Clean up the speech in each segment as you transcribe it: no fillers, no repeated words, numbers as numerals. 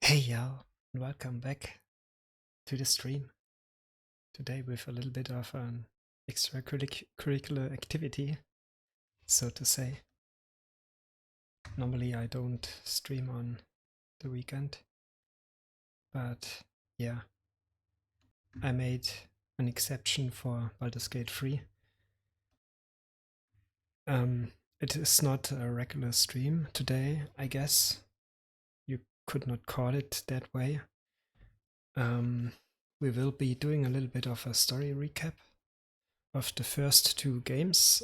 Hey y'all, and welcome back to the stream. Today with a little bit of an extracurricular activity, so to say. Normally I don't stream on the weekend, but yeah, I made an exception for Baldur's Gate 3. It is not a regular stream today, I guess. You could not call it that way. We will be doing a little bit of a story recap of the first two games,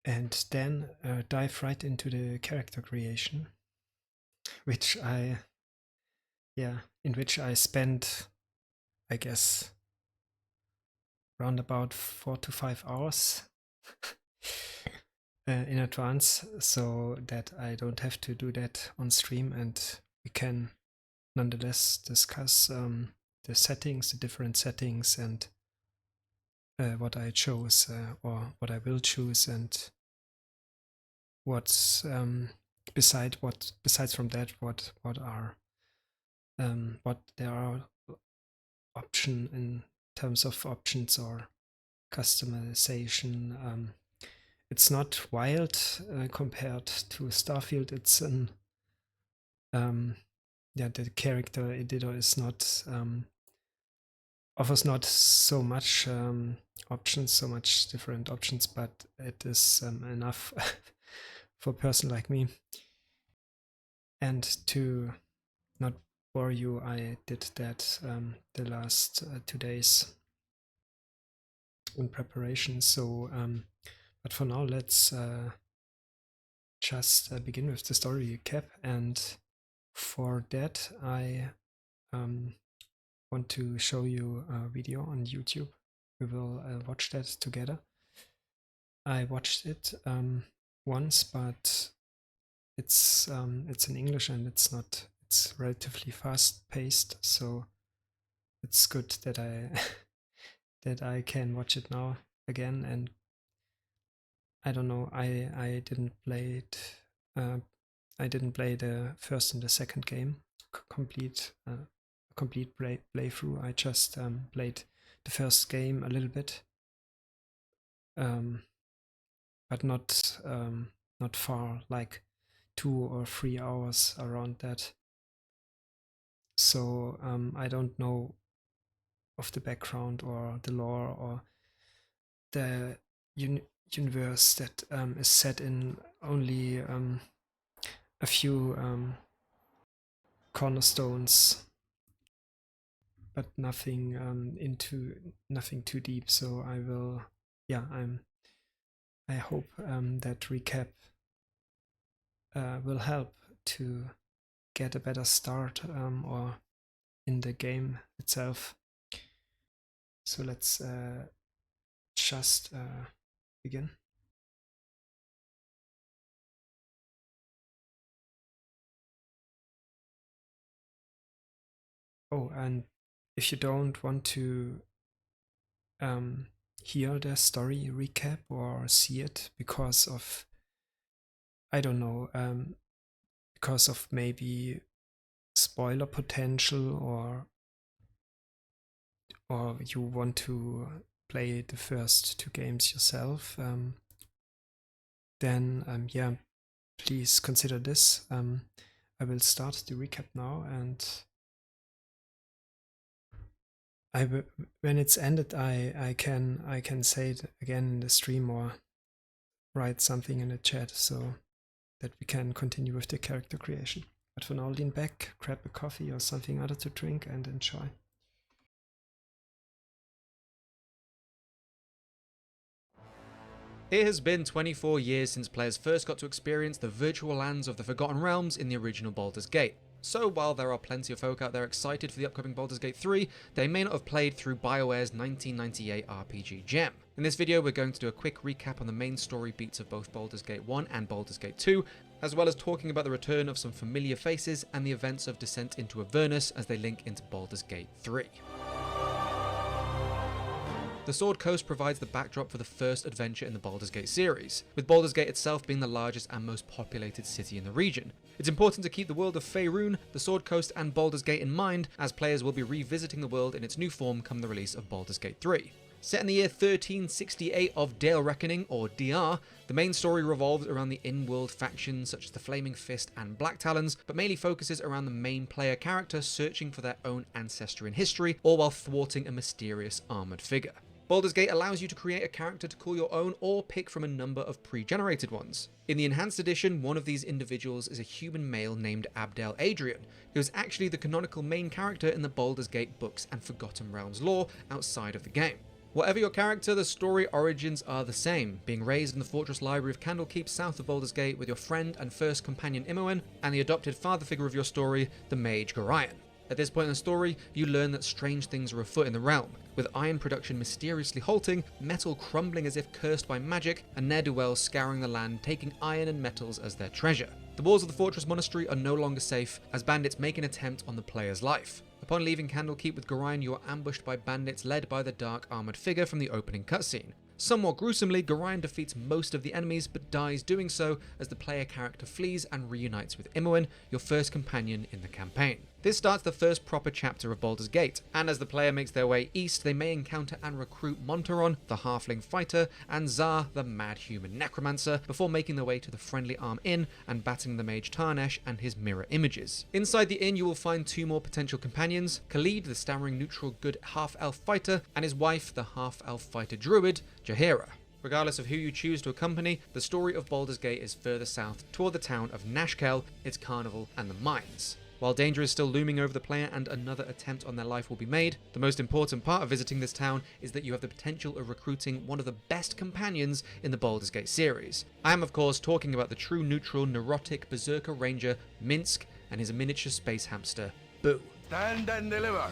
and then dive right into the character creation, in which I spent, I guess, around about 4 to 5 hours in advance, so that I don't have to do that on stream, and we can nonetheless discuss the settings, the different settings, and what I chose or what I will choose, and what's besides from that, what there are option in terms of options or customization. It's not wild compared to Starfield. It's an the character editor is not offers not so much options, so much different options, but it is enough for a person like me. And to not bore you, I did that the last 2 days in preparation. So, but for now, let's just begin with the story recap. And for that, I want to show you a video on YouTube. We will watch that together. I watched it once, but it's in English and it's relatively fast paced, so it's good that I that I can watch it now again. And I don't know, I didn't play it. I didn't play the first and the second game complete playthrough. I just played the first game a little bit, but not far, like 2 or 3 hours around that. So I don't know of the background or the lore or the universe that is set in only a few cornerstones, but nothing nothing too deep. So I will, I hope that recap will help to get a better start or in the game itself. So let's just begin. Oh, and if you don't want to hear the story recap or see it because of, I don't know, because of maybe spoiler potential, or you want to play the first two games yourself, then yeah, please consider this. I will start the recap now, and when it's ended, I can say it again in the stream or write something in the chat so that we can continue with the character creation. But for now, lean back, grab a coffee or something other to drink, and enjoy. It has been 24 years since players first got to experience the virtual lands of the Forgotten Realms in the original Baldur's Gate. So while there are plenty of folk out there excited for the upcoming Baldur's Gate 3, they may not have played through BioWare's 1998 RPG gem. In this video, we're going to do a quick recap on the main story beats of both Baldur's Gate 1 and Baldur's Gate 2, as well as talking about the return of some familiar faces and the events of Descent into Avernus as they link into Baldur's Gate 3. The Sword Coast provides the backdrop for the first adventure in the Baldur's Gate series, with Baldur's Gate itself being the largest and most populated city in the region. It's important to keep the world of Faerun, the Sword Coast, and Baldur's Gate in mind, as players will be revisiting the world in its new form come the release of Baldur's Gate 3. Set in the year 1368 of Dale Reckoning, or DR, the main story revolves around the in-world factions such as the Flaming Fist and Black Talons, but mainly focuses around the main player character searching for their own ancestry in history, all while thwarting a mysterious armoured figure. Baldur's Gate allows you to create a character to call your own or pick from a number of pre-generated ones. In the Enhanced Edition, one of these individuals is a human male named Abdel Adrian, who is actually the canonical main character in the Baldur's Gate books and Forgotten Realms lore outside of the game. Whatever your character, the story origins are the same, being raised in the Fortress Library of Candlekeep south of Baldur's Gate with your friend and first companion Imoen, and the adopted father figure of your story, the mage Gorion. At this point in the story, you learn that strange things are afoot in the realm, with iron production mysteriously halting, metal crumbling as if cursed by magic, and ne'er-do-wells scouring the land taking iron and metals as their treasure. The walls of the Fortress Monastery are no longer safe, as bandits make an attempt on the player's life. Upon leaving Candlekeep with Gorion, you are ambushed by bandits led by the dark armoured figure from the opening cutscene. Somewhat gruesomely, Gorion defeats most of the enemies, but dies doing so as the player character flees and reunites with Imoen, your first companion in the campaign. This starts the first proper chapter of Baldur's Gate, and as the player makes their way east, they may encounter and recruit Montaron, the halfling fighter, and Zar, the mad human necromancer, before making their way to the Friendly Arm Inn and battling the mage Tarnesh and his mirror images. Inside the inn, you will find two more potential companions, Khalid, the stammering neutral good half-elf fighter, and his wife, the half-elf fighter druid, Jaheira. Regardless of who you choose to accompany, the story of Baldur's Gate is further south toward the town of Nashkel, its carnival, and the mines. While danger is still looming over the player and another attempt on their life will be made, the most important part of visiting this town is that you have the potential of recruiting one of the best companions in the Baldur's Gate series. I am of course talking about the true neutral, neurotic berserker ranger, Minsc, and his miniature space hamster, Boo. Stand and deliver,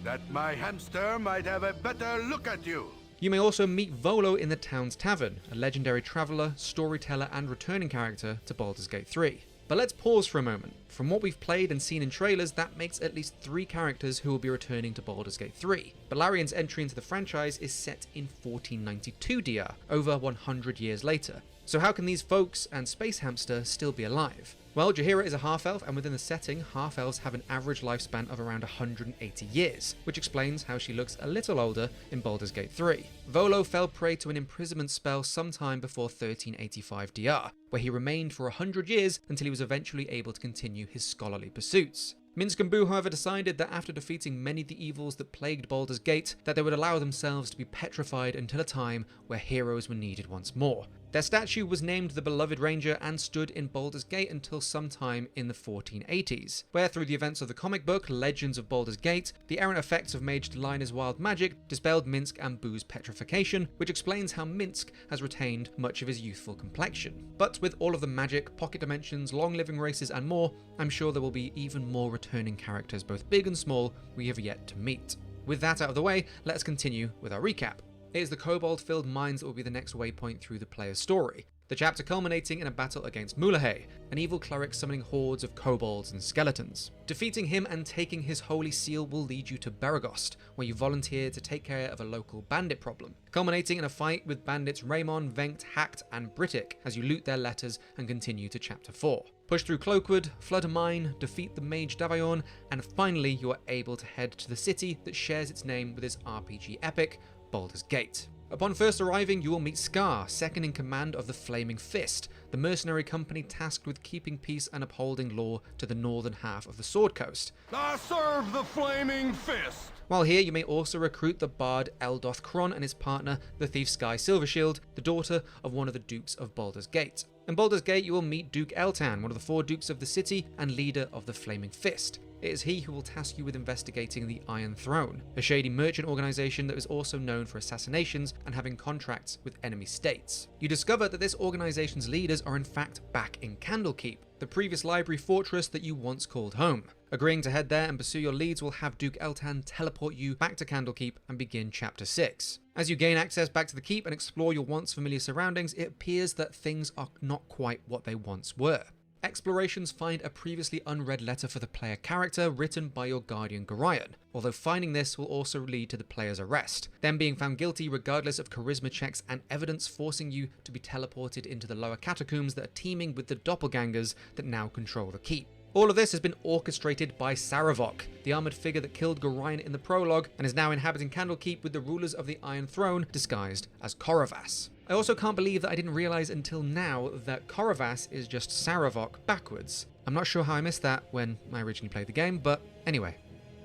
that my hamster might have a better look at you. You may also meet Volo in the town's tavern, a legendary traveller, storyteller, and returning character to Baldur's Gate 3. But let's pause for a moment. From what we've played and seen in trailers, that makes at least 3 characters who will be returning to Baldur's Gate 3. Balarion's entry into the franchise is set in 1492 DR, over 100 years later. So how can these folks and Space Hamster still be alive? Well, Jaheira is a half-elf, and within the setting, half-elves have an average lifespan of around 180 years, which explains how she looks a little older in Baldur's Gate 3. Volo fell prey to an imprisonment spell sometime before 1385 DR, where he remained for 100 years until he was eventually able to continue his scholarly pursuits. Minsc and Boo, however, decided that after defeating many of the evils that plagued Baldur's Gate, that they would allow themselves to be petrified until a time where heroes were needed once more. Their statue was named the Beloved Ranger and stood in Baldur's Gate until sometime in the 1480s, where through the events of the comic book Legends of Baldur's Gate, the errant effects of Mage Delina's wild magic dispelled Minsc and Boo's petrification, which explains how Minsc has retained much of his youthful complexion. But with all of the magic, pocket dimensions, long-living races and more, I'm sure there will be even more returning characters, both big and small, we have yet to meet. With that out of the way, let's continue with our recap. It is the kobold-filled mines that will be the next waypoint through the player's story, the chapter culminating in a battle against Mulahay, an evil cleric summoning hordes of kobolds and skeletons. Defeating him and taking his holy seal will lead you to Beregost, where you volunteer to take care of a local bandit problem, culminating in a fight with bandits Raymon, Venkt, Hacked, and Brittic as you loot their letters and continue to Chapter 4. Push through Cloakwood, flood a mine, defeat the mage Davion, and finally you are able to head to the city that shares its name with its RPG epic, Baldur's Gate. Upon first arriving, you will meet Scar, second in command of the Flaming Fist, the mercenary company tasked with keeping peace and upholding law to the northern half of the Sword Coast. I serve the Flaming Fist! While here, you may also recruit the bard Eldoth Kron and his partner, the thief Sky Silvershield, the daughter of one of the Dukes of Baldur's Gate. In Baldur's Gate, you will meet Duke Eltan, one of the 4 Dukes of the city and leader of the Flaming Fist. It is he who will task you with investigating the Iron Throne, a shady merchant organization that is also known for assassinations and having contracts with enemy states. You discover that this organization's leaders are in fact back in Candlekeep, the previous library fortress that you once called home. Agreeing to head there and pursue your leads will have Duke Eltan teleport you back to Candlekeep and begin Chapter 6. As you gain access back to the keep and explore your once familiar surroundings, it appears that things are not quite what they once were. explorations find a previously unread letter for the player character written by your guardian Gorion, although finding this will also lead to the player's arrest, them being found guilty regardless of charisma checks and evidence, forcing you to be teleported into the lower catacombs that are teeming with the doppelgangers that now control the keep. All of this has been orchestrated by Saravok, the armoured figure that killed Gorion in the prologue and is now inhabiting Candlekeep with the rulers of the Iron Throne disguised as Korovas. I also can't believe that I didn't realise until now that Korovas is just Saravok backwards. I'm not sure how I missed that when I originally played the game, but anyway.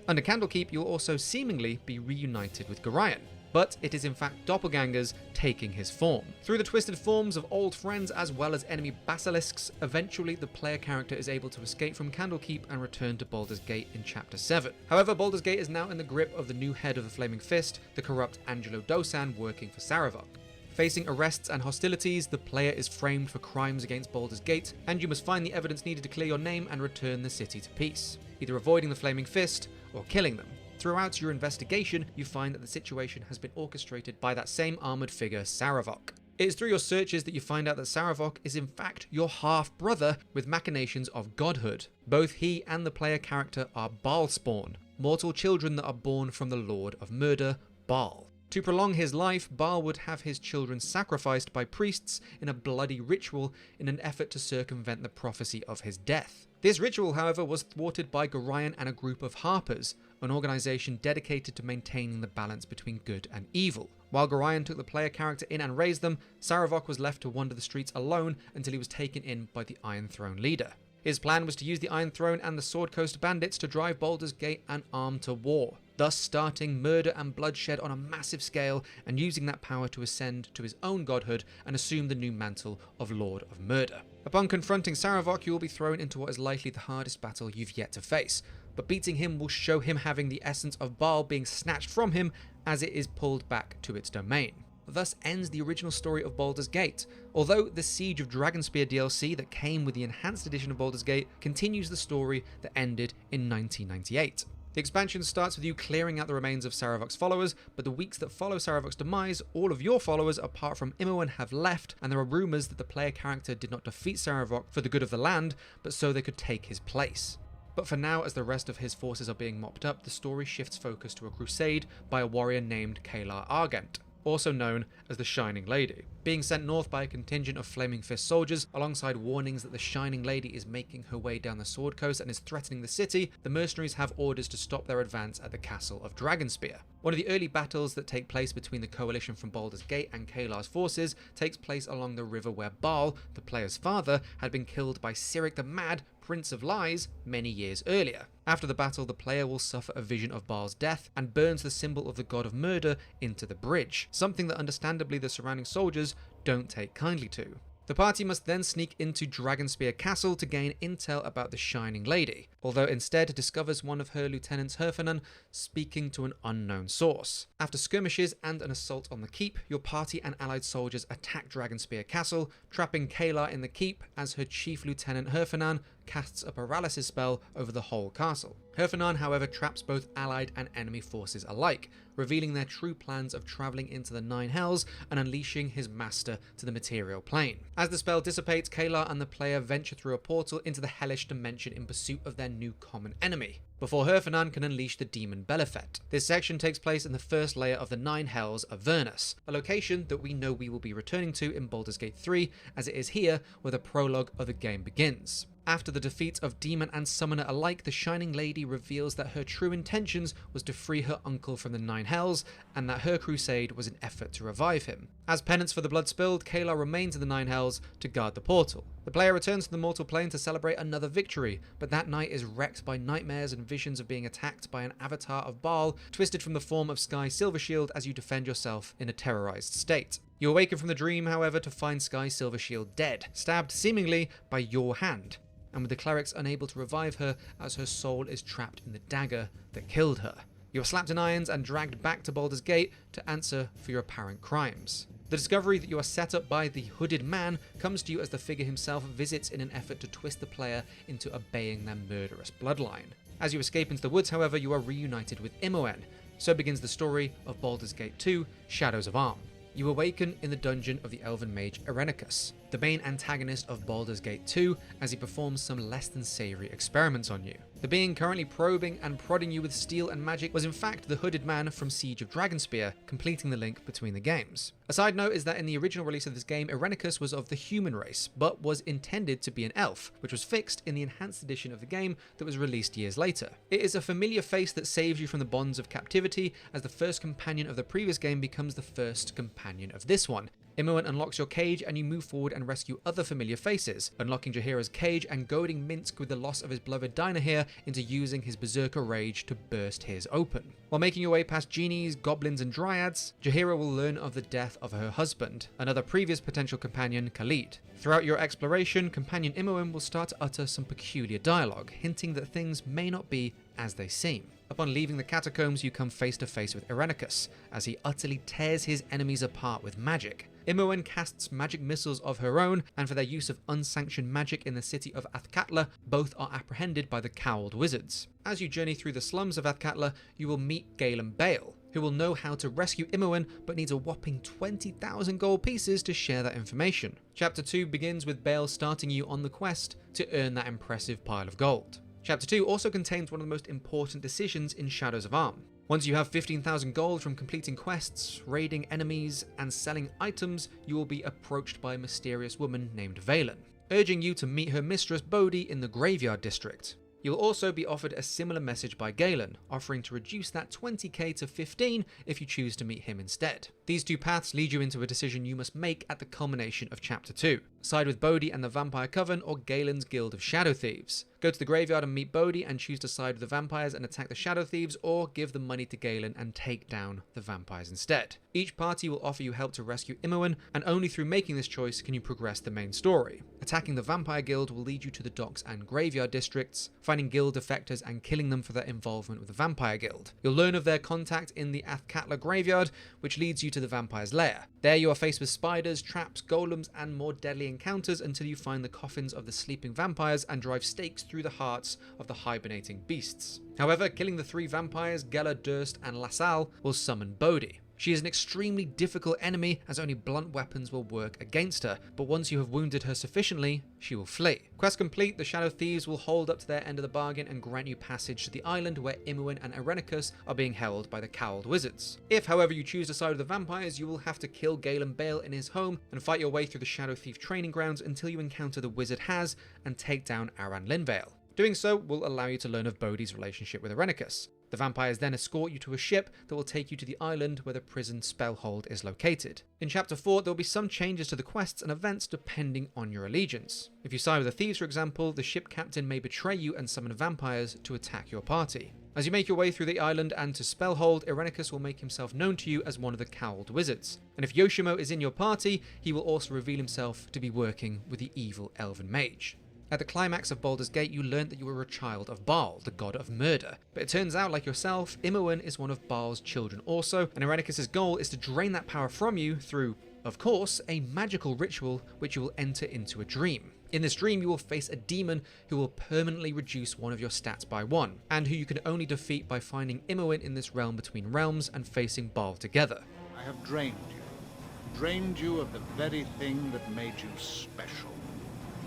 Under Candlekeep, you'll also seemingly be reunited with Gorion, but it is in fact doppelgangers taking his form. Through the twisted forms of old friends as well as enemy basilisks, eventually the player character is able to escape from Candlekeep and return to Baldur's Gate in Chapter 7. However, Baldur's Gate is now in the grip of the new head of the Flaming Fist, the corrupt Angelo Dosan working for Saravok. Facing arrests and hostilities, the player is framed for crimes against Baldur's Gate, and you must find the evidence needed to clear your name and return the city to peace, either avoiding the Flaming Fist or killing them. Throughout your investigation, you find that the situation has been orchestrated by that same armoured figure, Saravok. It is through your searches that you find out that Saravok is in fact your half-brother with machinations of godhood. Both he and the player character are Baal spawn, mortal children that are born from the Lord of Murder, Baal. To prolong his life, Baal would have his children sacrificed by priests in a bloody ritual in an effort to circumvent the prophecy of his death. This ritual, however, was thwarted by Gorion and a group of Harpers, an organisation dedicated to maintaining the balance between good and evil. While Gorion took the player character in and raised them, Saravok was left to wander the streets alone until he was taken in by the Iron Throne leader. His plan was to use the Iron Throne and the Sword Coast bandits to drive Baldur's Gate and arm to war, thus starting murder and bloodshed on a massive scale and using that power to ascend to his own godhood and assume the new mantle of Lord of Murder. Upon confronting Saravok, you will be thrown into what is likely the hardest battle you've yet to face, but beating him will show him having the essence of Baal being snatched from him as it is pulled back to its domain. Thus ends the original story of Baldur's Gate, although the Siege of Dragonspear DLC that came with the enhanced edition of Baldur's Gate continues the story that ended in 1998. The expansion starts with you clearing out the remains of Saravok's followers, but the weeks that follow Saravok's demise, all of your followers apart from Imoen have left, and there are rumours that the player character did not defeat Saravok for the good of the land, but so they could take his place. But for now, as the rest of his forces are being mopped up, the story shifts focus to a crusade by a warrior named Kalar Argent, also known as the Shining Lady. Being sent north by a contingent of Flaming Fist soldiers, alongside warnings that the Shining Lady is making her way down the Sword Coast and is threatening the city, the mercenaries have orders to stop their advance at the castle of Dragonspear. One of the early battles that take place between the coalition from Baldur's Gate and Kalar's forces takes place along the river where Baal, the player's father, had been killed by Cyric the Mad, Prince of Lies, many years earlier. After the battle, the player will suffer a vision of Baal's death and burns the symbol of the god of murder into the bridge, something that understandably the surrounding soldiers don't take kindly to. The party must then sneak into Dragonspear Castle to gain intel about the Shining Lady, although instead discovers one of her lieutenants, Herfanan, speaking to an unknown source. After skirmishes and an assault on the keep, your party and allied soldiers attack Dragonspear Castle, trapping Kalar in the keep as her chief lieutenant Herfanan casts a paralysis spell over the whole castle. Herfanan, however, traps both allied and enemy forces alike, revealing their true plans of travelling into the Nine Hells and unleashing his master to the material plane. As the spell dissipates, Kalar and the player venture through a portal into the hellish dimension in pursuit of their new common enemy, before Herfanan can unleash the demon Belafet. This section takes place in the first layer of the Nine Hells of Avernus, a location that we know we will be returning to in Baldur's Gate 3, as it is here where the prologue of the game begins. After the defeat of demon and summoner alike, the Shining Lady reveals that her true intentions was to free her uncle from the Nine Hells, and that her crusade was an effort to revive him. As penance for the blood spilled, Kalar remains in the Nine Hells to guard the portal. The player returns to the mortal plane to celebrate another victory, but that night is wrecked by nightmares and visions of being attacked by an avatar of Baal, twisted from the form of Sky Silvershield as you defend yourself in a terrorized state. You awaken from the dream, however, to find Sky Silvershield dead, stabbed seemingly by your hand, and with the clerics unable to revive her as her soul is trapped in the dagger that killed her. You are slapped in irons and dragged back to Baldur's Gate to answer for your apparent crimes. The discovery that you are set up by the Hooded Man comes to you as the figure himself visits in an effort to twist the player into obeying their murderous bloodline. As you escape into the woods, however, you are reunited with Imoen. So begins the story of Baldur's Gate 2, Shadows of Arm. You awaken in the dungeon of the elven mage Irenicus, the main antagonist of Baldur's Gate 2, as he performs some less than savoury experiments on you. The being currently probing and prodding you with steel and magic was in fact the hooded man from Siege of Dragonspear, completing the link between the games. A side note is that in the original release of this game, Irenicus was of the human race, but was intended to be an elf, which was fixed in the enhanced edition of the game that was released years later. It is a familiar face that saves you from the bonds of captivity, as the first companion of the previous game becomes the first companion of this one. Imoen unlocks your cage and you move forward and rescue other familiar faces, unlocking Jaheira's cage and goading Minsk with the loss of his beloved Dinaher into using his berserker rage to burst his open. While making your way past genies, goblins and dryads, Jaheira will learn of the death of her husband, another previous potential companion, Khalid. Throughout your exploration, companion Imoen will start to utter some peculiar dialogue, hinting that things may not be as they seem. Upon leaving the catacombs, you come face to face with Irenicus, as he utterly tears his enemies apart with magic. Imoen casts magic missiles of her own, and for their use of unsanctioned magic in the city of Athkatla, both are apprehended by the Cowled Wizards. As you journey through the slums of Athkatla, you will meet Galen Bale, who will know how to rescue Imoen, but needs a whopping 20,000 gold pieces to share that information. Chapter 2 begins with Bale starting you on the quest to earn that impressive pile of gold. Chapter 2 also contains one of the most important decisions in Shadows of Arm. Once you have 15,000 gold from completing quests, raiding enemies, and selling items, you will be approached by a mysterious woman named Valen, urging you to meet her mistress Bodhi in the Graveyard District. You will also be offered a similar message by Galen, offering to reduce that 20k to 15 if you choose to meet him instead. These two paths lead you into a decision you must make at the culmination of Chapter 2. Side with Bodhi and the Vampire Coven or Galen's Guild of Shadow Thieves. Go to the graveyard and meet Bodhi and choose to side with the vampires and attack the Shadow Thieves, or give the money to Galen and take down the vampires instead. Each party will offer you help to rescue Imoen, and only through making this choice can you progress the main story. Attacking the Vampire Guild will lead you to the docks and graveyard districts, finding guild defectors and killing them for their involvement with the Vampire Guild. You'll learn of their contact in the Athkatla graveyard, which leads you to the vampire's lair. There you are faced with spiders, traps, golems, and more deadly encounters until you find the coffins of the sleeping vampires and drive stakes through the hearts of the hibernating beasts. However, killing the three vampires, Geller, Durst, and Lasalle, will summon Bodhi. She is an extremely difficult enemy, as only blunt weapons will work against her, but once you have wounded her sufficiently, she will flee. Quest complete, the Shadow Thieves will hold up to their end of the bargain and grant you passage to the island where Imoen and Irenicus are being held by the Cowled Wizards. If, however, you choose to side with the vampires, you will have to kill Galen Bale in his home and fight your way through the Shadow Thief training grounds until you encounter the Wizard Haz and take down Aran Linvale. Doing so will allow you to learn of Bodhi's relationship with Irenicus. The vampires then escort you to a ship that will take you to the island where the prison Spellhold is located. In Chapter 4, there will be some changes to the quests and events depending on your allegiance. If you side with the thieves, for example, the ship captain may betray you and summon vampires to attack your party. As you make your way through the island and to Spellhold, Irenicus will make himself known to you as one of the Cowled Wizards. And if Yoshimo is in your party, he will also reveal himself to be working with the evil Elven Mage. At the climax of Baldur's Gate, you learned that you were a child of Baal, the god of murder. But it turns out, like yourself, Imoen is one of Baal's children also, and Irenicus' goal is to drain that power from you through, of course, a magical ritual which you will enter into a dream. In this dream, you will face a demon who will permanently reduce one of your stats by 1, and who you can only defeat by finding Imoen in this realm between realms and facing Baal together. I have drained you of the very thing that made you special.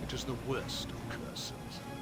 It is the worst of curses.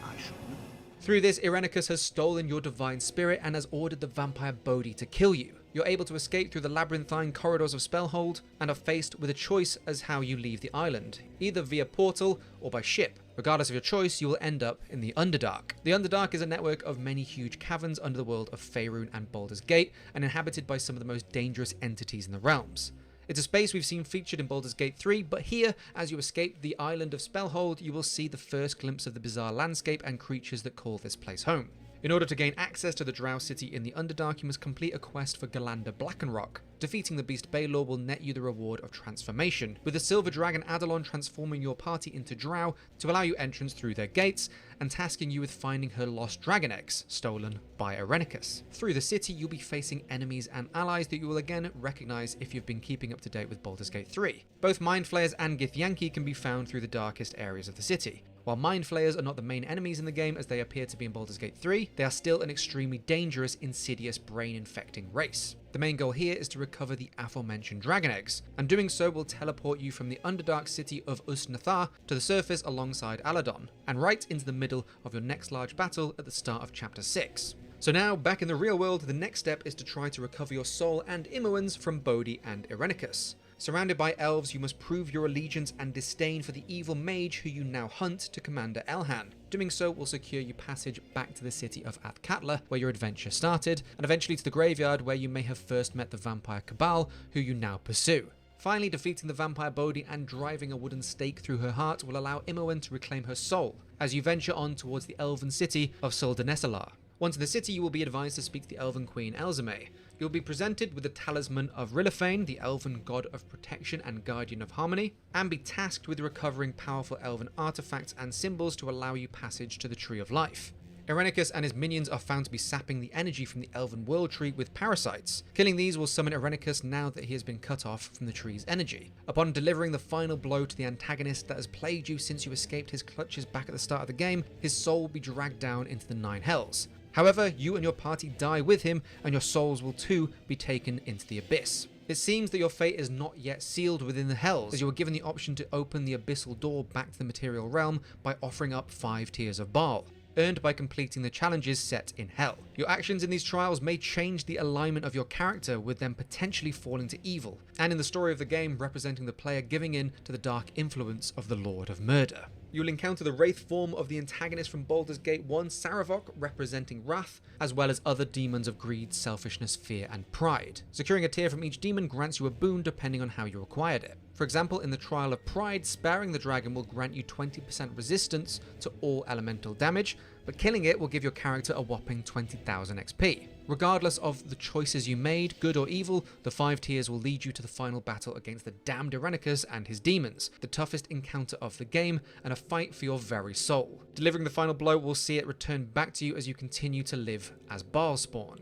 I should know. Through this, Irenicus has stolen your divine spirit and has ordered the vampire Bodhi to kill you. You're able to escape through the labyrinthine corridors of Spellhold and are faced with a choice as how you leave the island, either via portal or by ship. Regardless of your choice, you will end up in the Underdark. The Underdark is a network of many huge caverns under the world of Faerun and Baldur's Gate, and inhabited by some of the most dangerous entities in the realms. It's a space we've seen featured in Baldur's Gate 3, but here, as you escape the island of Spellhold, you will see the first glimpse of the bizarre landscape and creatures that call this place home. In order to gain access to the Drow city in the Underdark, you must complete a quest for Galanda Blackenrock. Defeating the beast Balor will net you the reward of transformation, with the Silver Dragon Adalon transforming your party into Drow to allow you entrance through their gates, and tasking you with finding her lost dragon eggs, stolen by Irenicus. Through the city, you'll be facing enemies and allies that you will again recognize if you've been keeping up to date with Baldur's Gate 3. Both Mind Flayers and Githyanki can be found through the darkest areas of the city. While Mind Flayers are not the main enemies in the game as they appear to be in Baldur's Gate 3, they are still an extremely dangerous, insidious, brain-infecting race. The The main goal here is to recover the aforementioned dragon eggs, and doing so will teleport you from the underdark city of Usnathar to the surface alongside Aladon, and right into the middle of your next large battle at the start of Chapter 6. So now, back in the real world, the next step is to try to recover your soul and Imoens from Bodhi and Irenicus. Surrounded by elves, you must prove your allegiance and disdain for the evil mage who you now hunt to Commander Elhan. Doing so will secure you passage back to the city of Athkatla, where your adventure started, and eventually to the graveyard where you may have first met the vampire Cabal, who you now pursue. Finally, defeating the vampire Bodhi and driving a wooden stake through her heart will allow Imoen to reclaim her soul, as you venture on towards the elven city of Soldanesalar. Once in the city, you will be advised to speak to the elven queen Elzame. You'll be presented with the talisman of Rilliphane, the elven god of protection and guardian of harmony, and be tasked with recovering powerful elven artifacts and symbols to allow you passage to the Tree of Life. Irenicus and his minions are found to be sapping the energy from the elven world tree with parasites. Killing these will summon Irenicus now that he has been cut off from the tree's energy. Upon delivering the final blow to the antagonist that has plagued you since you escaped his clutches back at the start of the game, his soul will be dragged down into the Nine Hells. However, you and your party die with him, and your souls will too be taken into the Abyss. It seems that your fate is not yet sealed within the Hells, as you are given the option to open the abyssal door back to the material realm by offering up 5 tears of Baal, earned by completing the challenges set in Hell. Your actions in these trials may change the alignment of your character, with them potentially falling to evil, and in the story of the game representing the player giving in to the dark influence of the Lord of Murder. You'll encounter the wraith form of the antagonist from Baldur's Gate 1, Saravok, representing wrath, as well as other demons of greed, selfishness, fear, and pride. Securing a tear from each demon grants you a boon depending on how you acquired it. For example, in the Trial of Pride, sparing the dragon will grant you 20% resistance to all elemental damage, but killing it will give your character a whopping 20,000 XP. Regardless of the choices you made, good or evil, the 5 tiers will lead you to the final battle against the damned Irenicus and his demons, the toughest encounter of the game, and a fight for your very soul. Delivering the final blow will see it return back to you as you continue to live as Baalspawn.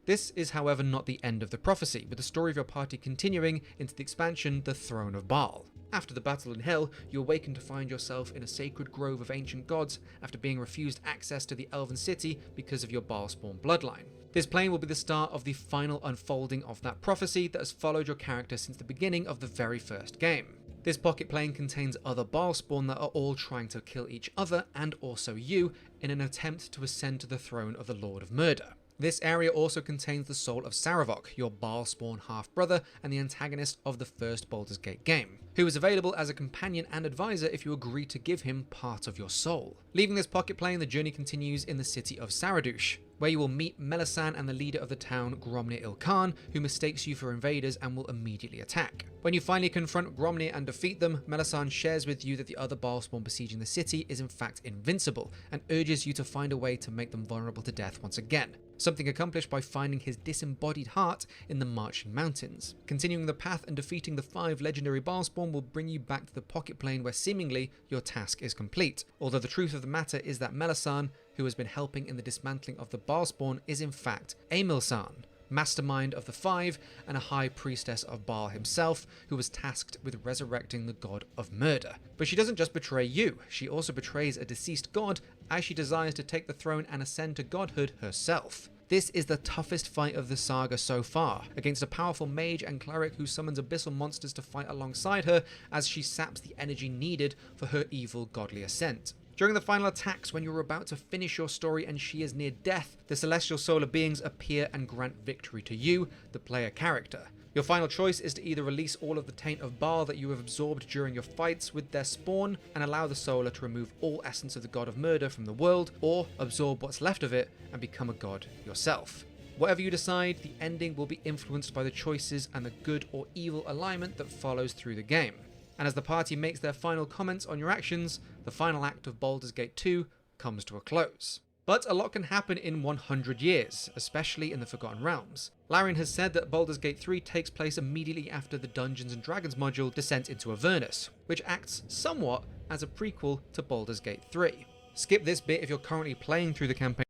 This is, however, not the end of the prophecy, with the story of your party continuing into the expansion, The Throne of Baal. After the battle in Hell, you awaken to find yourself in a sacred grove of ancient gods after being refused access to the Elven City because of your Baalspawn bloodline. This plane will be the start of the final unfolding of that prophecy that has followed your character since the beginning of the very first game. This pocket plane contains other Baalspawn that are all trying to kill each other and also you in an attempt to ascend to the throne of the Lord of Murder. This area also contains the soul of Saravok, your Baalspawn half-brother and the antagonist of the first Baldur's Gate game, who is available as a companion and advisor if you agree to give him part of your soul. Leaving this pocket plane, the journey continues in the city of Saradush, where you will meet Melissan and the leader of the town, Gromnir Ilkhan, who mistakes you for invaders and will immediately attack. When you finally confront Gromnir and defeat them, Melissan shares with you that the other Baalspawn besieging the city is in fact invincible, and urges you to find a way to make them vulnerable to death once again, something accomplished by finding his disembodied heart in the Marching Mountains. Continuing the path and defeating the 5 legendary Baalspawn will bring you back to the pocket plane where seemingly your task is complete, although the truth of the matter is that Melissan, who has been helping in the dismantling of the Baalspawn, is in fact Emilsan, mastermind of the 5 and a high priestess of Baal himself, who was tasked with resurrecting the god of murder. But she doesn't just betray you, she also betrays a deceased god as she desires to take the throne and ascend to godhood herself. This is the toughest fight of the saga so far, against a powerful mage and cleric who summons abyssal monsters to fight alongside her as she saps the energy needed for her evil godly ascent. During the final attacks, when you're about to finish your story and she is near death, the celestial solar beings appear and grant victory to you, the player character. Your final choice is to either release all of the taint of Baal that you have absorbed during your fights with their spawn and allow the solar to remove all essence of the god of murder from the world, or absorb what's left of it and become a god yourself. Whatever you decide, the ending will be influenced by the choices and the good or evil alignment that follows through the game. And as the party makes their final comments on your actions, the final act of Baldur's Gate 2 comes to a close. But a lot can happen in 100 years, especially in the Forgotten Realms. Larian has said that Baldur's Gate 3 takes place immediately after the Dungeons & Dragons module Descent into Avernus, which acts somewhat as a prequel to Baldur's Gate 3. Skip this bit if you're currently playing through the campaign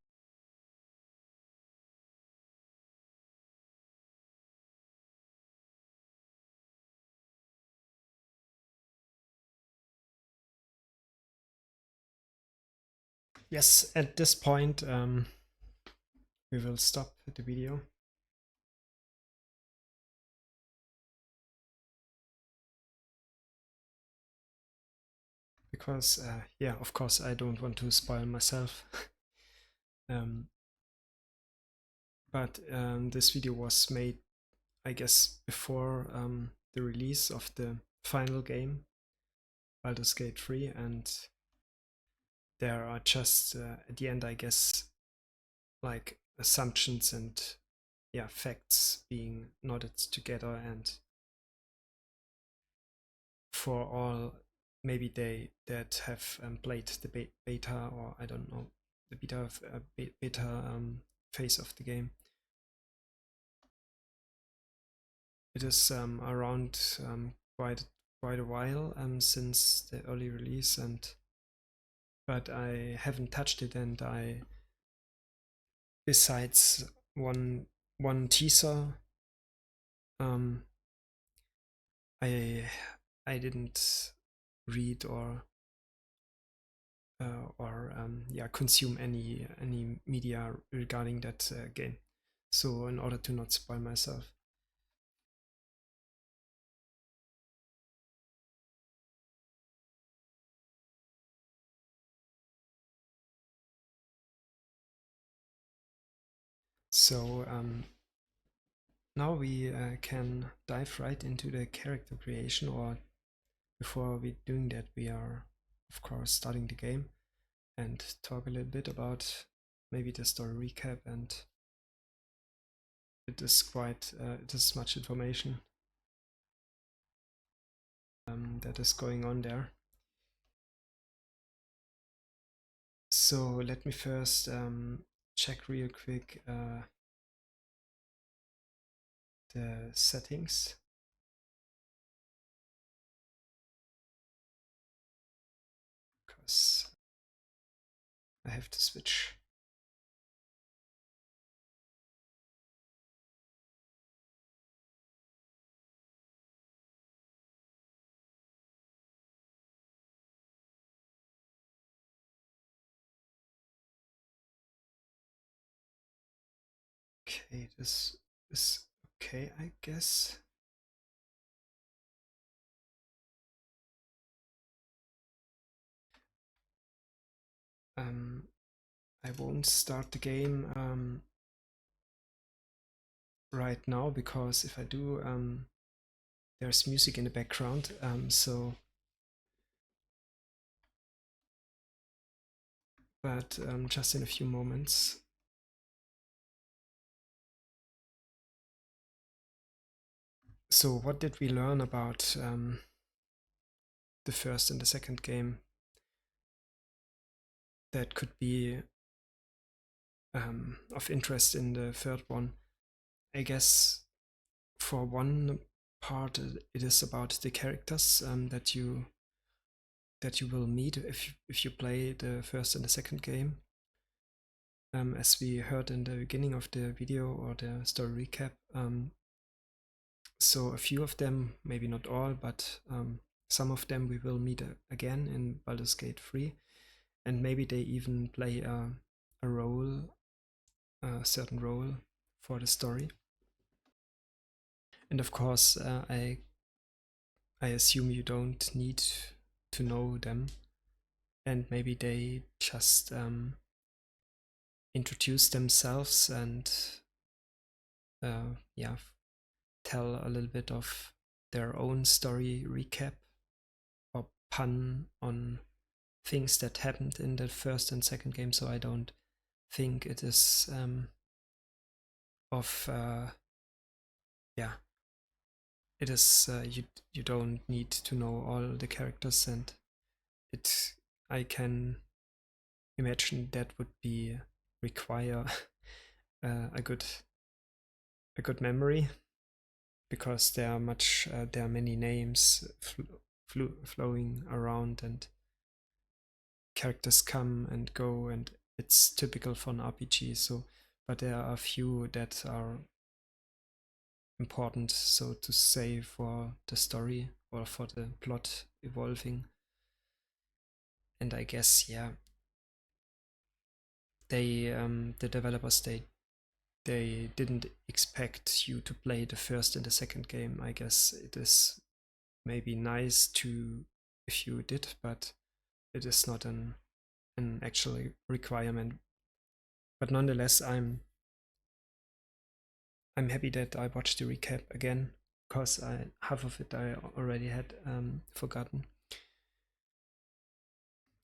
yes, at this point, we will stop the video. Because, yeah, of course, I don't want to spoil myself. But this video was made, I guess, before the release of the final game, Baldur's Gate 3, and there are just, at the end, I guess, like assumptions and, yeah, facts being knotted together, and for all maybe they that have played the beta, or I don't know, the beta phase of the game. It is around quite a while since the early release, but I haven't touched it, and I, besides one teaser, I didn't read or yeah, consume any media regarding that game. So in order to not spoil myself. So now we can dive right into the character creation, or before we doing that, we are of course starting the game and talk a little bit about maybe the story recap, and it is much information that is going on there. So let me first check real quick the settings. Because I have to switch. Okay, this is okay, I guess. I won't start the game right now, because if I do, there's music in the background, but just in a few moments. So what did we learn about the first and the second game that could be of interest in the third one? I guess for one part, it is about the characters that you will meet if you play the first and the second game. As we heard in the beginning of the video or the story recap, so a few of them, maybe not all, but some of them we will meet again in Baldur's Gate 3, and maybe they even play a role, a certain role for the story. And of course, I assume you don't need to know them, and maybe they just introduce themselves and yeah, tell a little bit of their own story recap or pun on things that happened in the first and second game. So I don't think it is yeah, it is you don't need to know all the characters, and I can imagine that would be require a good memory, because there are many names flowing around, and characters come and go, and it's typical for an RPG. So, but there are a few that are important, so to say, for the story or for the plot evolving. And I guess, yeah, the developers, they didn't expect you to play the first and the second game. I guess it is maybe nice to if you did, but it is not an actual requirement. But nonetheless, I'm happy that I watched the recap again, because half of it I already had forgotten.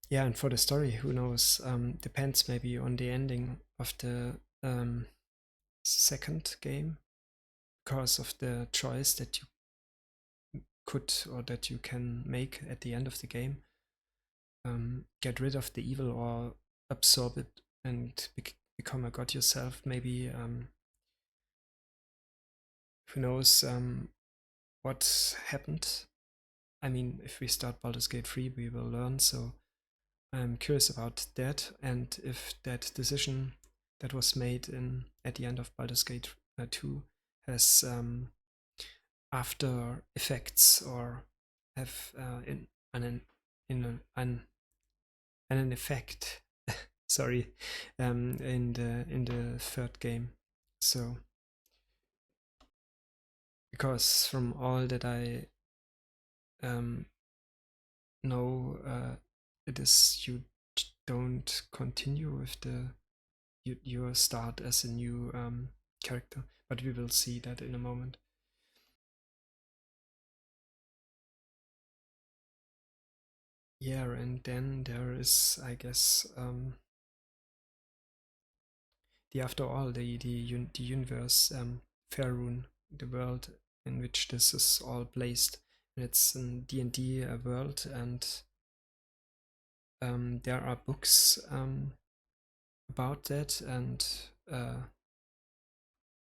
Yeah, and for the story, who knows? Depends maybe on the ending of the second game, because of the choice that you could or that you can make at the end of the game. Get rid of the evil or absorb it and become a god yourself. Maybe who knows what happened. I mean, if we start Baldur's Gate 3, we will learn. So I'm curious about that, and if that decision that was made at the end of Baldur's Gate 2 has after effects or have an effect. Sorry, in the third game. So because from all that I know, it is you don't continue with your start as a new character, but we will see that in a moment. Yeah, and then there is, I guess, the after all the universe, Faerun, the world in which this is all placed. And it's a D&D world, and there are books about that, and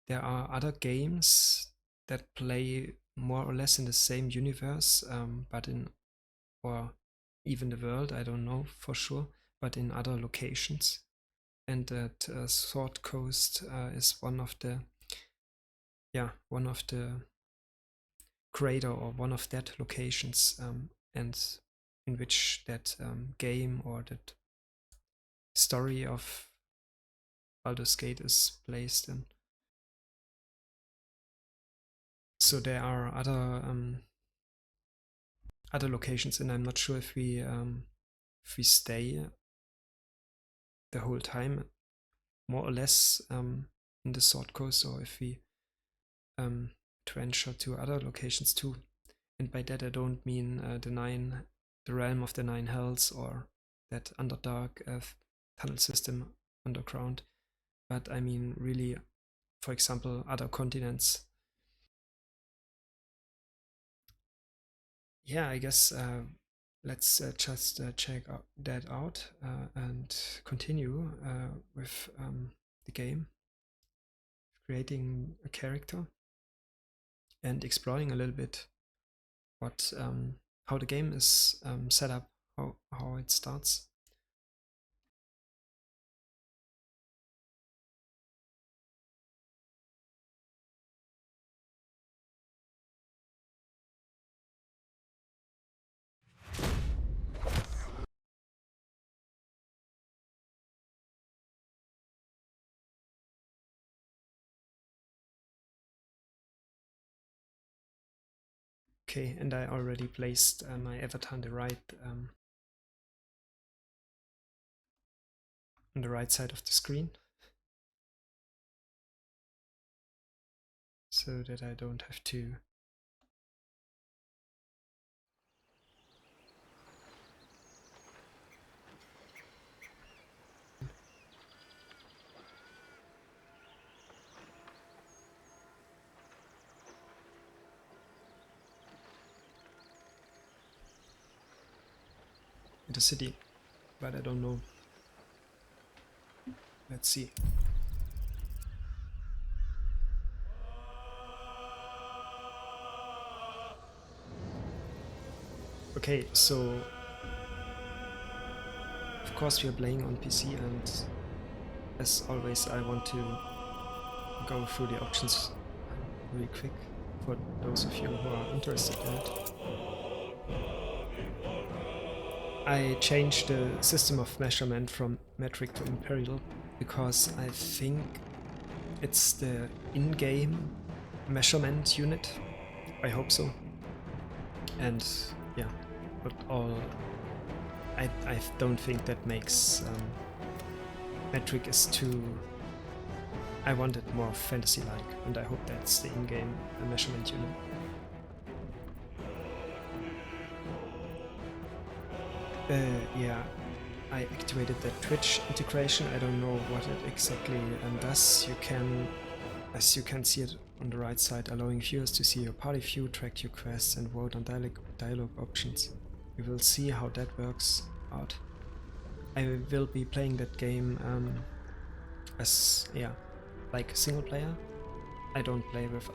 there are other games that play more or less in the same universe, but in, or even the world, I don't know for sure, but in other locations. And that Sword Coast is one of the creator or one of that locations, and in which that game or that story of Baldur's Gate is placed in. So there are other locations, and I'm not sure if we stay the whole time, more or less, in the Sword Coast, or if we transfer to other locations too. And by that I don't mean the realm of the 9 hells or that Underdark tunnel system underground, but I mean really, for example, other continents. Yeah, I guess let's just check that out and continue with the game, creating a character and exploring a little bit what how the game is set up, how it starts. Okay, and I already placed my avatar on the right side of the screen, so that I don't have to in the city, but I don't know. Let's see. Okay, so of course we are playing on PC, and as always I want to go through the options really quick for those of you who are interested in it. I changed the system of measurement from metric to imperial because I think it's the in-game measurement unit. I hope so. And yeah, but I don't think that makes metric is too. I want it more fantasy-like, and I hope that's the in-game measurement unit. Yeah, I activated the Twitch integration. I don't know what it exactly does. You can, as you can see it on the right side, allowing viewers to see your party view, track your quests, and vote on dialogue options. We will see how that works out. I will be playing that game as, yeah, like single player. I don't play with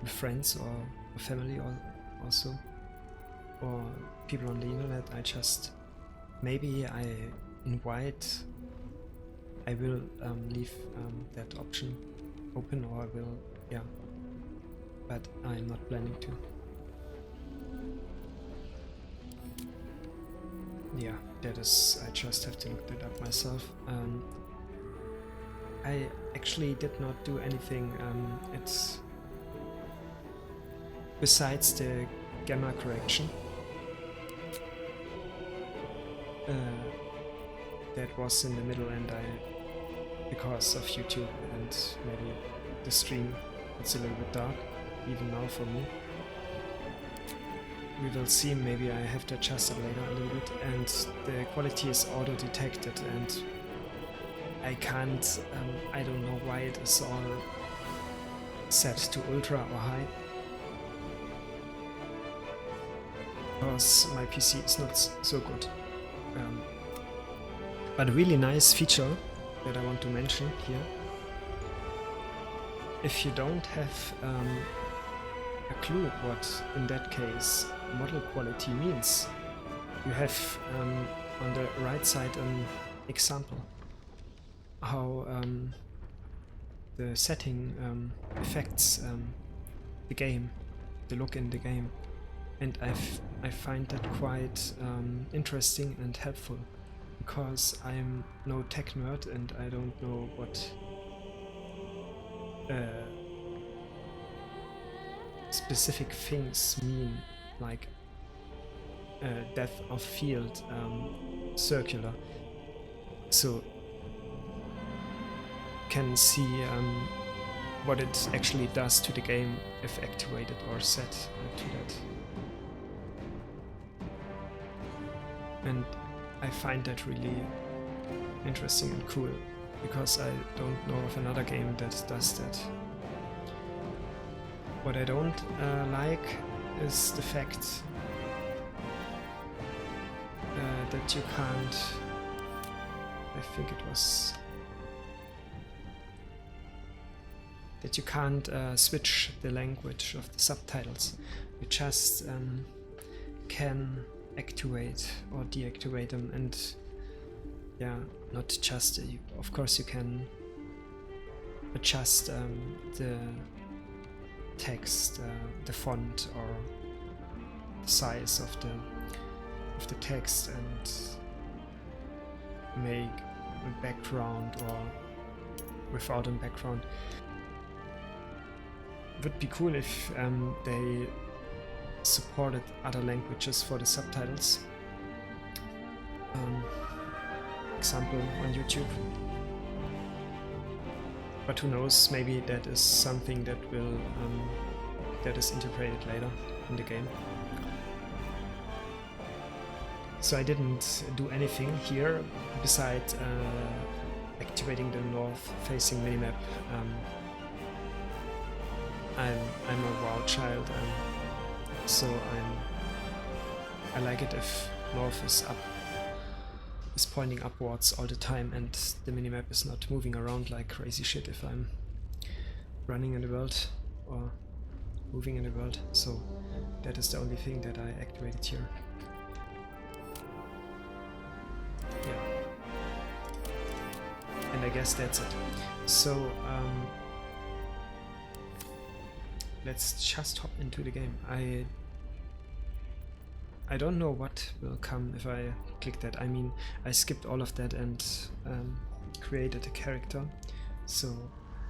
friends or family or also, or people on the internet. I just, maybe I will leave that option open, or I will, yeah, but I'm not planning to. Yeah, that is, I just have to look that up myself. I actually did not do anything, it's besides the gamma correction. That was in the middle, and because of YouTube and maybe the stream, it's a little bit dark, even now for me. We will see, maybe I have to adjust it later a little bit, and the quality is auto-detected, and I can't, I don't know why it is all set to ultra or high, because my PC is not so good. But a really nice feature that I want to mention here, if you don't have a clue what in that case model quality means, you have on the right side an example how the setting affects the game, the look in the game, and I find that quite interesting and helpful, because I'm no tech nerd and I don't know what specific things mean, like depth of field, circular, so can see what it actually does to the game if activated or set to that. And I find that really interesting and cool, because I don't know of another game that does that. What I don't like is the fact that you can't, I think it was, that you can't switch the language of the subtitles. You just can activate or deactivate them, and yeah, not just, of course you can adjust the text, the font or the size of the text, and make a background or without a background. Would be cool if they supported other languages for the subtitles. Example on YouTube. But who knows, maybe that is something that will that is integrated later in the game. So I didn't do anything here besides activating the north-facing minimap. I'm a WoW child, so I like it if north is pointing upwards all the time, and the minimap is not moving around like crazy shit if I'm running in the world or moving in the world. So that is the only thing that I activated here. Yeah. And I guess that's it. So let's just hop into the game. I don't know what will come if I click that. I mean, I skipped all of that, and created a character, so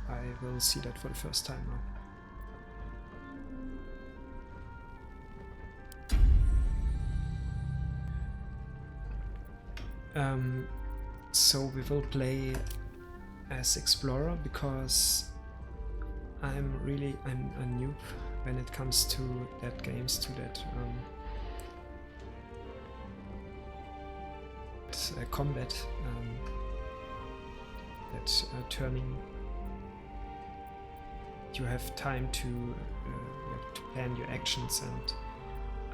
I will see that for the first time now. So we will play as explorer because I'm a noob when it comes to that games, to that combat, that turning. You have time to plan your actions, and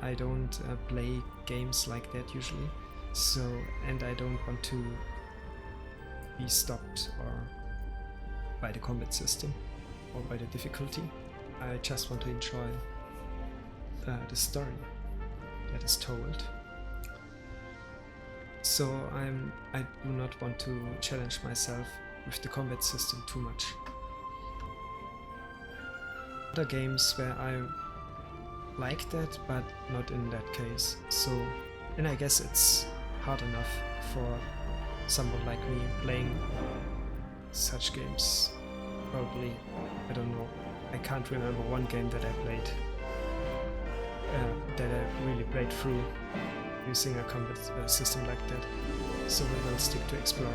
I don't play games like that usually. So, and I don't want to be stopped or by the combat system or by the difficulty. I just want to enjoy the story that is told. So I do not want to challenge myself with the combat system too much. Other games where I like that, but not in that case. So, and I guess it's hard enough for someone like me playing such games. Probably, I don't know, I can't remember one game that I played, that I really played through using a combat system like that. So we will stick to exploring.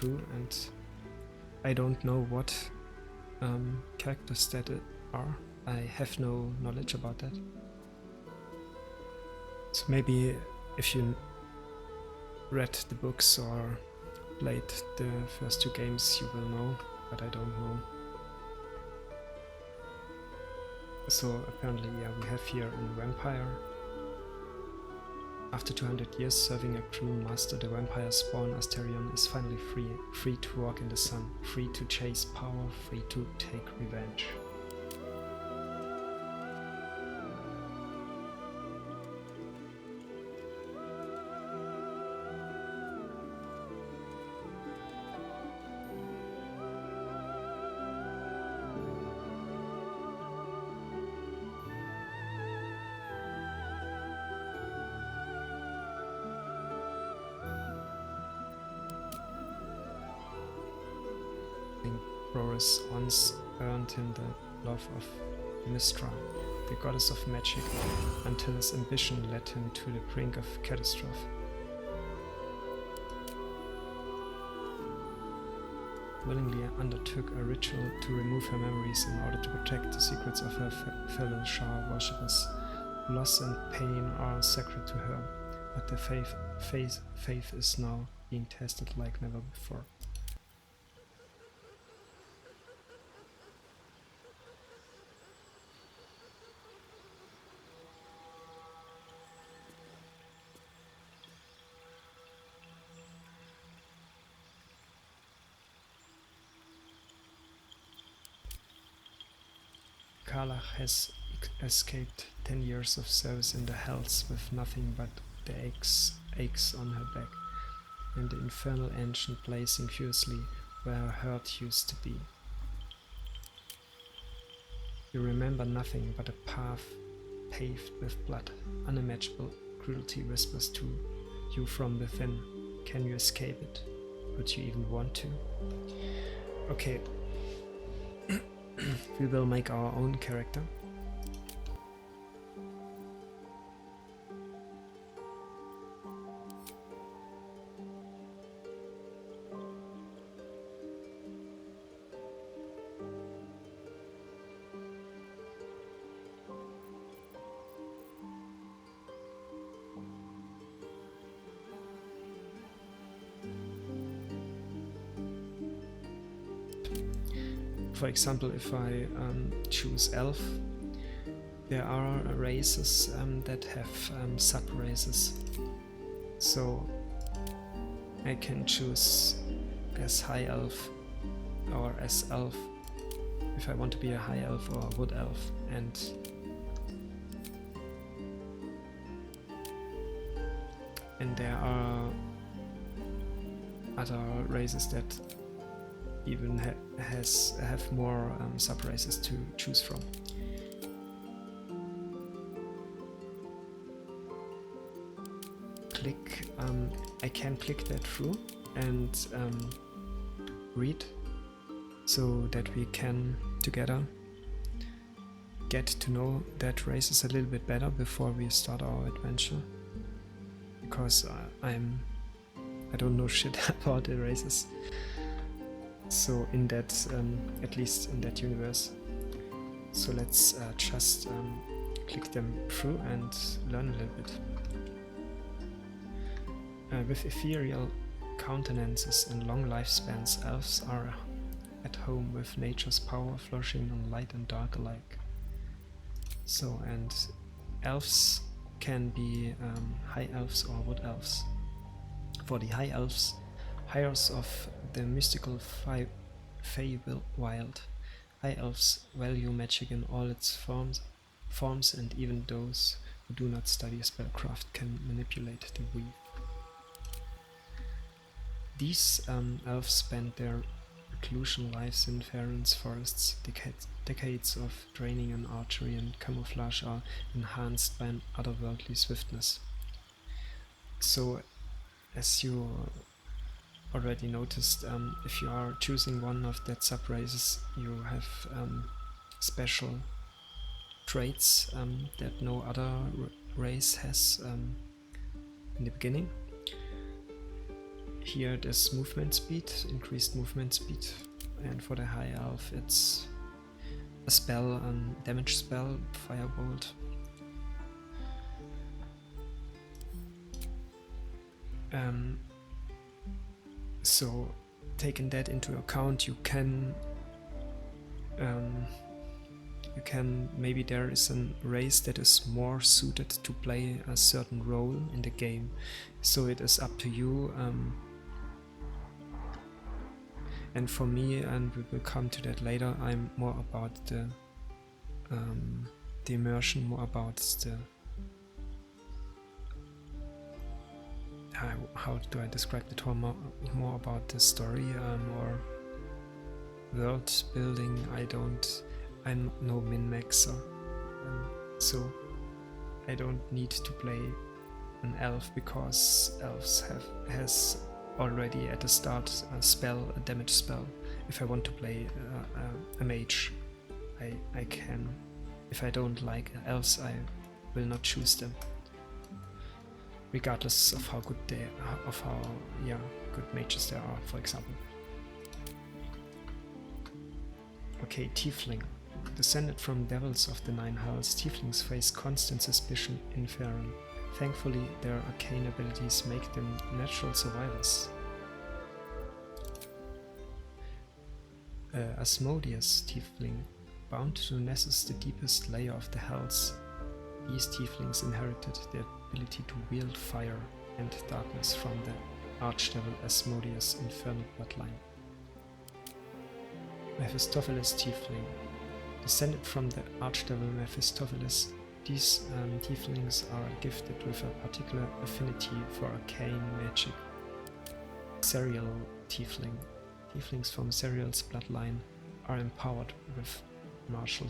And I don't know what characters that are. I have no knowledge about that. So maybe if you read the books or played the first two games, you will know, but I don't know. So apparently, yeah, we have here a vampire After 200 years serving a crew master, the vampire spawn Asterion is finally free to walk in the sun, free to chase power, free to take revenge. Boris once earned him the love of Mystra, the goddess of magic, until his ambition led him to the brink of catastrophe. Willingly undertook a ritual to remove her memories in order to protect the secrets of her fellow Shah worshippers. Loss and pain are sacred to her, but their faith is now being tested like never before. Karlach has escaped 10 years of service in the hells with nothing but the aches on her back, and the infernal engine blazing fiercely where her hurt used to be. You remember nothing but a path paved with blood. Unimaginable cruelty whispers to you from within. Can you escape it? Would you even want to? Okay. We will make our own character. For example, if I choose elf, there are races that have sub-races. So I can choose as high elf or as elf if I want to be a high elf or a wood elf, and there are other races that even have more sub-races to choose from. I can click that through and read, so that we can together get to know that races a little bit better before we start our adventure, because I don't know shit about the races. So in that, at least in that universe. So let's just click them through and learn a little bit. With ethereal countenances and long lifespans, elves are at home with nature's power flourishing on light and dark alike. So, and elves can be high elves or wood elves. For the high elves, heirs of the mystical Feywild, high elves value magic in all its forms, and even those who do not study spellcraft can manipulate the weave. These elves spend their reclusion lives in Faerun's forests. Decades of training in archery and camouflage are enhanced by an otherworldly swiftness. So, as you already noticed, if you are choosing one of that sub-races, you have special traits that no other race has in the beginning. Here it is movement speed, increased movement speed, and for the high elf it's a spell, damage spell, firebolt. So taking that into account, you can You can, maybe there is a race that is more suited to play a certain role in the game, so it is up to you. And for me, and we will come to that later, I'm more about the immersion, more about the how do I describe it? More about the story or world building. I'm no min-maxer, so I don't need to play an elf because elves has already at the start a damage spell. If I want to play a mage, I can. If I don't like elves, I will not choose them, regardless of how good good mages there are, for example. Okay, Tiefling. Descended from devils of the Nine Hells, Tieflings face constant suspicion in Faerun. Thankfully, their arcane abilities make them natural survivors. Asmodeus Tiefling. Bound to Nessus, the deepest layer of the Hells, these Tieflings inherited the ability to wield fire and darkness from the archdevil Asmodeus' infernal bloodline. Mephistopheles Tiefling. Descended from the archdevil Mephistopheles, these Tieflings are gifted with a particular affinity for arcane magic. Serial Tiefling. Tieflings from Serial's bloodline are empowered with martial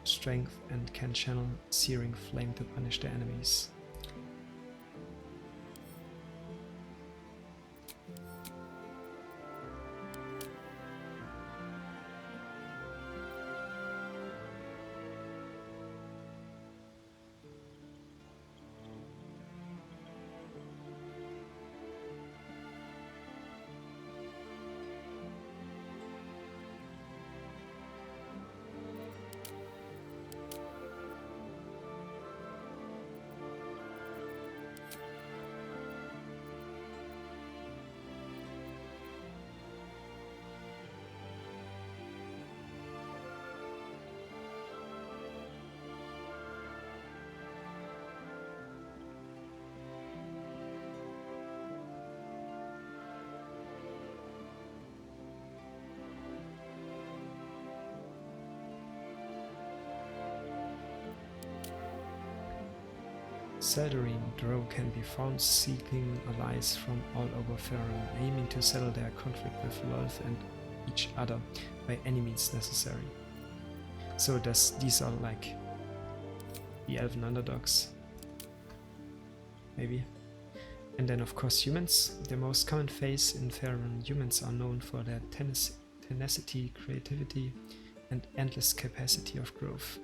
strength and can channel searing flame to punish their enemies. Seldarine Drow can be found seeking allies from all over Faerun, aiming to settle their conflict with Lolth and each other by any means necessary. So these are like the elven underdogs, maybe. And then of course humans, the most common face in Faerun. Humans are known for their tenacity, creativity and endless capacity of growth.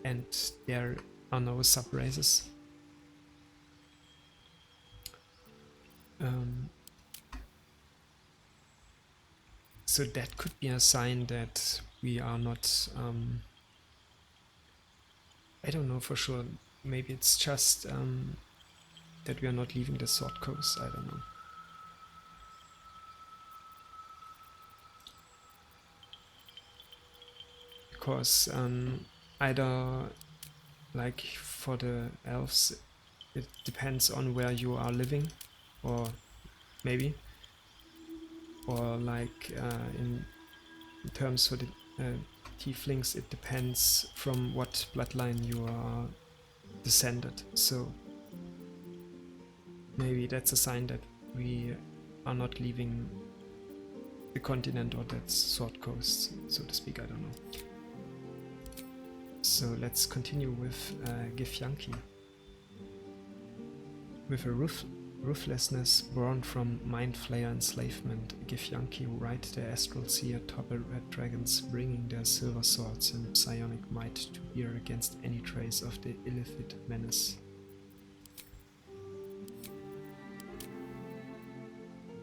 And there are no sub-races. So that could be a sign that we are not, I don't know for sure, maybe it's just that we are not leaving the Sword Coast, I don't know. Because either, like for the elves, it depends on where you are living, or maybe, or like in terms for the tieflings, it depends from what bloodline you are descended. So maybe that's a sign that we are not leaving the continent or that Sword Coast, so to speak, I don't know. So let's continue with Githyanki. With a ruthlessness born from mind flayer enslavement, Githyanki ride the astral sea atop red dragons, bringing their silver swords and psionic might to bear against any trace of the illithid menace.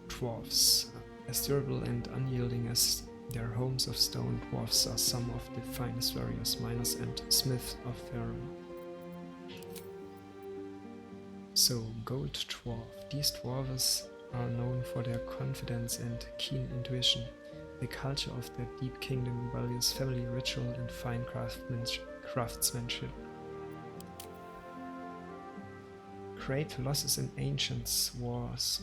Dwarves. As durable and unyielding as their homes of stone, dwarves are some of the finest warriors, miners and smiths of Faerun. So, Gold Dwarf. These dwarves are known for their confidence and keen intuition. The culture of the Deep Kingdom values family ritual and fine craftsmanship. Great losses in ancient wars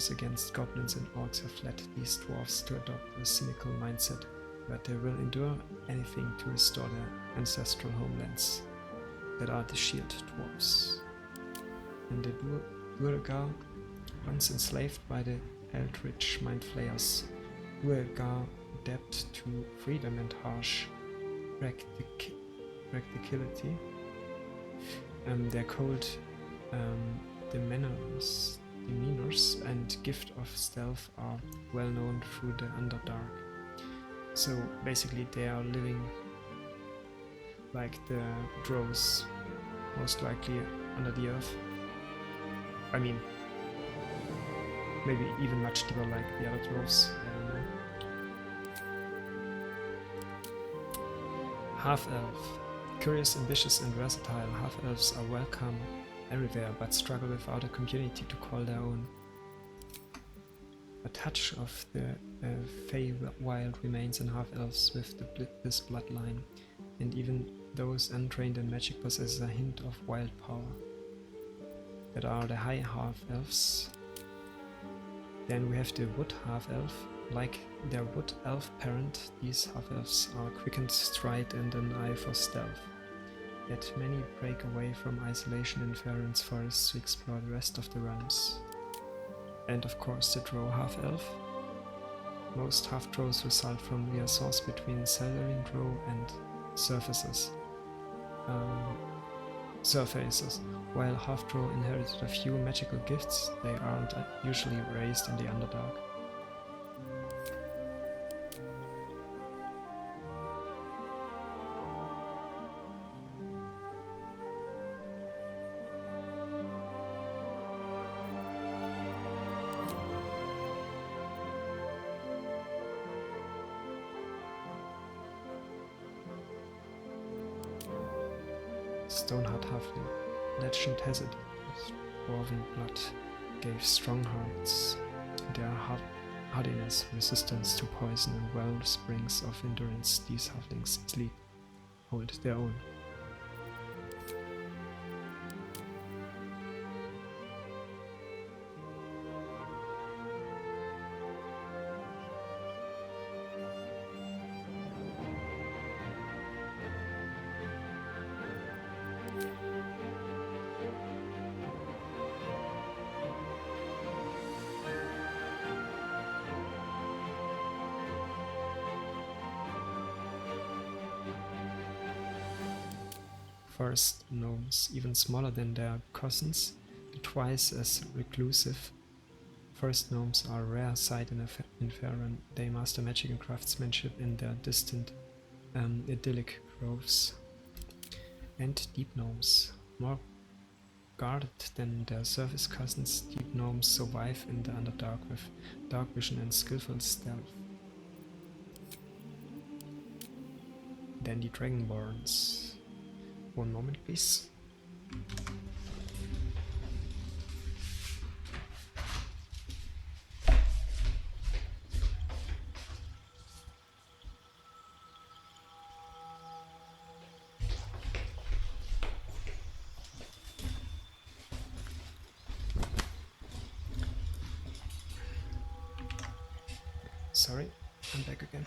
against goblins and orcs have led these dwarves to adopt a cynical mindset, but they will endure anything to restore their ancestral homelands, that are the shield dwarves. And the Duergar, once enslaved by the eldritch mind flayers, Duergar adapt to freedom and harsh practicality. Their cold demeanors and gift of stealth are well known through the Underdark. So basically they are living like the drows, most likely under the earth. I mean, maybe even much deeper like the other dwarves, I don't know. Half-elf. Curious, ambitious and versatile, half-elves are welcome everywhere but struggle without a community to call their own. A touch of the Feywild remains in half-elves with this bloodline, and even those untrained in magic possess a hint of wild power. That are the high half-elves. Then we have the wood half-elf. Like their wood elf parent, these half-elves are quickened stride and an eye for stealth. Yet many break away from isolation in Faerun's forests to explore the rest of the realms. And of course the drow half-elf. Most half-drows result from liaisons between Seldarin drow and surfaces. While half-drow inherited a few magical gifts, they aren't usually raised in the Underdark. Stoneheart halfling. Legend has it that dwarven blood gave strong hearts. Their hardiness, resistance to poison and well springs of endurance, these halflings easily hold their own. Forest gnomes, even smaller than their cousins, twice as reclusive. Forest gnomes are a rare sight in Faerun. They master magic and craftsmanship in their distant, idyllic groves. And deep gnomes, more guarded than their surface cousins, deep gnomes survive in the Underdark with dark vision and skillful stealth. Then the Dragonborns. One moment, please. Sorry, I'm back again.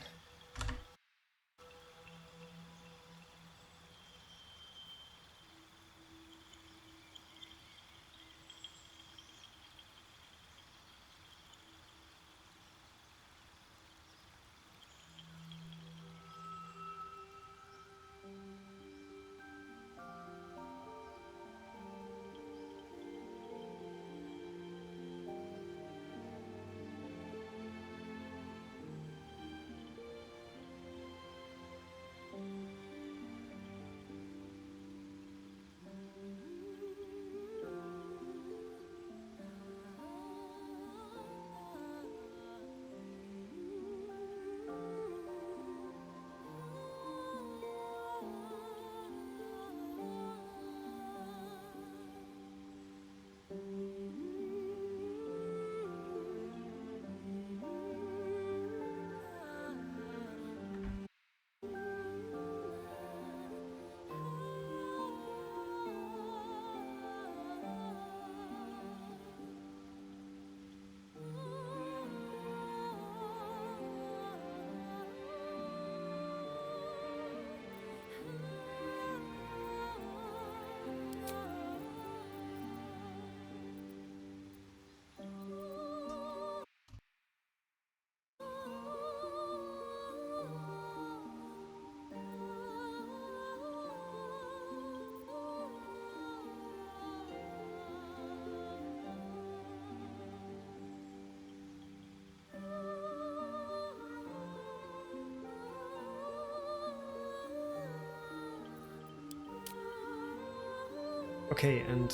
Okay, and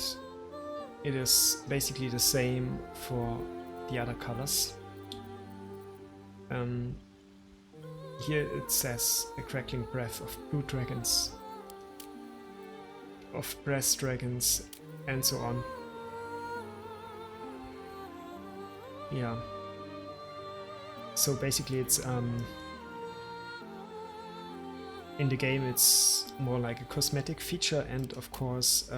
it is basically the same for the other colors. Here it says a crackling breath of blue dragons, of brass dragons, and so on. Yeah. So basically it's in the game it's more like a cosmetic feature, and of course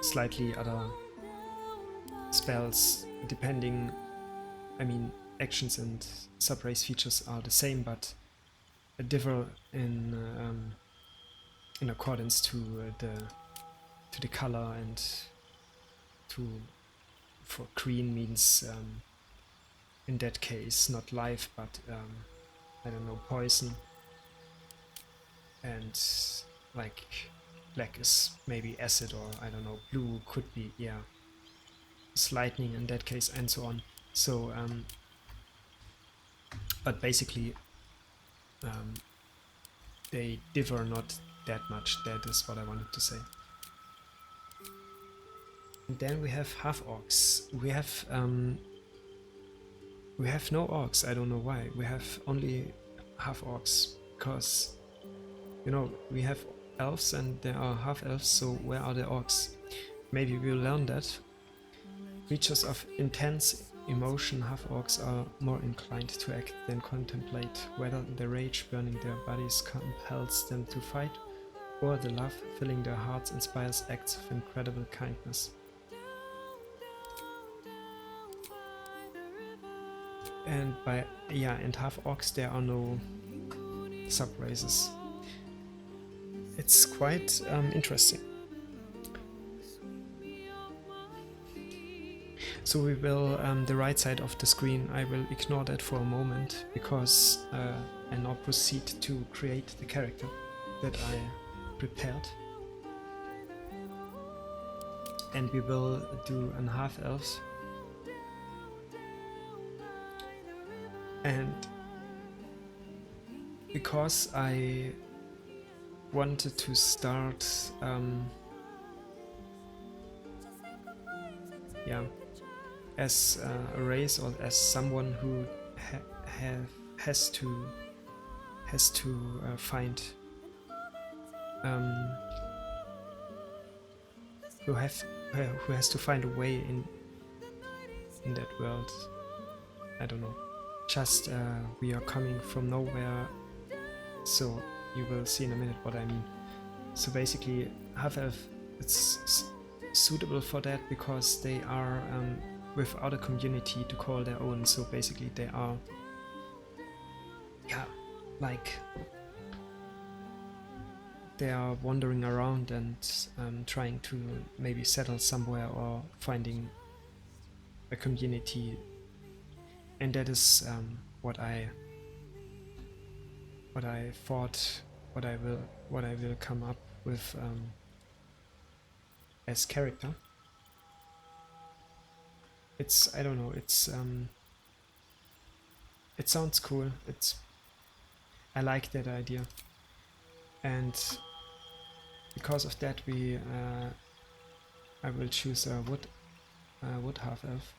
slightly other spells depending. I mean, actions and sub-race features are the same, but differ in accordance to the color, and for green means in that case not life, but I don't know, poison, and like black is maybe acid, or I don't know, blue could be, yeah, it's lightning in that case, and so on. So but basically they differ not that much. That is what I wanted to say. And then we have half orcs. We have no orcs. I don't know why. We have only half orcs because, you know, we have elves and there are half elves. So where are the orcs? Maybe we'll learn that. Creatures of intense emotion, half-orcs are more inclined to act than contemplate, whether the rage burning their bodies compels them to fight, or the love filling their hearts inspires acts of incredible kindness. And and half-orcs there are no sub-races. It's quite interesting. So we will, the right side of the screen, I will ignore that for a moment, because I now proceed to create the character that I prepared. And we will do an half-elf. And because I wanted to start, as a race, or as someone who has to find who has to find a way in that world. I don't know. Just we are coming from nowhere, so you will see in a minute what I mean. So basically, half-elf, it's suitable for that because they are without a community to call their own. So basically they are, like, they are wandering around and trying to maybe settle somewhere or finding a community, and that is what I thought, what I will come up with as character. It's, I don't know, it's it sounds cool. I like that idea, and because of that I will choose a wood half-elf.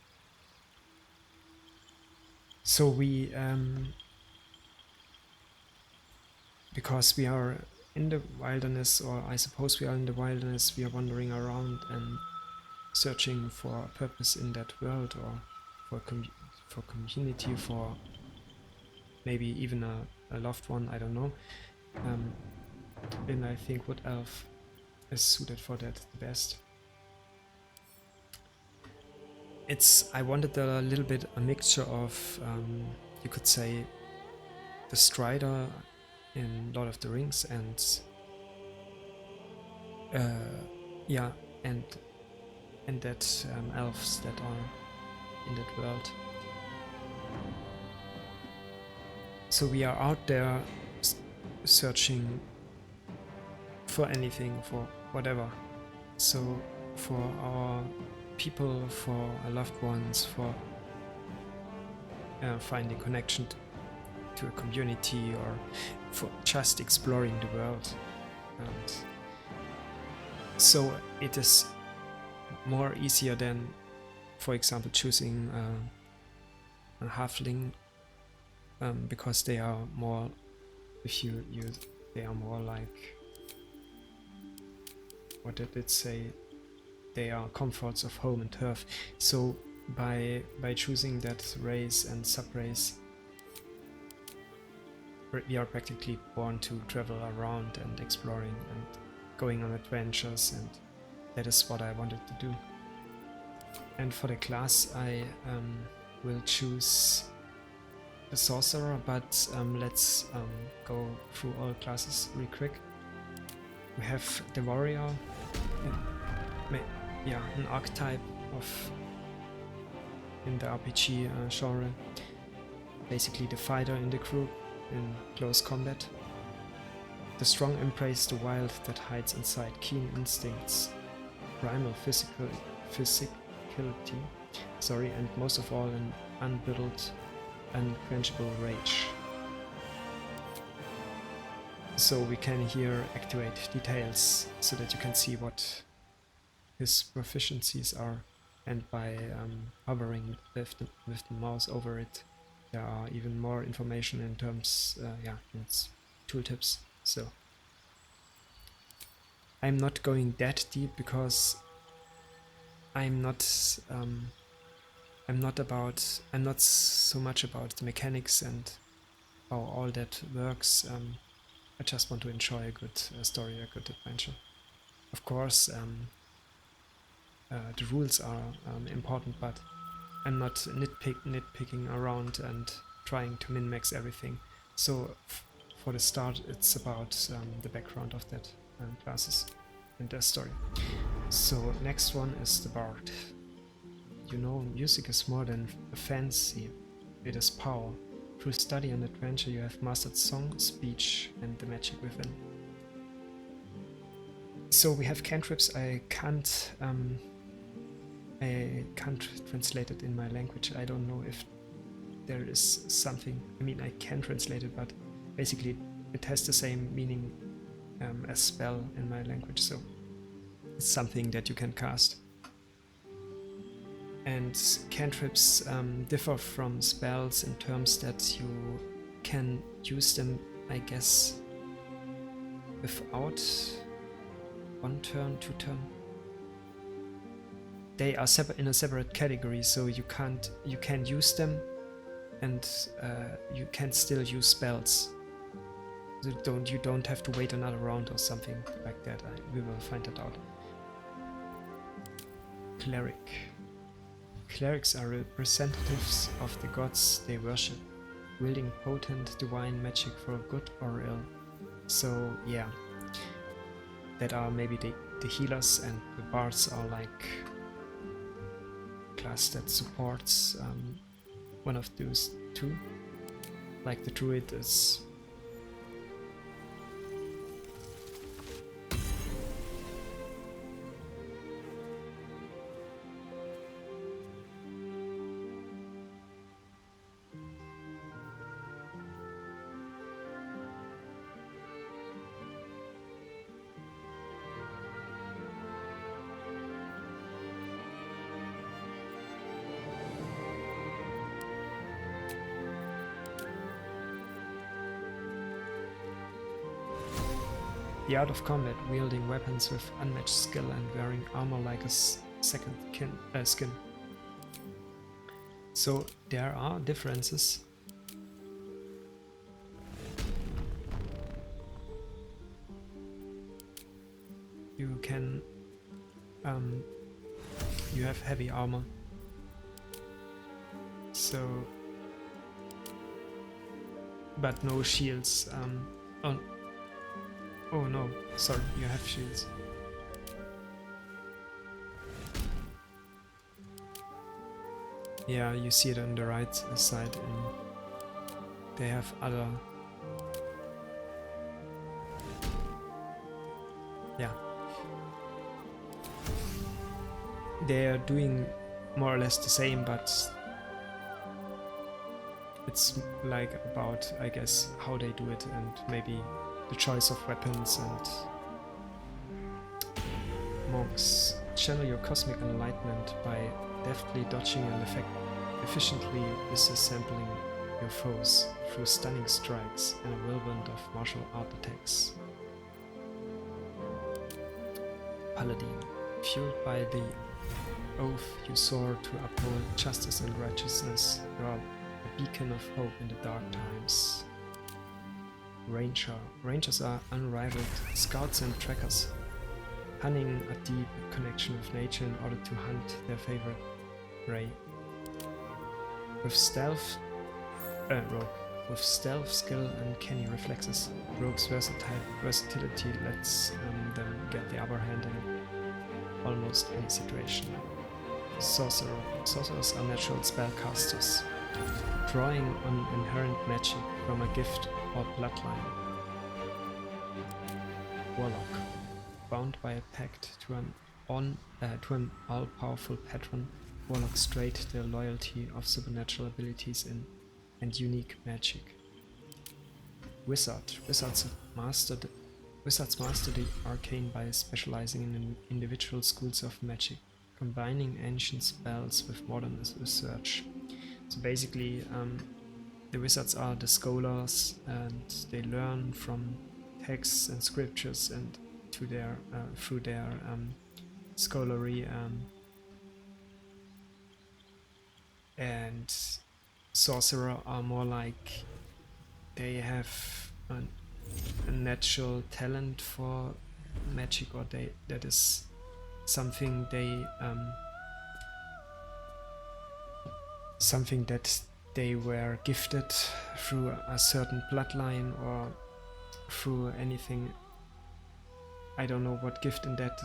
So we because we are in the wilderness, or I suppose we are in the wilderness, we are wandering around and searching for a purpose in that world, or for community, for maybe even a loved one, I don't know. And I think wood elf is suited for that the best. I wanted a little bit a mixture of, you could say, the Strider in Lord of the Rings, and and that elves that are in that world. So we are out there searching for anything, for whatever. So for our people, for our loved ones, for finding connection to a community, or for just exploring the world. and so it is more easier than, for example, choosing a halfling, because they are more, if you use, they are more like, what did it say? They are comforts of home and turf. So by choosing that race and sub-race, we are practically born to travel around and exploring and going on adventures, and that is what I wanted to do. And for the class I will choose the sorcerer, but let's go through all classes real quick. We have the warrior, an archetype of in the RPG genre, basically the fighter in the group in close combat. The strong embrace the wild that hides inside keen instincts, primal physicality, and most of all an unbridled, unquenchable rage. So we can here activate details so that you can see what his proficiencies are, and by hovering with the mouse over it, there are even more information in terms, it's tooltips. So I'm not going that deep because I'm not so much about the mechanics and how all that works. I just want to enjoy a good story, a good adventure. Of course, the rules are important, but I'm not nitpicking around and trying to min-max everything. So for the start, it's about the background of that classes and their story. So next one is the Bard. You know, music is more than a fancy, it is power. Through study and adventure you have mastered song, speech and the magic within. So we have cantrips. I can't translate it in my language. I don't know if there is something, I mean I can translate it, but basically it has the same meaning as spell in my language, so it's something that you can cast. And cantrips differ from spells in terms that you can use them, I guess, without 1 turn, 2 turn. They are in a separate category, so you can use them, and you can still use spells. You don't have to wait another round or something like that. We will find it out. Cleric. Clerics are representatives of the gods they worship, wielding potent divine magic for good or ill. So yeah, that are maybe the healers, and the bards are like class that supports one of those two. Like the druid is the art of combat, wielding weapons with unmatched skill and wearing armor like a second skin. So there are differences. You can you have heavy armor, so but no shields. Oh no, sorry, you have shields. Yeah, you see it on the right side, and they have other... Yeah. They are doing more or less the same, but it's like about, I guess, how they do it, and maybe the choice of weapons and monks. Channel your cosmic enlightenment by deftly dodging and efficiently disassembling your foes through stunning strikes and a whirlwind of martial art attacks. Paladin. Fueled by the oath you soar to uphold justice and righteousness, you are a beacon of hope in the dark times. Ranger. Rangers are unrivaled scouts and trackers, hunting a deep connection with nature in order to hunt their favorite prey. With stealth, rogue. With stealth, skill, and canny reflexes, rogue's versatility lets them get the upper hand in almost any situation. Sorcerer. Sorcerers are natural spellcasters, drawing on inherent magic from a gift or bloodline. Warlock. Bound by a pact to an all-powerful patron, warlocks trade their loyalty of supernatural abilities and unique magic. Wizard. Wizards master the arcane by specializing in individual schools of magic, combining ancient spells with modern research. So basically, the wizards are the scholars, and they learn from texts and scriptures and through their scholarly, and sorcerer are more like they have a natural talent for magic, or that is something something that they were gifted through a certain bloodline or through anything. I don't know what gift in that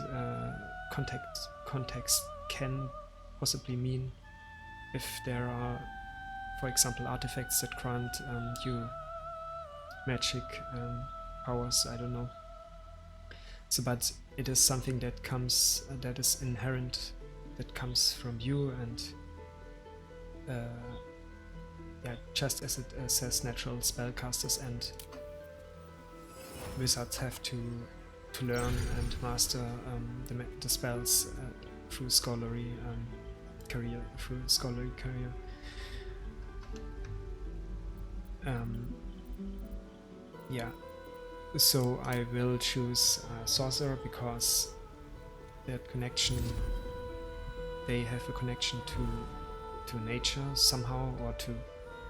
context can possibly mean. If there are, for example, artifacts that grant you magic powers, I don't know. So, but it is something that comes, that is inherent, that comes from you, and yeah, just as it says, natural spellcasters and wizards have to learn and master the spells through scholarly career. Yeah, so I will choose sorcerer because that connection, they have a connection to nature somehow, or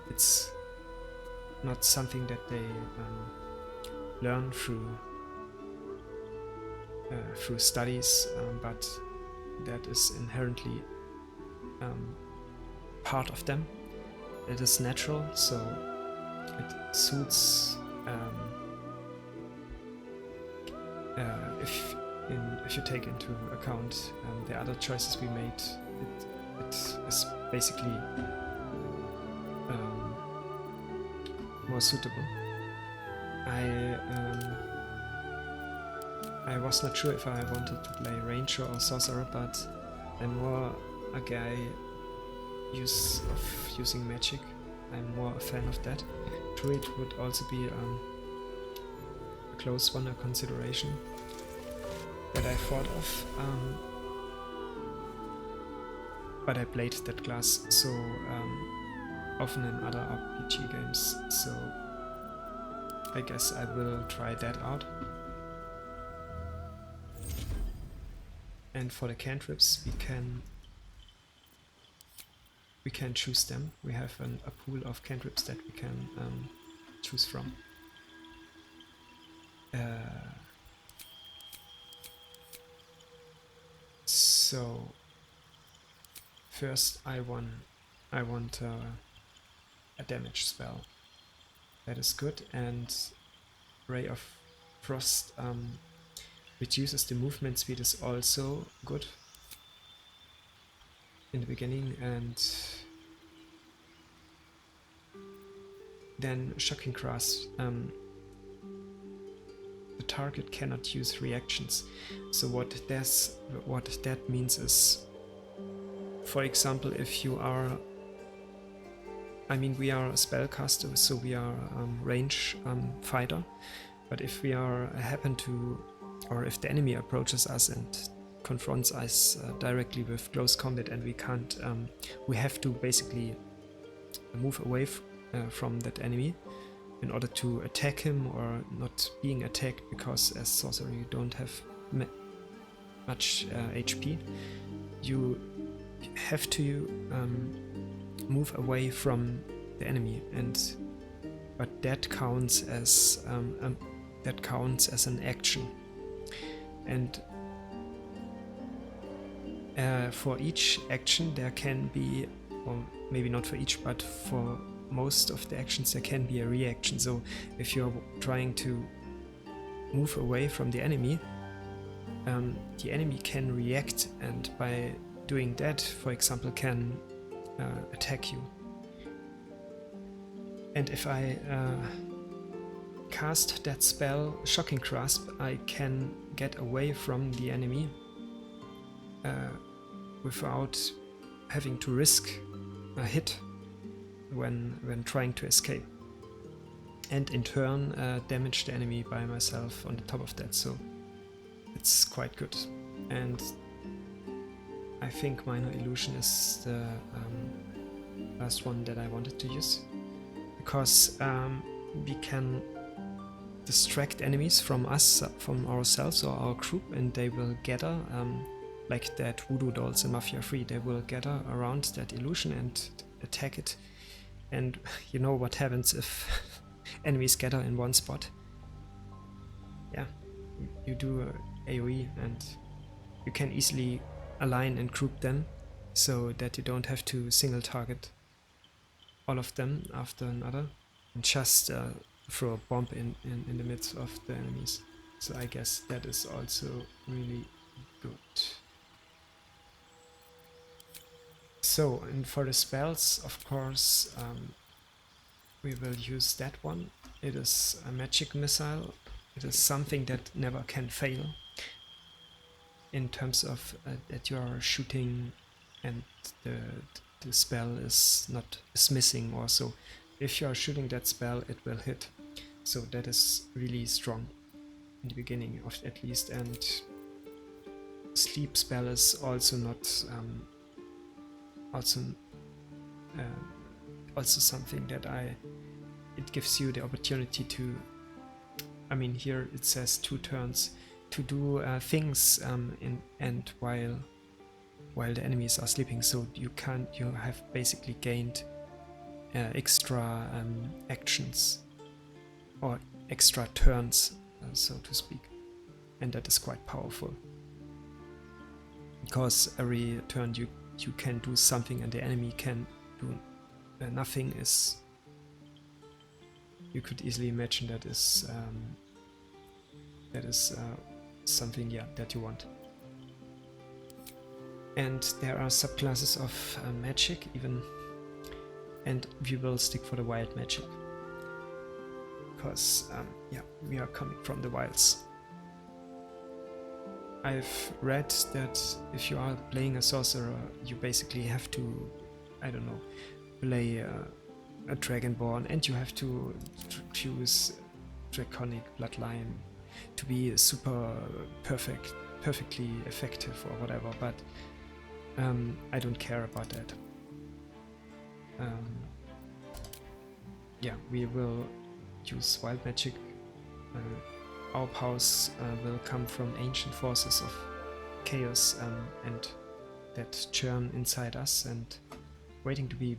it's not something that they learn through studies, but that is inherently part of them. It is natural, so it suits. If you take into account the other choices we made, it is basically more suitable. I was not sure if I wanted to play ranger or sorcerer, but I'm more a guy using magic. I'm more a fan of that. Druid would also be a close one, a consideration that I thought of, but I played that class so often in other RPG games, so I guess I will try that out. And for the cantrips, we can choose them. We have a pool of cantrips that we can choose from. So first I want a damage spell. That is good, and Ray of Frost reduces the movement speed is also good in the beginning, and then Shocking Grasp. The target cannot use reactions. So what that means is, for example, if you are, I mean, we are a spellcaster, so we are range fighter. But if we are happen to, or if the enemy approaches us and confronts us directly with close combat, and we can't. We have to basically move away from that enemy in order to attack him or not being attacked, because as sorcerer you don't have much HP. You have to move away from the enemy, but that counts as an action. And for each action there can be, or maybe not for each, but for most of the actions there can be a reaction. So if you're trying to move away from the enemy can react, and by doing that, for example, can attack you. And if I cast that spell, Shocking Grasp, I can get away from the enemy without having to risk a hit when trying to escape, and in turn damage the enemy by myself on the top of that. So it's quite good. And I think Minor Illusion is the last one that I wanted to use, because we can distract enemies from us, from ourselves or our group, and they will gather, like that Voodoo Dolls in Mafia 3, they will gather around that illusion and attack it. And you know what happens if enemies gather in one spot? Yeah, you do a AoE, and you can easily align and group them so that you don't have to single target all of them after another, and just throw a bomb in the midst of the enemies. So I guess that is also really good. So, and for the spells, of course, we will use that one. It is a magic missile. It is something that never can fail, in terms of that you are shooting and the spell is missing, or so. If you are shooting that spell, it will hit. So that is really strong in the beginning, of at least. And sleep spell is also not also something that it gives you the opportunity to, I mean, here it says 2 turns to do things and while the enemies are sleeping. So you have basically gained extra actions or extra turns, so to speak, and that is quite powerful, because every turn you can do something and the enemy can do nothing. Is, you could easily imagine that is something, yeah, that you want. And there are subclasses of magic even, and we will stick for the wild magic, because yeah, we are coming from the wilds. I've read that if you are playing a sorcerer, you basically have to, I don't know, play a Dragonborn, and you have to choose Draconic Bloodline to be super perfectly effective or whatever, but I don't care about that. Yeah, we will use wild magic. Our powers will come from ancient forces of chaos and that churn inside us and waiting to be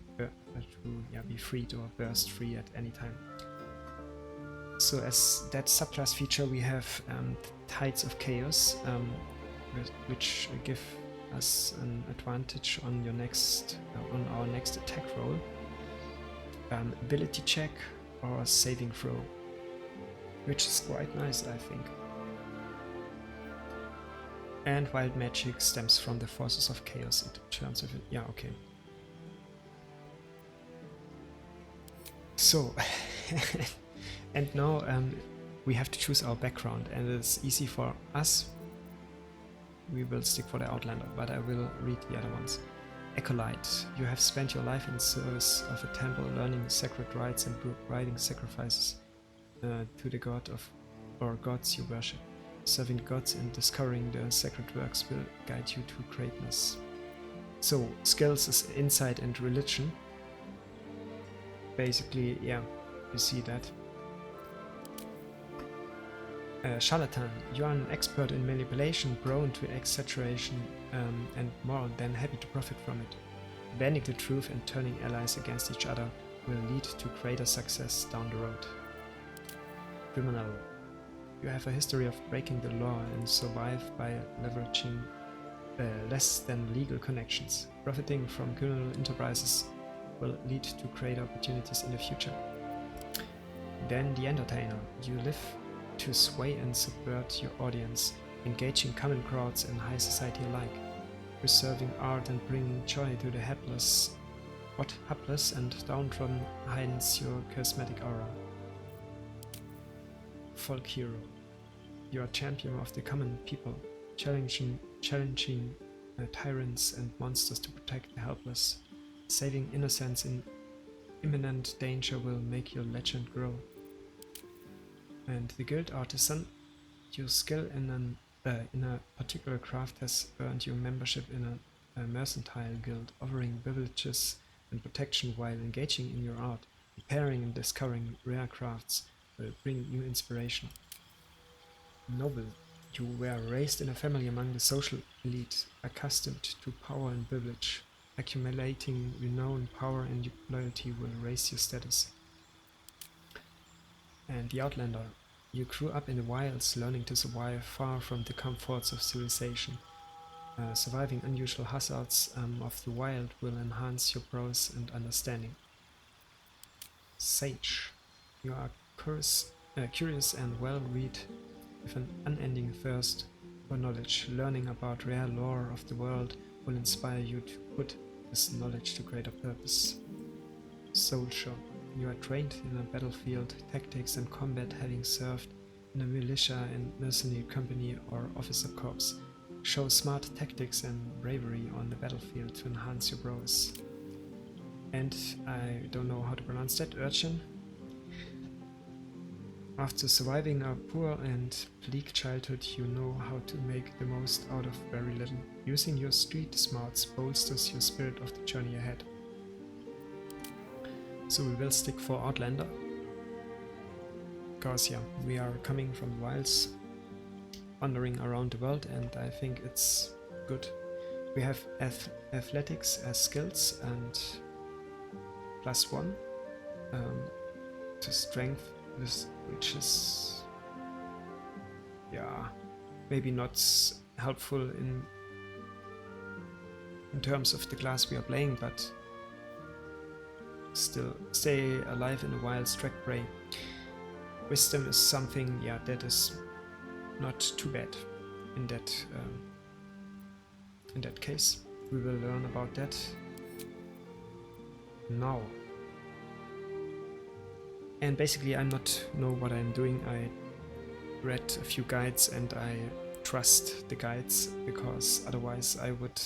freed or burst free at any time. So as that subclass feature, we have Tides of Chaos, which give us an advantage on on our next attack roll, ability check or saving throw, which is quite nice, I think. And wild magic stems from the forces of chaos in terms of it. Yeah, okay. So, and now we have to choose our background, and it's easy for us. We will stick for the Outlander, but I will read the other ones. Acolyte, you have spent your life in service of a temple, learning sacred rites and providing sacrifices to the god of or gods you worship. serving gods and discovering the sacred works will guide you to greatness. So, skills is insight and religion. Basically, yeah, you see that. Charlatan, you are an expert in manipulation, prone to exaggeration, and more than happy to profit from it. Bending the truth and turning allies against each other will lead to greater success down the road. Criminal, you have a history of breaking the law and survive by leveraging less than legal connections. Profiting from criminal enterprises will lead to great opportunities in the future. Then the entertainer, you live to sway and subvert your audience, engaging common crowds and high society alike, preserving art and bringing joy to the hapless and downtrodden heightens your charismatic aura. Folk hero, you are champion of the common people, challenging tyrants and monsters to protect the helpless. Saving innocents in imminent danger will make your legend grow. And the guild artisan, your skill in a particular craft has earned you membership in a mercantile guild, offering privileges and protection while engaging in your art. Repairing and discovering rare crafts will bring you inspiration. Noble, you were raised in a family among the social elite, accustomed to power and privilege. Accumulating renown, power and loyalty will raise your status. And the Outlander, you grew up in the wilds, learning to survive far from the comforts of civilization. Surviving unusual hazards of the wild will enhance your prowess and understanding. Sage, you are curious and well-read, with an unending thirst for knowledge. Learning about rare lore of the world will inspire you to put this knowledge to greater purpose. Soldier, you are trained in a battlefield, tactics and combat, having served in a militia and mercenary company or officer corps. Show smart tactics and bravery on the battlefield to enhance your prowess. And I don't know how to pronounce that, urchin. After surviving a poor and bleak childhood, you know how to make the most out of very little. Using your street smarts bolsters your spirit of the journey ahead. So we will stick for Outlander. Because yeah, we are coming from the wilds, wandering around the world, and I think it's good. We have athletics as skills and +1 to strength, which is yeah, maybe not helpful in terms of the class we are playing, but still stay alive in the wild, track prey. Wisdom is something, yeah, that is not too bad in that case. We will learn about that now. And basically I not know what I'm doing. I read a few guides and I trust the guides, because otherwise I would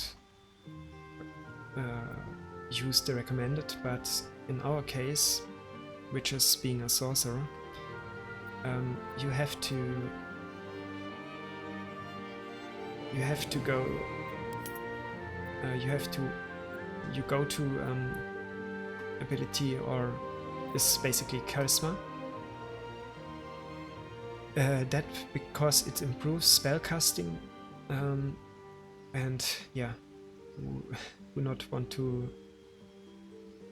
use the recommended. But in our case, which is being a sorcerer, you have to go to ability, or is basically charisma. That because it improves spellcasting, and yeah, you not want to.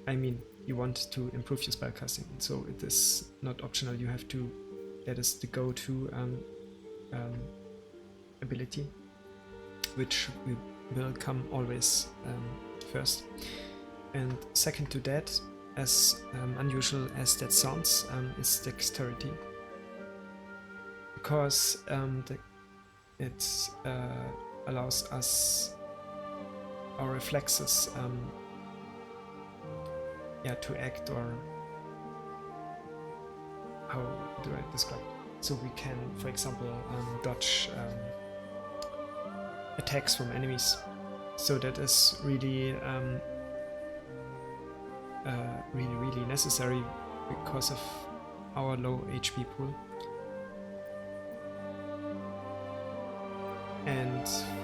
I mean, you want to improve your spellcasting, so it is not optional. You have to. That is the go-to ability, which will come always first. And second to that, as unusual as that sounds, is dexterity, because it allows us our reflexes to act, or how do I describe it? So we can, for example, dodge attacks from enemies. So that is really really necessary because of our low HP pool.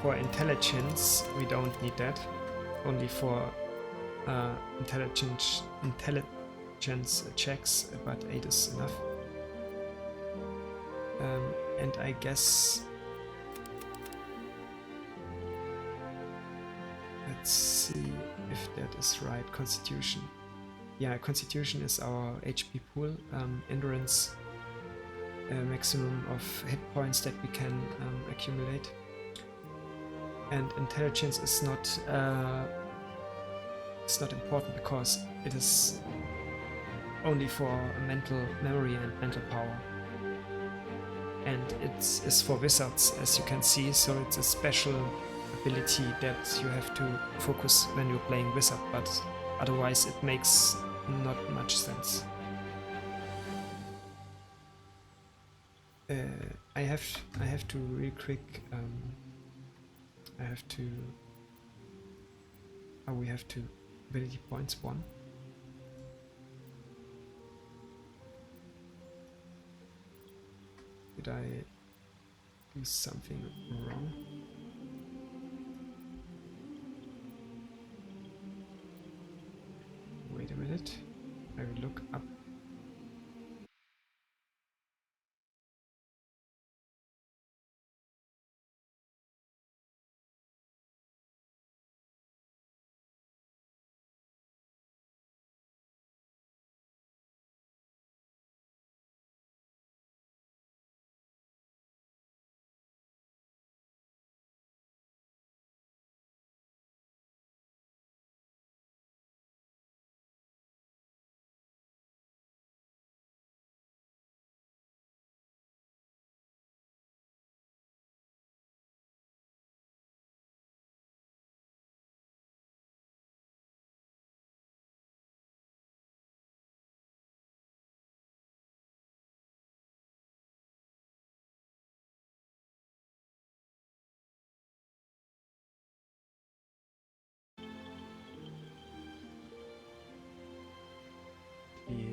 For intelligence, we don't need that. Only for intelligence checks, but 8 is enough. And I guess... Let's see if that is right. Constitution. Yeah, Constitution is our HP pool. Endurance, maximum of hit points that we can accumulate. And intelligence is not important because it is only for mental memory and mental power. And it is for wizards, as you can see, so it's a special ability that you have to focus when you're playing wizard, but otherwise it makes not much sense. I have to real quick. We have to ability points 1. Did I do something wrong? Wait a minute. I will look up.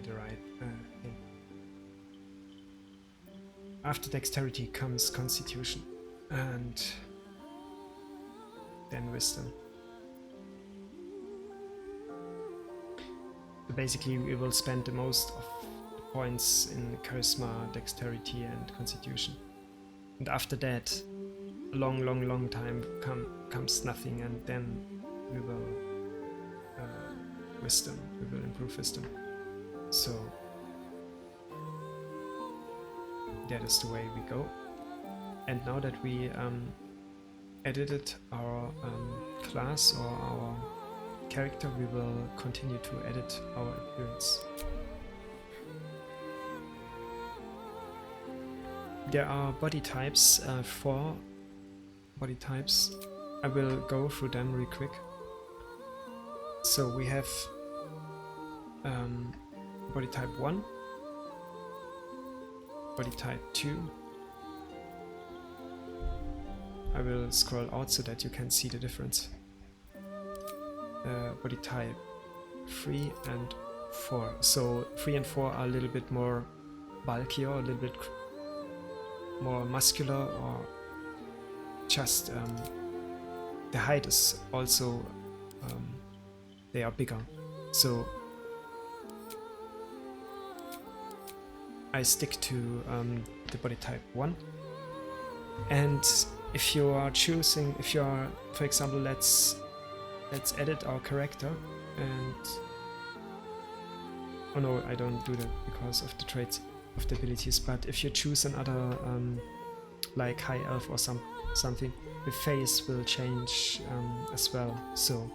The right thing. After dexterity comes constitution and then wisdom. So basically we will spend the most of the points in charisma, dexterity and constitution. And after that a long time comes nothing, and then we will wisdom. We will improve wisdom. So that is the way we go. And now that we edited our class or our character, we will continue to edit our appearance. There are body types, 4 body types. I will go through them real quick. So we have body type 1, body type 2. I will scroll out so that you can see the difference. Body type 3 and 4. So 3 and 4 are a little bit more bulkier, a little bit more muscular, or just the height is also they are bigger. So I stick to the body type 1. And if you are choosing, if you are, for example, let's edit our character, and oh no, I don't do that because of the traits of the abilities. But if you choose another like high elf or something, the face will change as well. So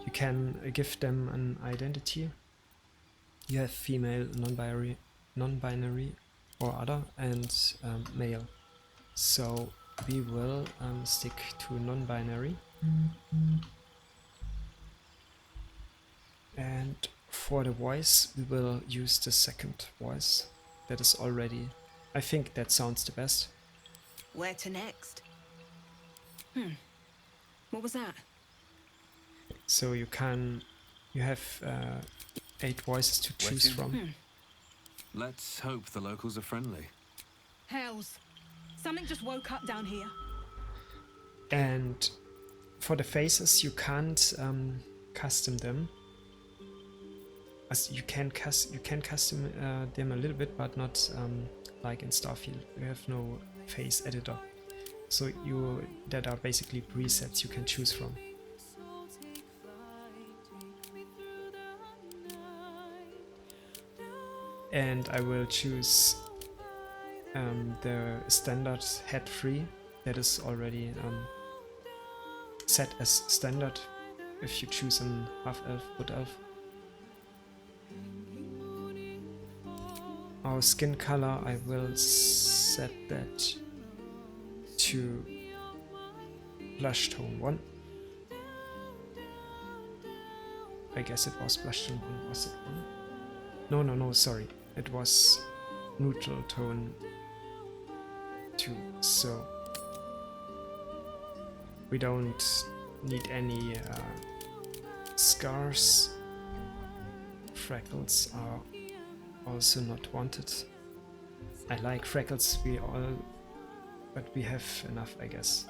you can give them an identity. You have female, non-binary or other, and male. So we will stick to non-binary. And for the voice, we will use the second voice. That is already, I think that sounds the best. Where to next? What was that? So you have 8 voices to choose from. Let's hope the locals are friendly. Hells. Something just woke up down here. And for the faces, you can't custom them. As you can custom them a little bit, but not like in Starfield. You have no face editor, so that are basically presets you can choose from. And I will choose the standard head free that is already set as standard if you choose an half elf, wood elf. Our skin color, I will set that to blush tone 1. I guess it was blush tone 1, was it 1? No, sorry. It was neutral tone 2, so we don't need any scars. Freckles are also not wanted. I like freckles, but we have enough, I guess.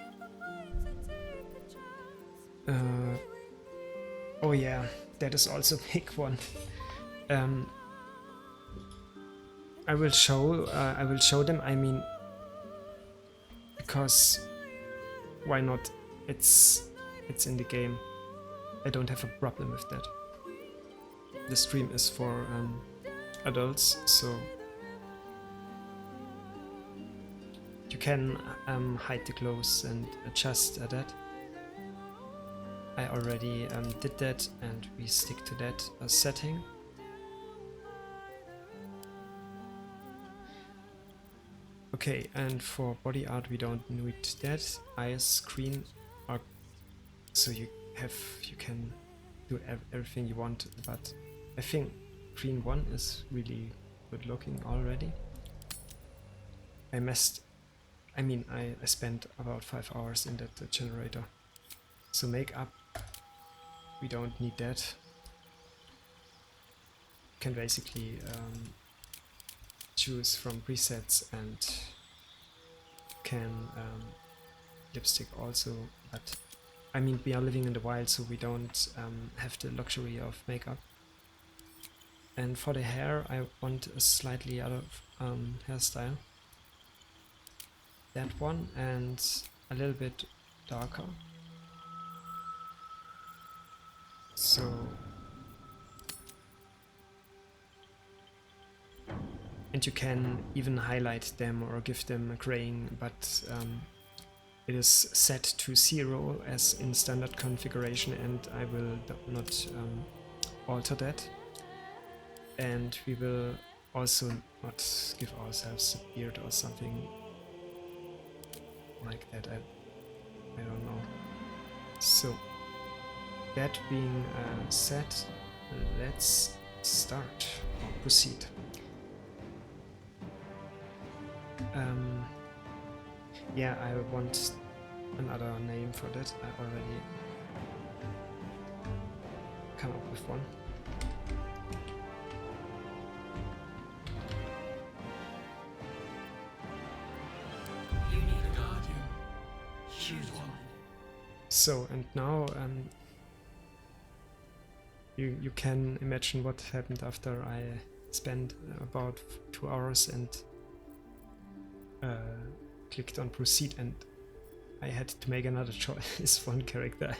Oh yeah, that is also a big one. I will show them. I mean, because why not? It's in the game. I don't have a problem with that. The stream is for adults, so you can hide the clothes and adjust that. I already did that, and we stick to that setting. Okay, and for body art we don't need that. Eyes, green, are so you can do everything you want, but I think green 1 is really good looking already. I spent about 5 hours in that generator. So makeup, we don't need that. You can basically choose from presets and can lipstick also, but I mean we are living in the wild, so we don't have the luxury of makeup. And for the hair, I want a slightly out of hairstyle. That one, and a little bit darker. So and you can even highlight them or give them a graying, but it is set to 0 as in standard configuration, and I will not alter that. And we will also not give ourselves a beard or something like that. I don't know. So that being said, let's start or proceed. Yeah, I want another name for that. I already come up with one. You need a guardian. Choose one. So, and now you can imagine what happened after I spent about 2 hours and clicked on proceed, and I had to make another choice for one character.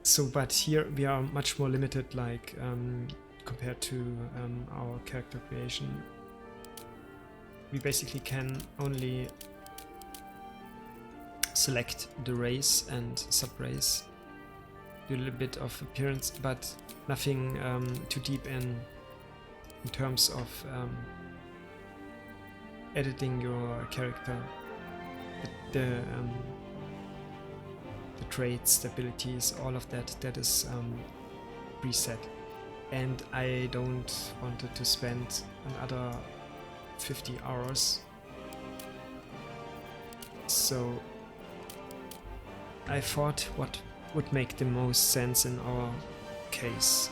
So, but here we are much more limited, like compared to our character creation. We basically can only select the race and sub-race, do a little bit of appearance, but nothing too deep in terms of editing your character, the traits, the abilities, all of that is preset. And I don't want to spend another 50 hours. So I thought what would make the most sense in our case.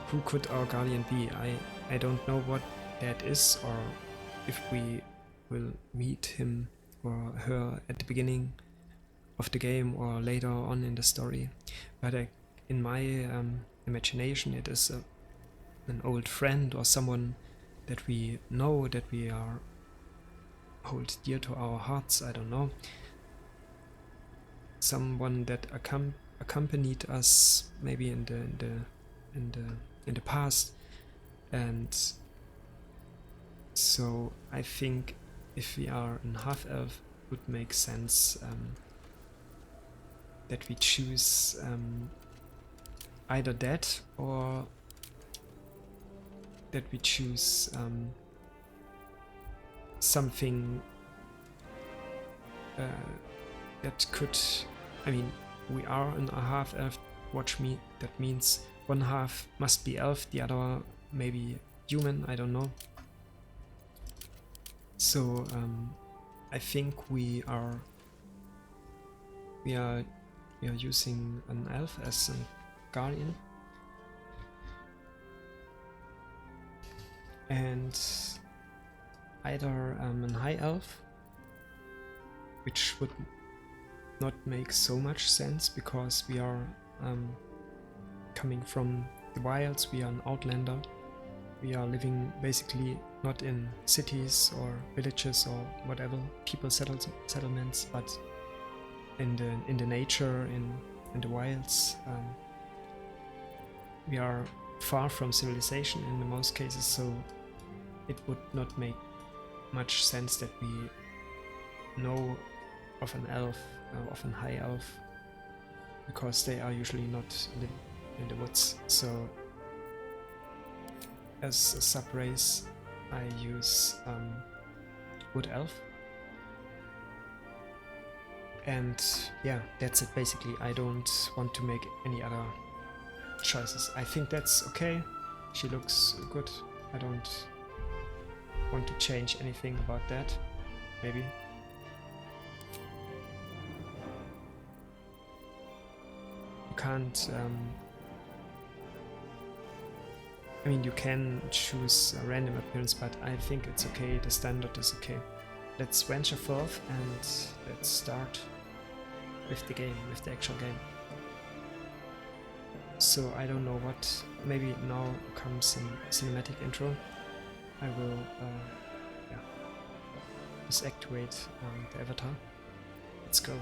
Who could our guardian be? I don't know what that is, or if we will meet him or her at the beginning of the game or later on in the story. But in my imagination, it is an old friend or someone that we know, that we are hold dear to our hearts. I don't know. Someone that accompanied us maybe in the past, and so I think if we are in half elf, it would make sense that we choose either that, or that we choose something that could, I mean, we are in a half elf, watch me, that means one half must be elf, the other maybe human, I don't know. So I think we are using an elf as a guardian, and either an high elf, which would not make so much sense because we are coming from the wilds, we are an outlander, we are living basically not in cities or villages or whatever people settlements, but in the nature, in the wilds. We are far from civilization in the most cases, so it would not make much sense that we know of an elf, of an high elf, because they are usually not in the woods. So as a sub-race, I use wood elf. And yeah, that's it basically. I don't want to make any other choices. I think that's okay. She looks good. I don't want to change anything about that. Maybe. You can't... I mean, you can choose a random appearance, but I think it's okay. The standard is okay. Let's venture forth and let's start with the game, with the actual game. So I don't know what, maybe now comes some cinematic intro. I will just activate the avatar. Let's go.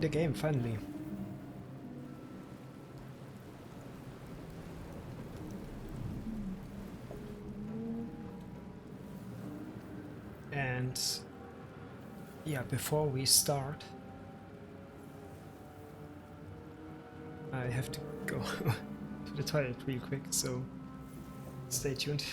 the game finally. And yeah, before we start, I have to go to the toilet real quick, so stay tuned.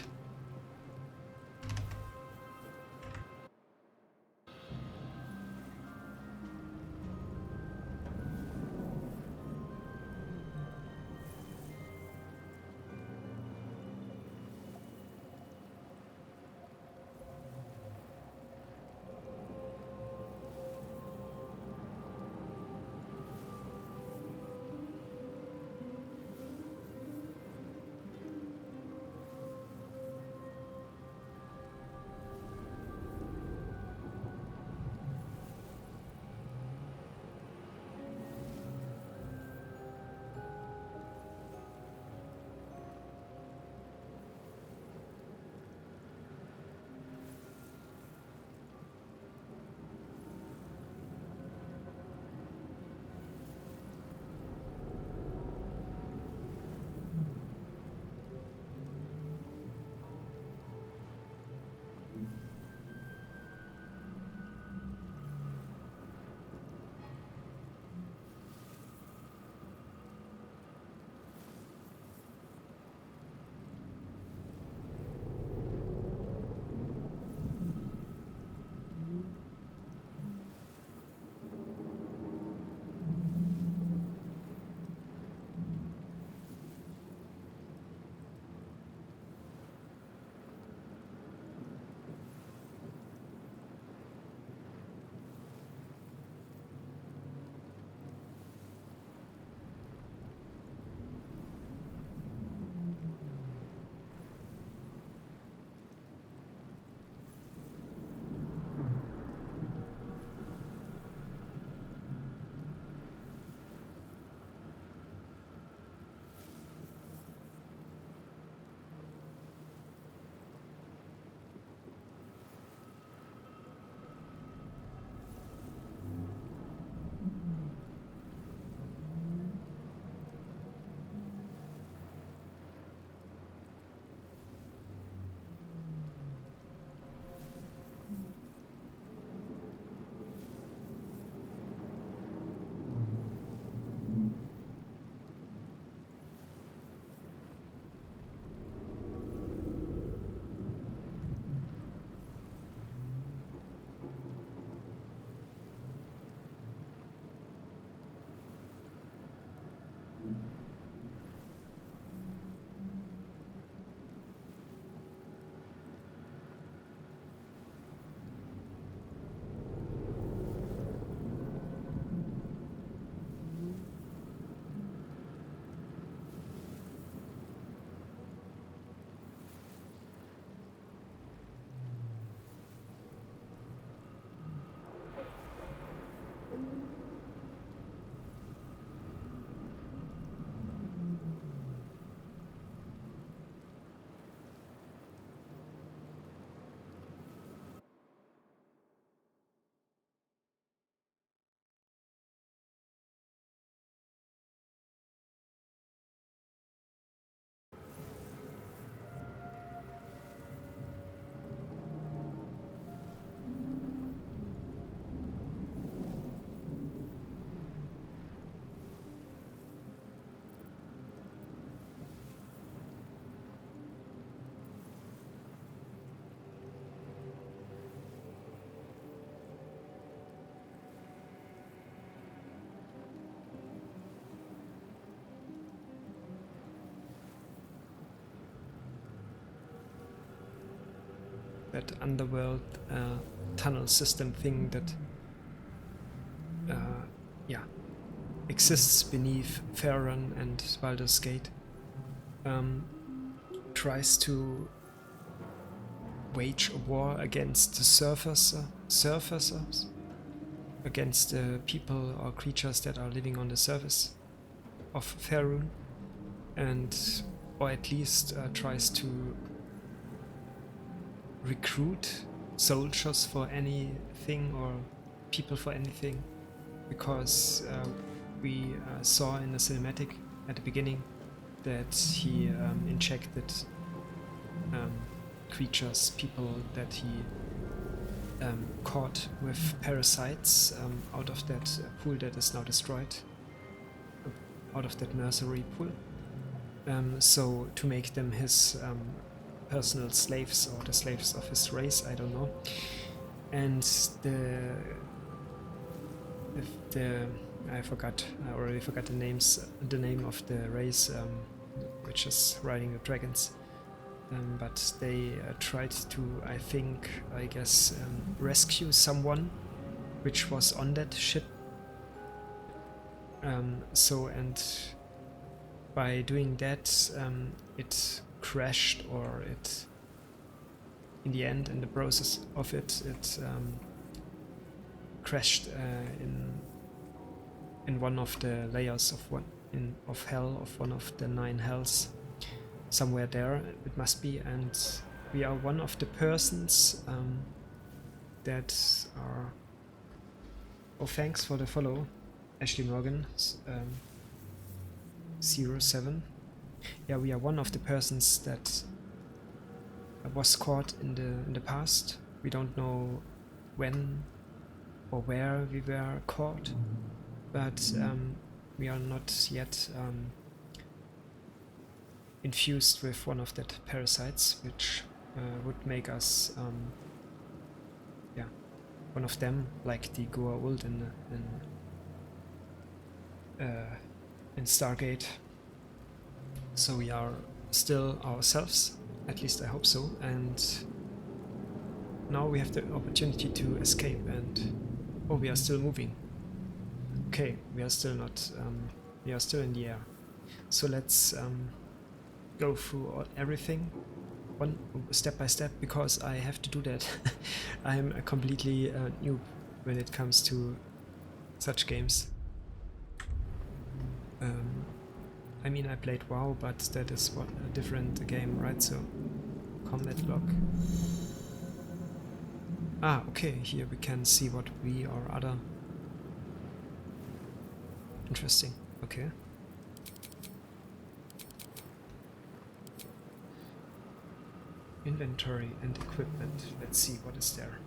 That underworld tunnel system thing that yeah, exists beneath Faerun and Baldur's Gate, tries to wage a war against the surfacers, against the people or creatures that are living on the surface of Faerun, and or at least tries to recruit soldiers for anything or people for anything because we saw in the cinematic at the beginning that he injected creatures, people that he caught with parasites out of that pool that is now destroyed, out of that nursery pool. So to make them his personal slaves, or the slaves of his race, I don't know. And the I already forgot the name of the race which is riding the dragons. But they tried to, I guess, rescue someone which was on that ship. And by doing that, it crashed, or it, in the end, in the process of it, crashed in one of the layers of hell, of one of the 9 hells. Somewhere there it must be, and we are one of the persons that are... Oh, thanks for the follow, Ashley Morgan 07. Yeah, we are one of the persons that was caught in the past. We don't know when or where we were caught, but we are not yet infused with one of that parasites, which would make us one of them, like the Goa'uld in Stargate. So we are still ourselves, at least I hope so, and now we have the opportunity to escape. And oh, we are still moving. Okay, we are still not we are still in the air. So let's go through everything one step by step, because I have to do that. I'm a completely noob when it comes to such games. I mean, I played WoW, but that is a different game, right? So, combat log. Ah, okay, here we can see what we or other... Interesting, okay. Inventory and equipment. Let's see what is there.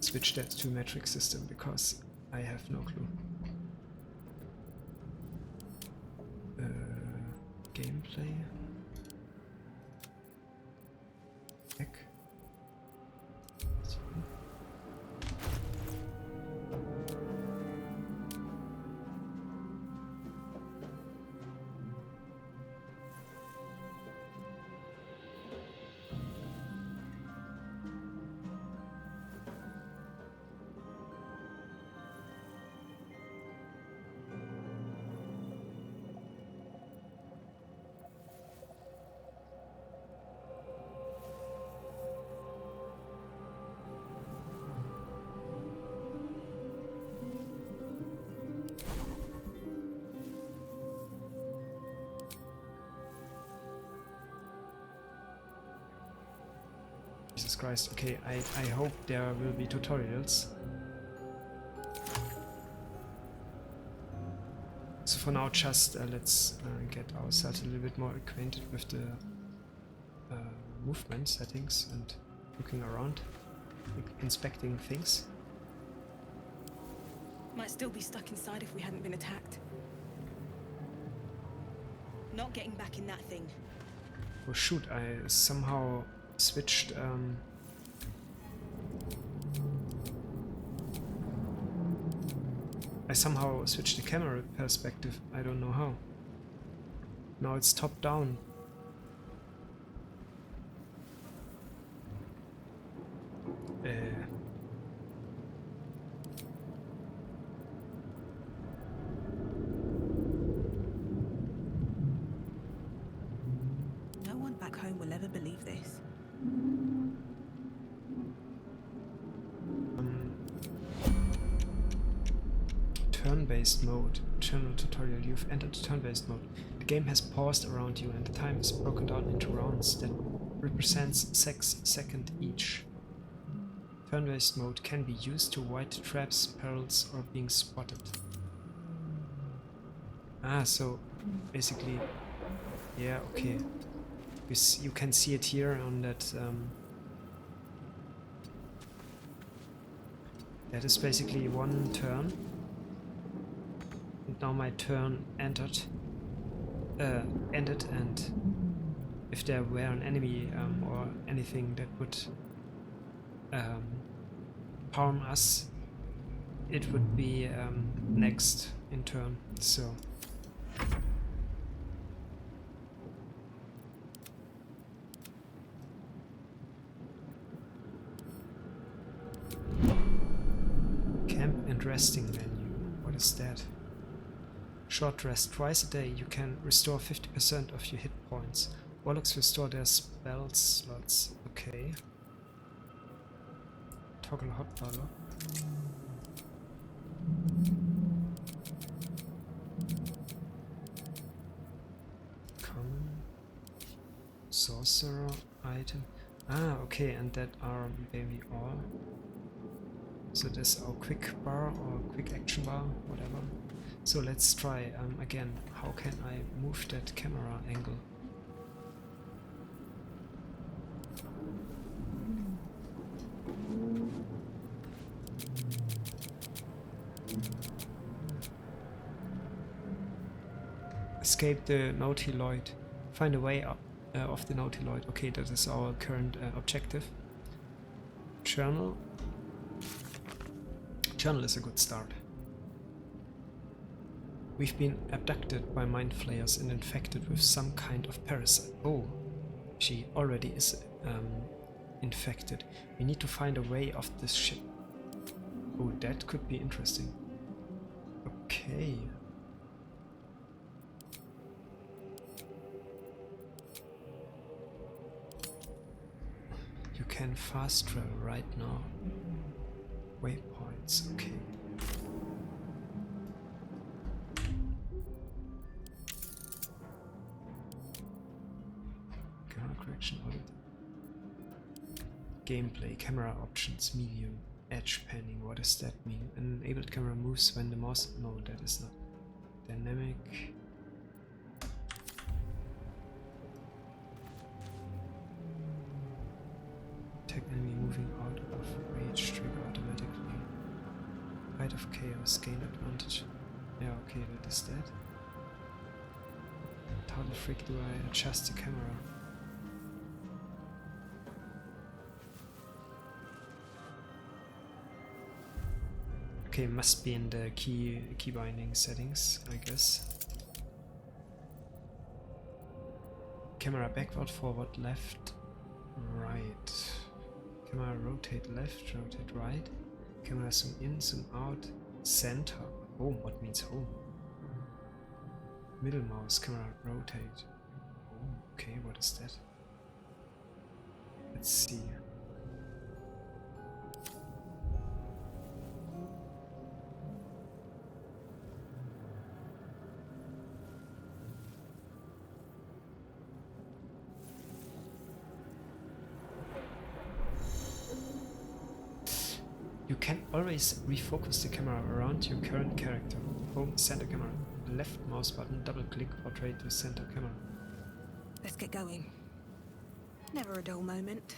Switch that to metric system, because I have no clue. Gameplay. Back. Jesus Christ. Okay, I hope there will be tutorials. So for now, just let's get ourselves a little bit more acquainted with the movement settings and looking around, inspecting things. Might still be stuck inside if we hadn't been attacked. Not getting back in that thing. Oh shoot, I somehow switched the camera perspective. I don't know how. Now it's top down. No one back home will ever believe this. Turn-based mode. General tutorial. You've entered turn-based mode. The game has paused around you and the time is broken down into rounds that represents 6 seconds each. Turn-based mode can be used to avoid traps, perils, or being spotted. Ah, so basically, yeah, okay. You can see it here on that. That is basically one turn. And now my turn ended, and if there were an enemy or anything that would harm us, it would be next in turn. So camp and resting menu. What is that? Short rest. Twice a day you can restore 50% of your hit points. Warlocks restore their spell slots. Okay. Toggle hotbar. Common. Sorcerer item. Ah, okay, and that are maybe all. So this is our quick bar or quick action bar, whatever. So let's try again. How can I move that camera angle? Escape the Nautiloid. Find a way up of the Nautiloid. Okay, that is our current objective. Journal. Journal is a good start. We've been abducted by mind flayers and infected with some kind of parasite. Oh, she already is infected. We need to find a way off this ship. Oh, that could be interesting. Okay. You can fast travel right now. Waypoints, okay. Camera correction audit. Gameplay, camera options, medium, edge panning. What does that mean? Enabled camera moves when the mouse. No, that is not. Dynamic. Attack enemy moving out of range, trigger automatically. Height of chaos, gain advantage. Yeah, okay, that is that. How the frick do I adjust the camera? Okay, must be in the key binding settings, I guess. Camera backward, forward, left, right. Camera rotate left, rotate right. Camera zoom in, zoom out. Center. Home, what means home? Middle mouse, camera rotate. Oh, okay, what is that? Let's see. can always refocus the camera around your current character. Home, center camera. Left mouse button, double click, portrait to center camera. Let's get going. Never a dull moment.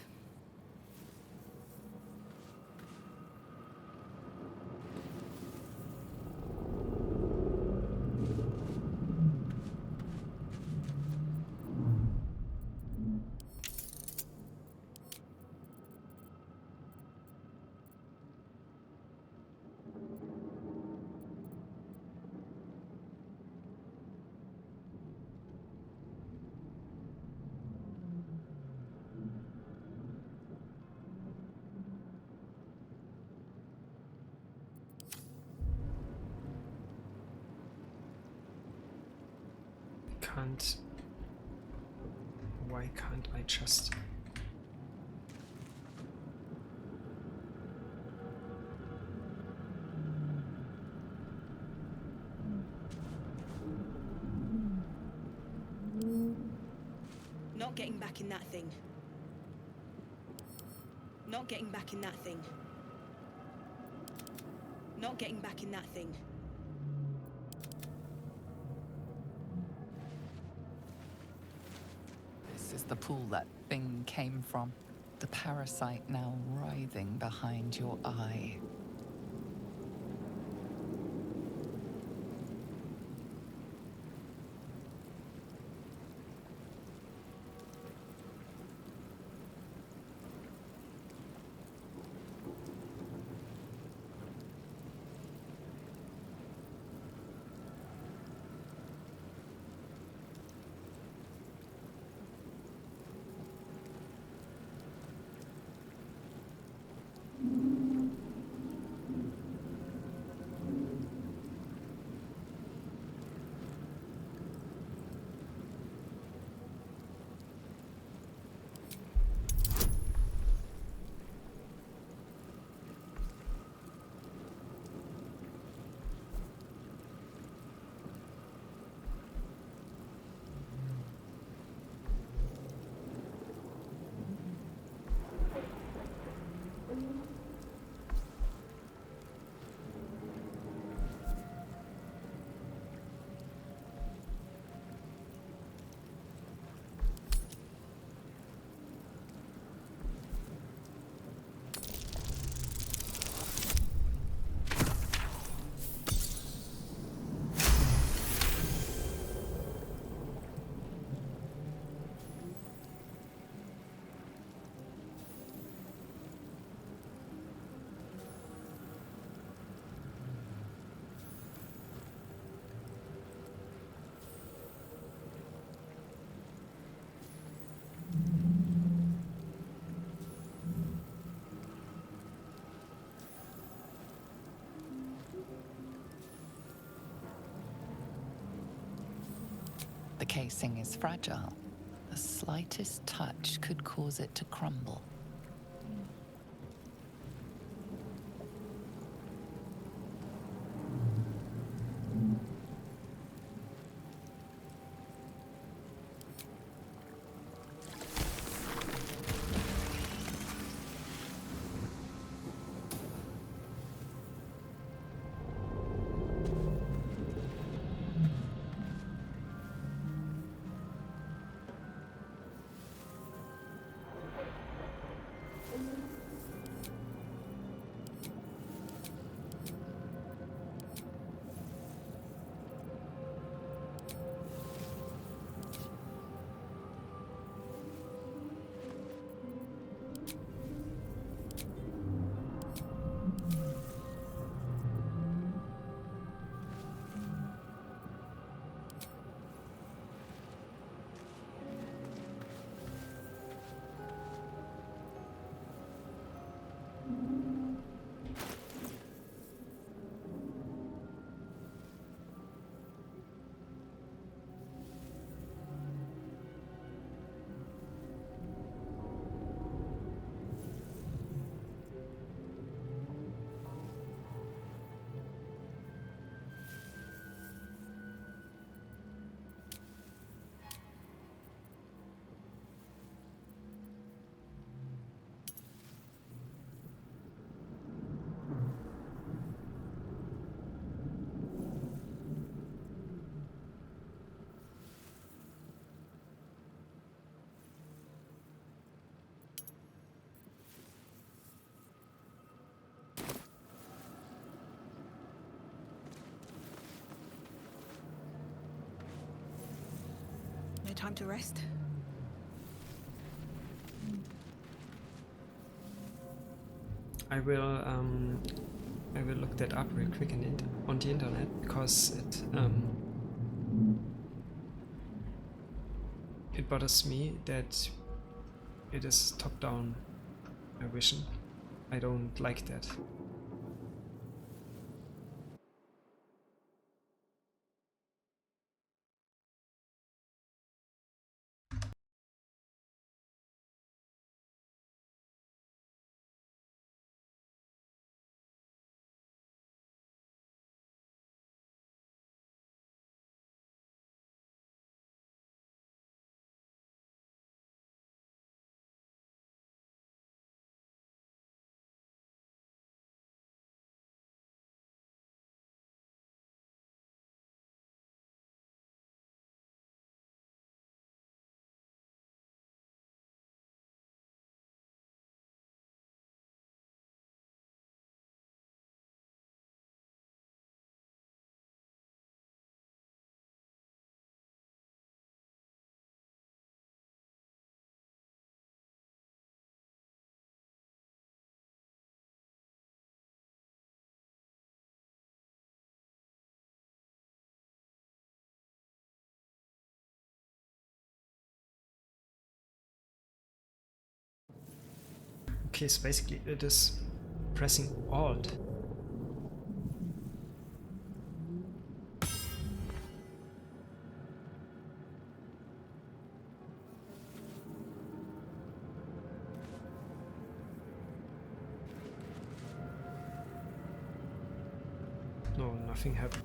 Why can't I just... Not getting back in that thing. Not getting back in that thing. Not getting back in that thing. This is the pool that thing came from. The parasite now writhing behind your eye. The casing is fragile. The slightest touch could cause it to crumble. better time to rest? I will look that up real quick on the internet, because it bothers me that it is top-down vision. I don't like that. Okay, so basically it is pressing Alt. No, nothing happened.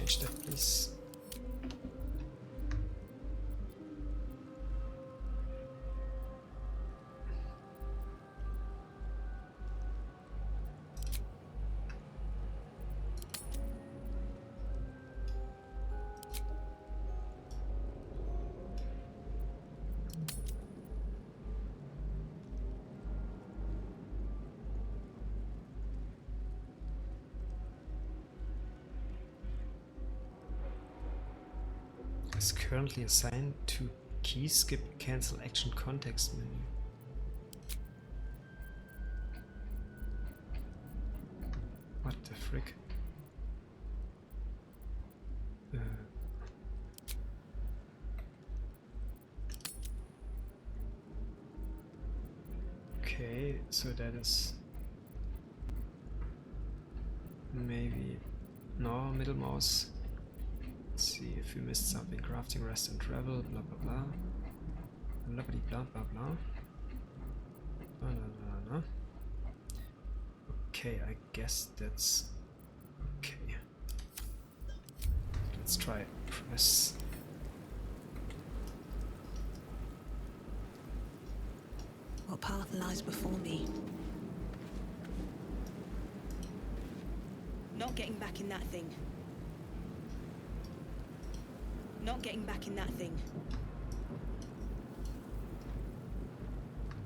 Change that, please. Is currently assigned to key skip cancel action context menu. What the frick? Okay, so that is maybe no middle mouse. Let's see if we missed something. Crafting, rest and travel, blah blah blah. Blah blah blah blah blah. No, no, no, no. Okay, I guess that's okay. Let's try press. What path lies before me? Not getting back in that thing. Not getting back in that thing.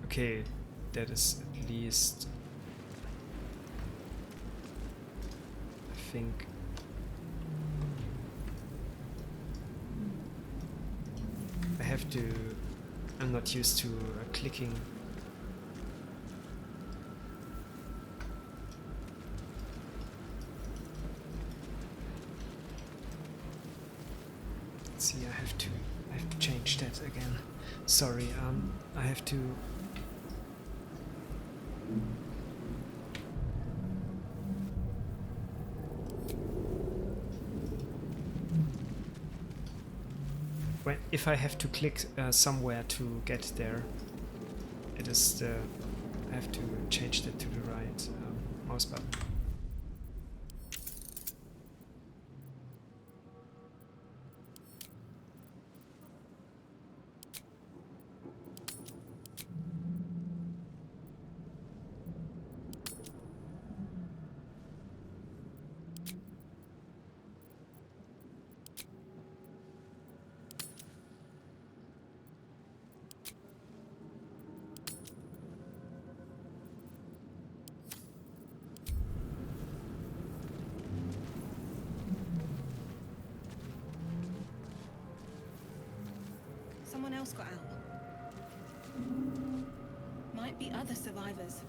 Okay, that is at least... I think... I have to... I'm not used to clicking. Let's see, I have to change that again. Sorry, I have to... If I have to click somewhere to get there, it is the... I have to change that to the right mouse button. Someone else got out. Might be other survivors.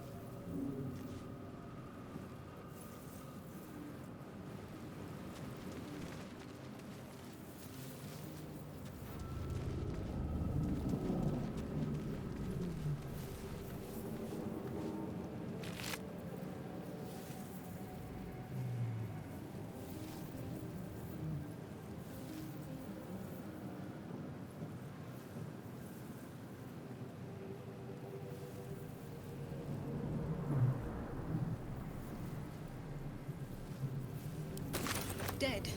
Dead.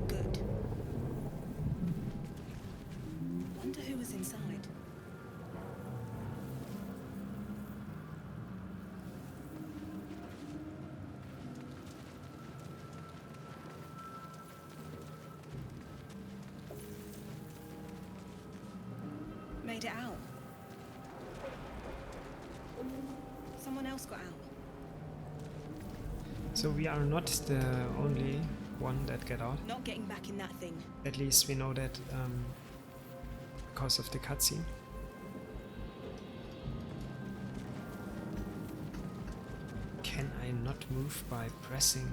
Good. Wonder who was inside. Made it out. Someone else got out. So we are not the only one that get out. Not getting back in that thing. At least we know that because of the cutscene. Can I not move by pressing?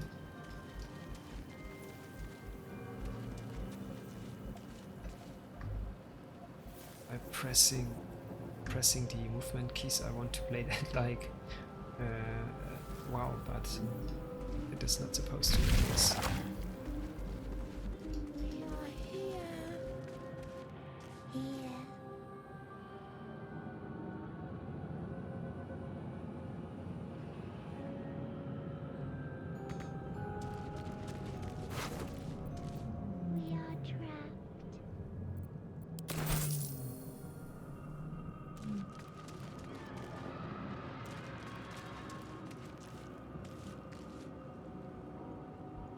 By pressing the movement keys. I want to play that like wow, but it is not supposed to be this.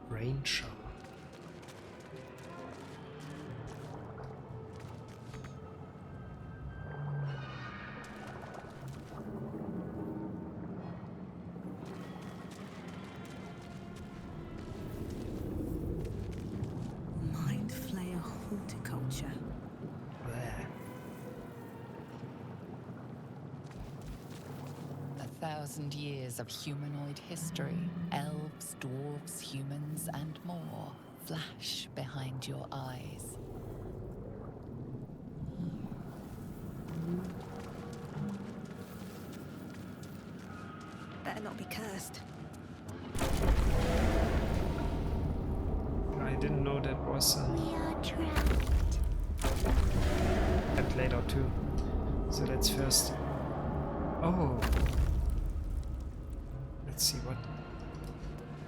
Rain shower. Mind flayer horticulture. Bleh. 1,000 years of humanoid history. Elves, dwarves, humans, and more flash behind your eyes. Better not be cursed. I didn't know that was that laid out too. So let's first. Oh. Let's see what.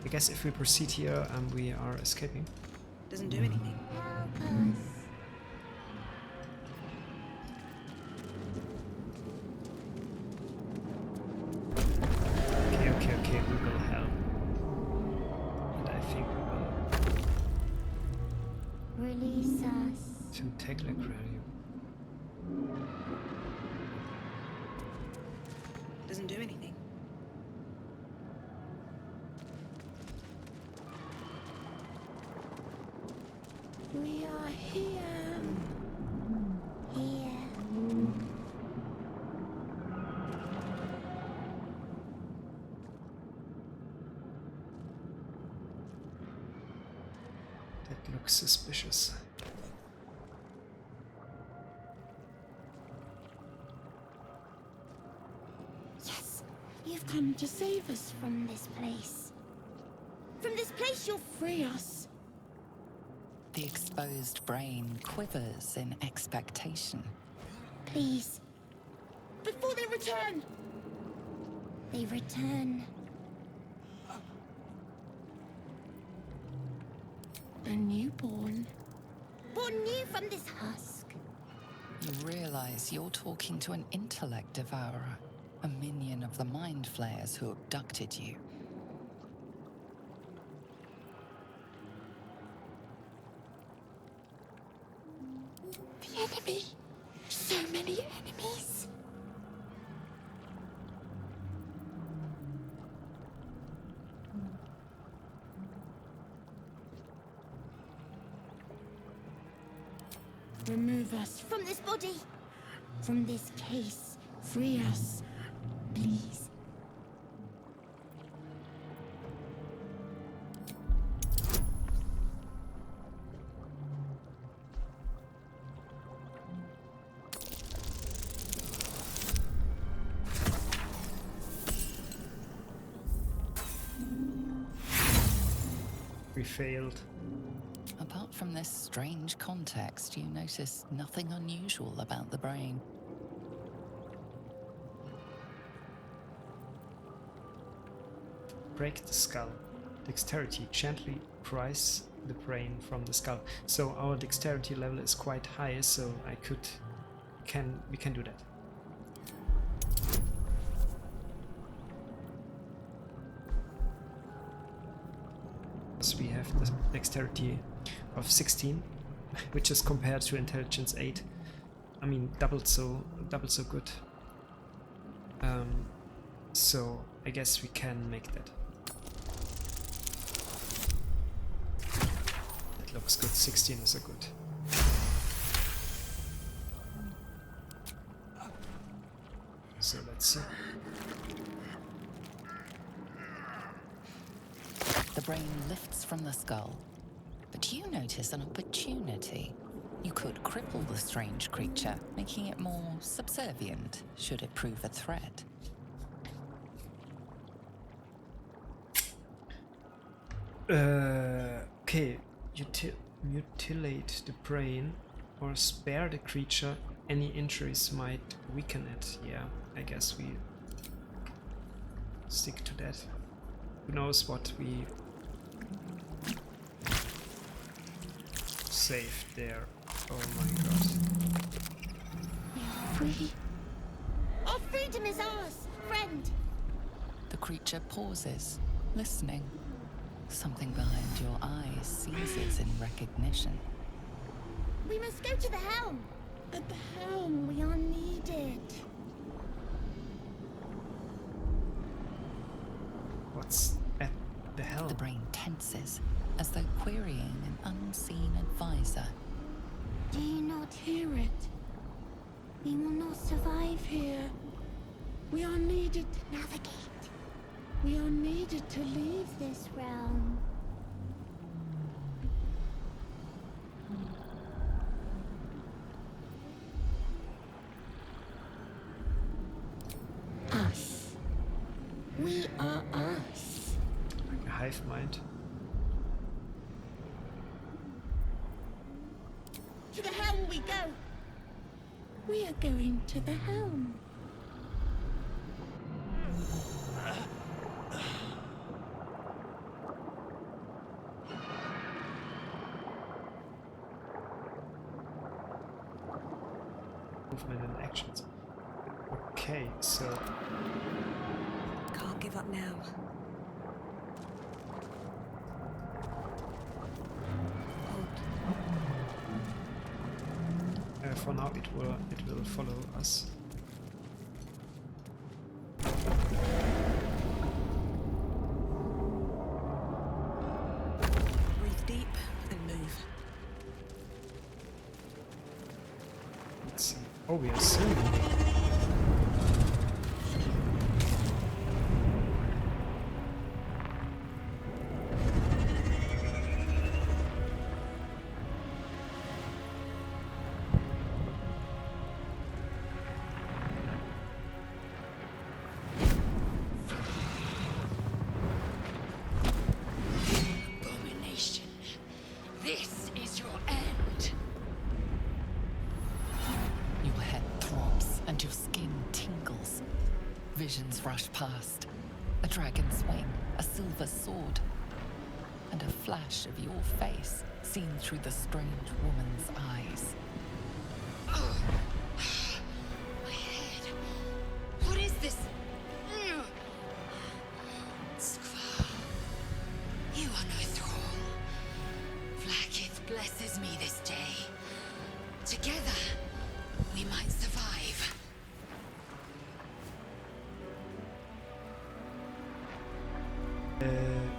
I guess if we proceed here, we are escaping. Doesn't do anything. Okay, we will help. And I think we will. release us. Tentacle aquarium. Doesn't do anything. We are here. Here. That looks suspicious. Yes, you've come to save us from this place. From this place, you'll free us. The exposed brain quivers in expectation. Please. Before they return. They return. A newborn. Born new from this husk. You realize you're talking to an intellect devourer, a minion of the mind flayers who abducted you. The enemy. So many enemies. Remove us from this body. From this case. Free us. Please. We failed. Apart from this strange context, you notice nothing unusual about the brain. Break the skull. Dexterity. Gently prise the brain from the skull. So our dexterity level is quite high, so we can do that. So we have the dexterity of 16, which is compared to intelligence 8. I mean, double so good. So I guess we can make that. That looks good. 16 is a good. So let's see. The brain lifts from the skull, but you notice an opportunity. You could cripple the strange creature, making it more subservient should it prove a threat. Okay, mutilate the brain or spare the creature. Any injuries might weaken it. Yeah, I guess we stick to that. Who knows what we saved there. Oh my god. We are free. Our freedom is ours, friend. The creature pauses, listening. Something behind your eyes seizes in recognition. We must go to the helm. At the helm, we are needed. What's at the helm? The brain tenses, as though querying an unseen advisor. Do you not hear it? We will not survive here. We are needed to navigate. We are needed to leave this realm. Us. We are us. Like a hive mind. To the helm we go. We are going to the helm. Movement and actions. Okay, so Can't give up now. Hold. for now it will follow us. Breathe deep and move. Let's see. Oh, we are still. Abomination. This is your end. Your head throbs and your skin tingles. Visions rush past. A dragon's wing, a silver sword, and a flash of your face seen through the strange woman's eyes. My head. What is this? Skvar. You are no thrall. Vlaakith blesses me this day. Together, we might survive.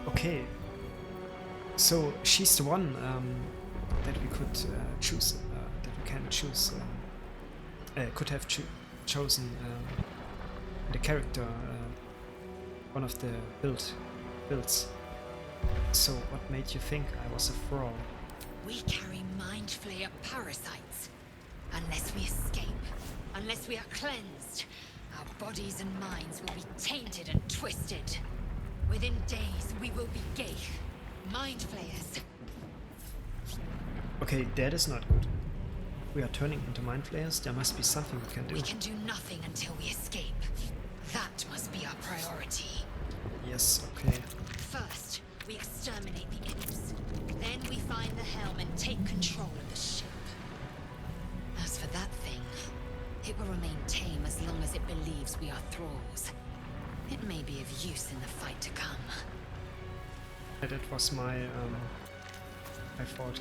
Okay. So she's the one that we could choose. That we can choose. Could have chosen the character. One of the builds. So what made you think I was a thrall? We carry mind flayer parasites. Unless we escape, unless we are cleansed, our bodies and minds will be tainted and twisted. Within days, we will be Geich, mind flayers. Okay, that is not good. We are turning into mind flayers. There must be something we can do. We can do nothing until we escape. That must be our priority. Yes, okay. First, we exterminate the imps. Then we find the helm and take control of the ship. As for that thing, it will remain tame as long as it believes we are thralls. It may be of use in the fight to come. That was my fault.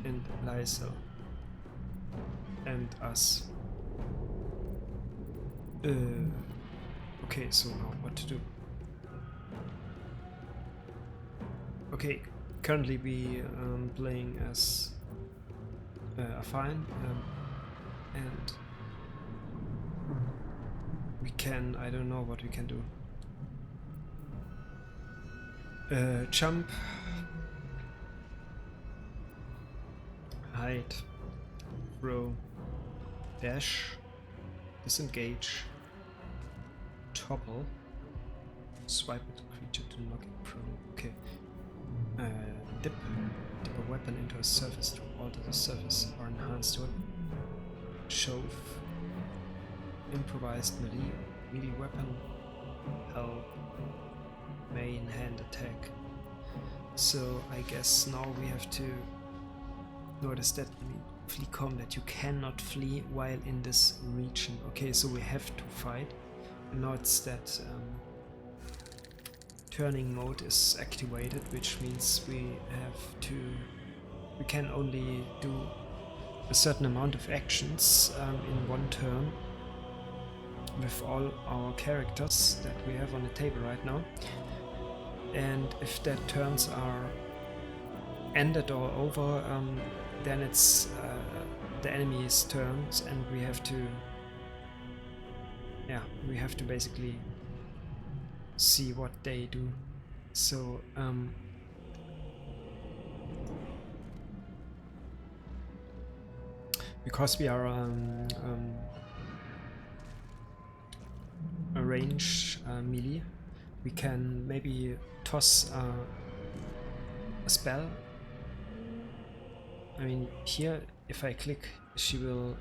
And Lysel. And us. Okay, so now what to do? Okay, currently we playing as a fine, and we can, I don't know what we can do. Jump, hide, throw, dash, disengage, topple, swipe at the creature to knock it prone. Okay. Dip a weapon into a surface to alter the surface or enhance the weapon. Shove. Improvised melee weapon. Help. Main hand attack. So I guess now we have to notice that flee combat. You cannot flee while in this region. Okay, so we have to fight. And now it's that turning mode is activated, which means we can only do a certain amount of actions in one turn with all our characters that we have on the table right now. And if that turns are ended or over, then it's the enemy's turns, and we have to basically see what they do. So because we are a range melee, we can maybe toss a spell. I mean, here if I click, she will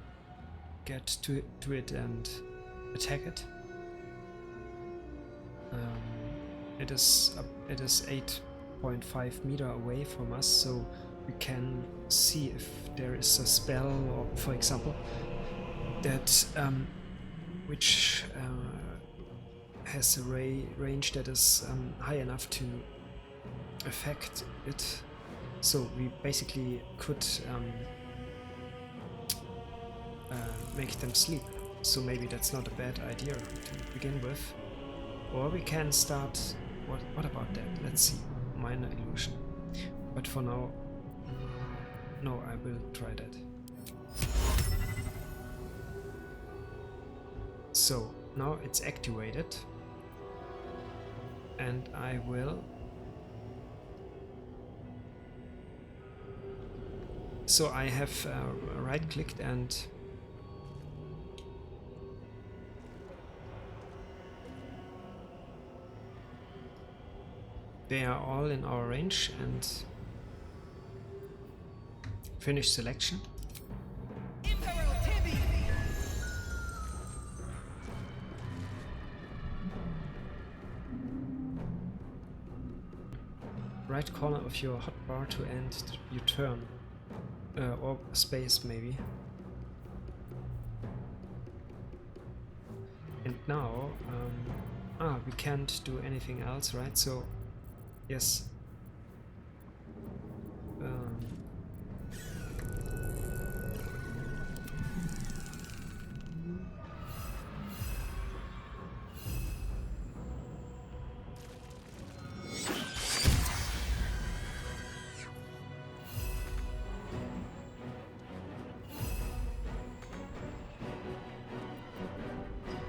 get to it and attack it. It is 8.5 meter away from us, so we can see if there is a spell, or for example, that which has a range that is high enough to affect it. So we basically could make them sleep. So maybe that's not a bad idea to begin with. Or we can start... What about that? Let's see. Minor illusion. But for now... No, I will try that. So, now it's activated. And I will... So I have right-clicked and... They are all in our range, and finish selection. Right corner of your hotbar to end your turn, or space maybe. And now, we can't do anything else, right? So. Yes.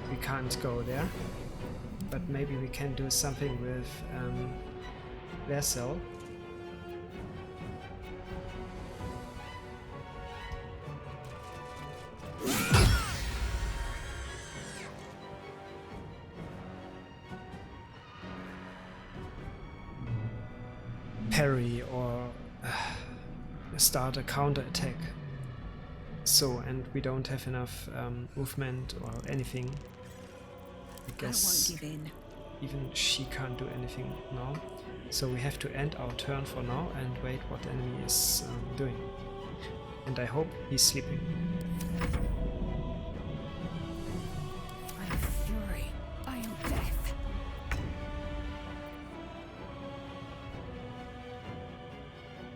We can't go there, but maybe we can do something with vessel. Parry or start a counter attack. So, and we don't have enough movement or anything. I guess I won't give in. Even she can't do anything now. So we have to end our turn for now and wait what the enemy is doing. And I hope he's sleeping. I am fury. I am death.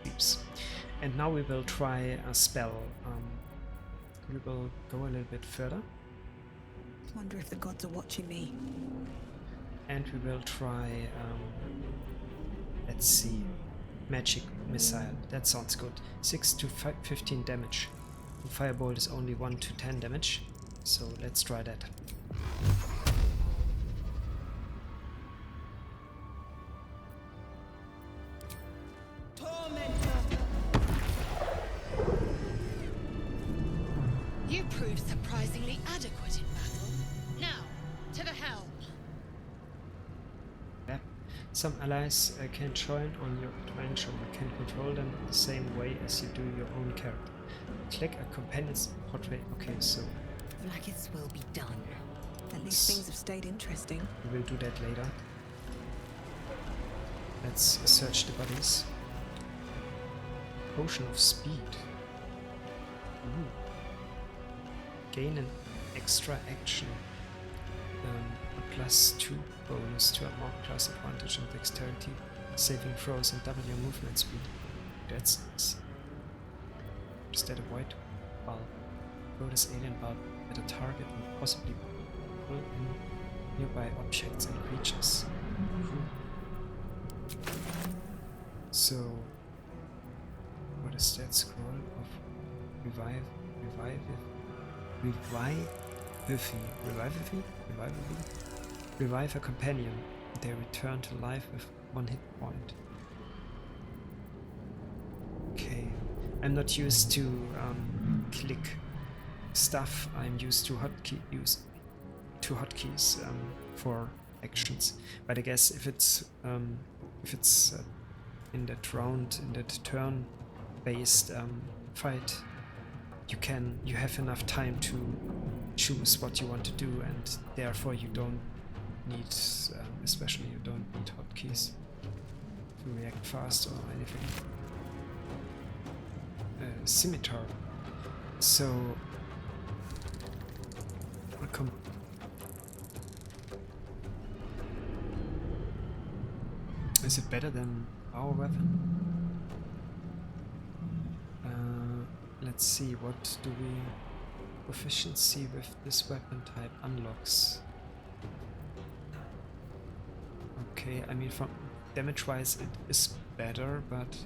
Sleeps. And now we will try a spell. We will go a little bit further. Wonder if the gods are watching me. And we will try, let's see, magic missile. That sounds good. 6 to 15 damage. The firebolt is only 1 to 10 damage. So let's try that. You proved surprisingly adequate in battle. Now, to the helm. Yeah. Some allies can join on your adventure. You can control them the same way as you do your own character. Click a companion's portrait. Okay, so Vlaakith's will be done. At least things have stayed interesting. we will do that later. Let's search the bodies. Potion of speed. Ooh. Gain an extra action. A +2 bonus to unlock class advantage and dexterity, saving throws, and double your movement speed. That's nice. Is that a white bulb? Throw this alien bulb at a target and possibly pull in nearby objects and creatures. So, what is that scroll of Revive a companion. They return to life with 1 hit point. Okay, I'm not used to click stuff. I'm used to hotkeys for actions. But I guess if it's in that round, in that turn-based fight, you have enough time to choose what you want to do, and therefore you don't need, especially you don't need hotkeys to react fast or anything. scimitar. So welcome. Is it better than our weapon? Let's see, what do we... Proficiency with this weapon type unlocks. Okay, I mean from damage wise it is better, but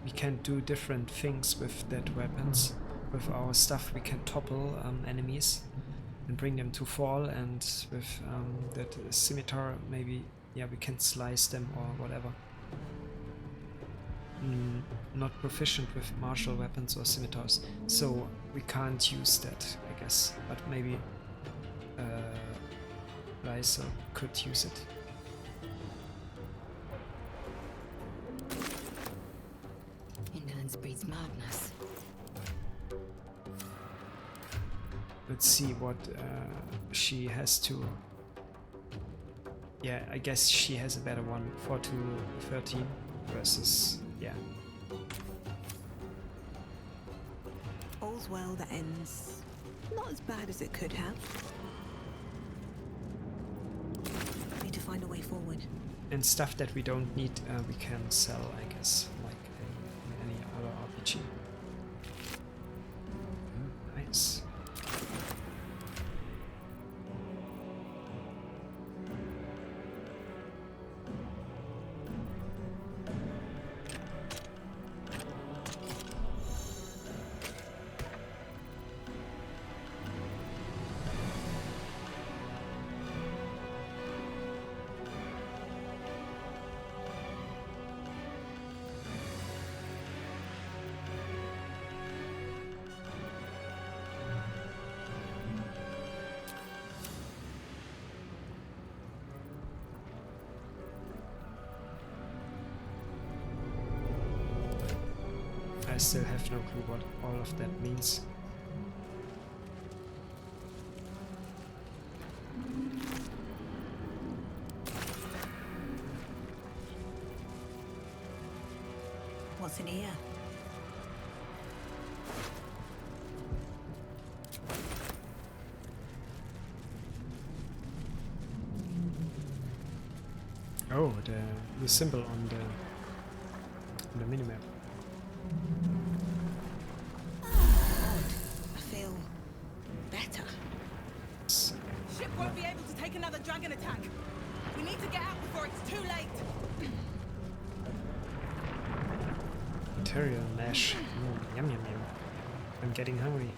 we can do different things with that weapons. With our stuff we can topple enemies and bring them to fall, and with that scimitar maybe, yeah, we can slice them or whatever. Not proficient with martial weapons or scimitars, so we can't use that, I guess. But maybe Lysa could use it. Indolence breeds madness. Let's see what she has to... Yeah, I guess she has a better one. 4 to 13 versus... yeah. All's well that ends not as bad as it could have. Need to find a way forward. And stuff that we don't need, we can sell, I guess, like in any other RPG. Nice. I still have no clue what all of that means. What's in here? Oh, the symbol on the minimap. I feel better. Ship won't be able to take another dragon attack. We need to get out before it's too late. Material mesh. Yum yum yum. I'm getting hungry.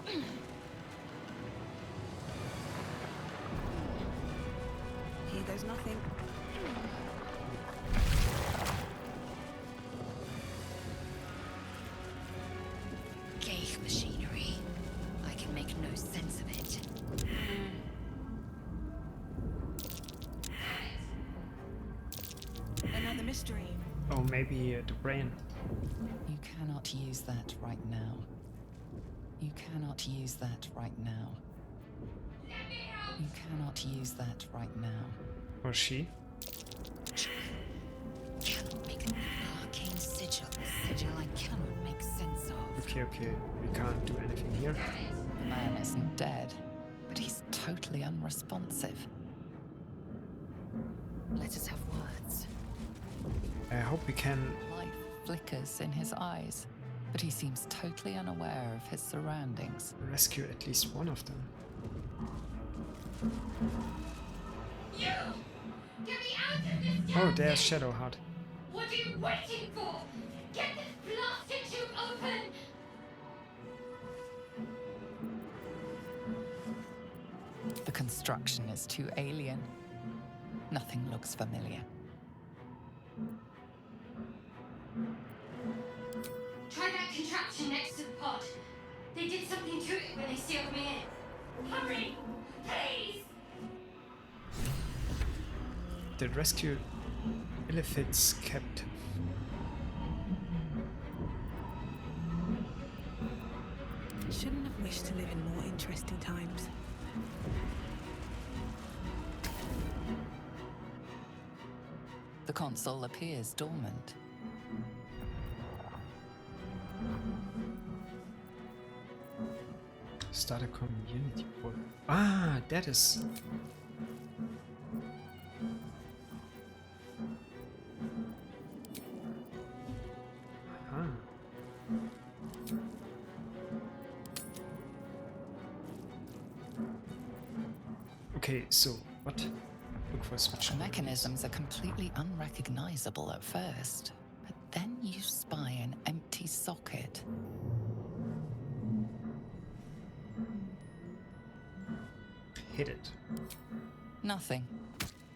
Here goes nothing. Ghaik machinery. I can make no sense of it. Another mystery. Oh, maybe the brain. You cannot use that right now. You cannot use that right now. You cannot use that right now. Or she? Cannot make an arcane sigil. A sigil I cannot make sense of. Okay, we can't do anything here. The man isn't dead, but he's totally unresponsive. Let us have words. I hope we can... Life flickers in his eyes, but he seems totally unaware of his surroundings. rescue at least one of them. You! Get me out of this Oh, town! there's Shadowheart. What are you waiting for? Get this blasted tube open! The construction is too alien. Nothing looks familiar. Try that contraption next to the pod. They did something to it when they sealed me in. Hurry! Please! The rescue Illithid's captive. Shouldn't have wished to live in more interesting times. The console appears dormant. Start a community poll. Ah, that is... Aha. Okay, so what? Look for switch. The mechanisms are completely unrecognizable at first, but then you spy an empty socket. Hit it. Nothing.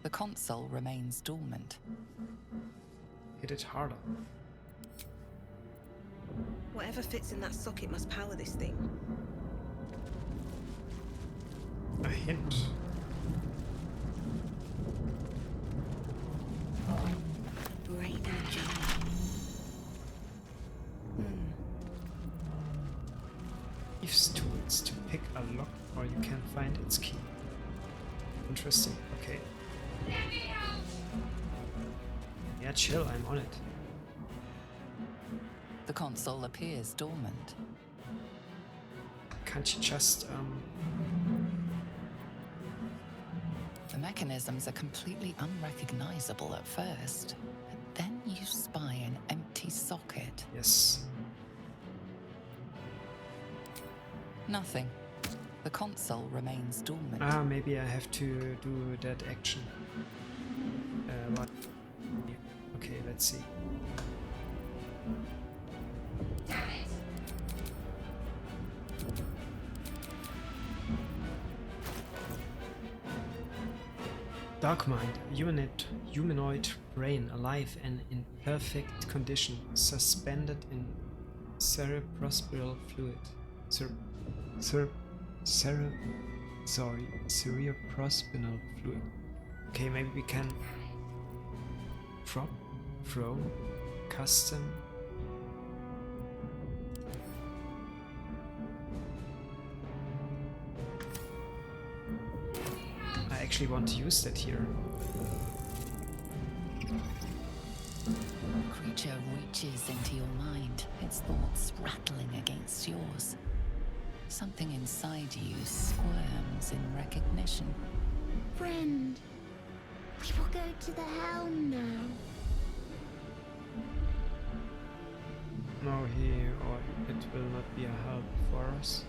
The console remains dormant. Hit it harder. Whatever fits in that socket must power this thing. A hint. Brain in a jar. Use tools to pick a lock or you can find its key. Interesting. Okay. Yeah, chill, I'm on it. The console appears dormant. Can't you just, The mechanisms are completely unrecognizable at first, but then you spy an empty socket. Yes. Nothing. The console remains dormant. Ah, maybe I have to do that action. What? Okay, let's see. Darkmind, humanoid brain, alive and in perfect condition, suspended in cerebrospinal fluid. Cerebrospinal fluid. Okay, maybe we can throw, custom. I actually want to use that here. Creature reaches into your mind, its thoughts rattling against yours. Something inside you squirms in recognition. Friend, we will go to the helm now. No, here, or it will not be a help for us.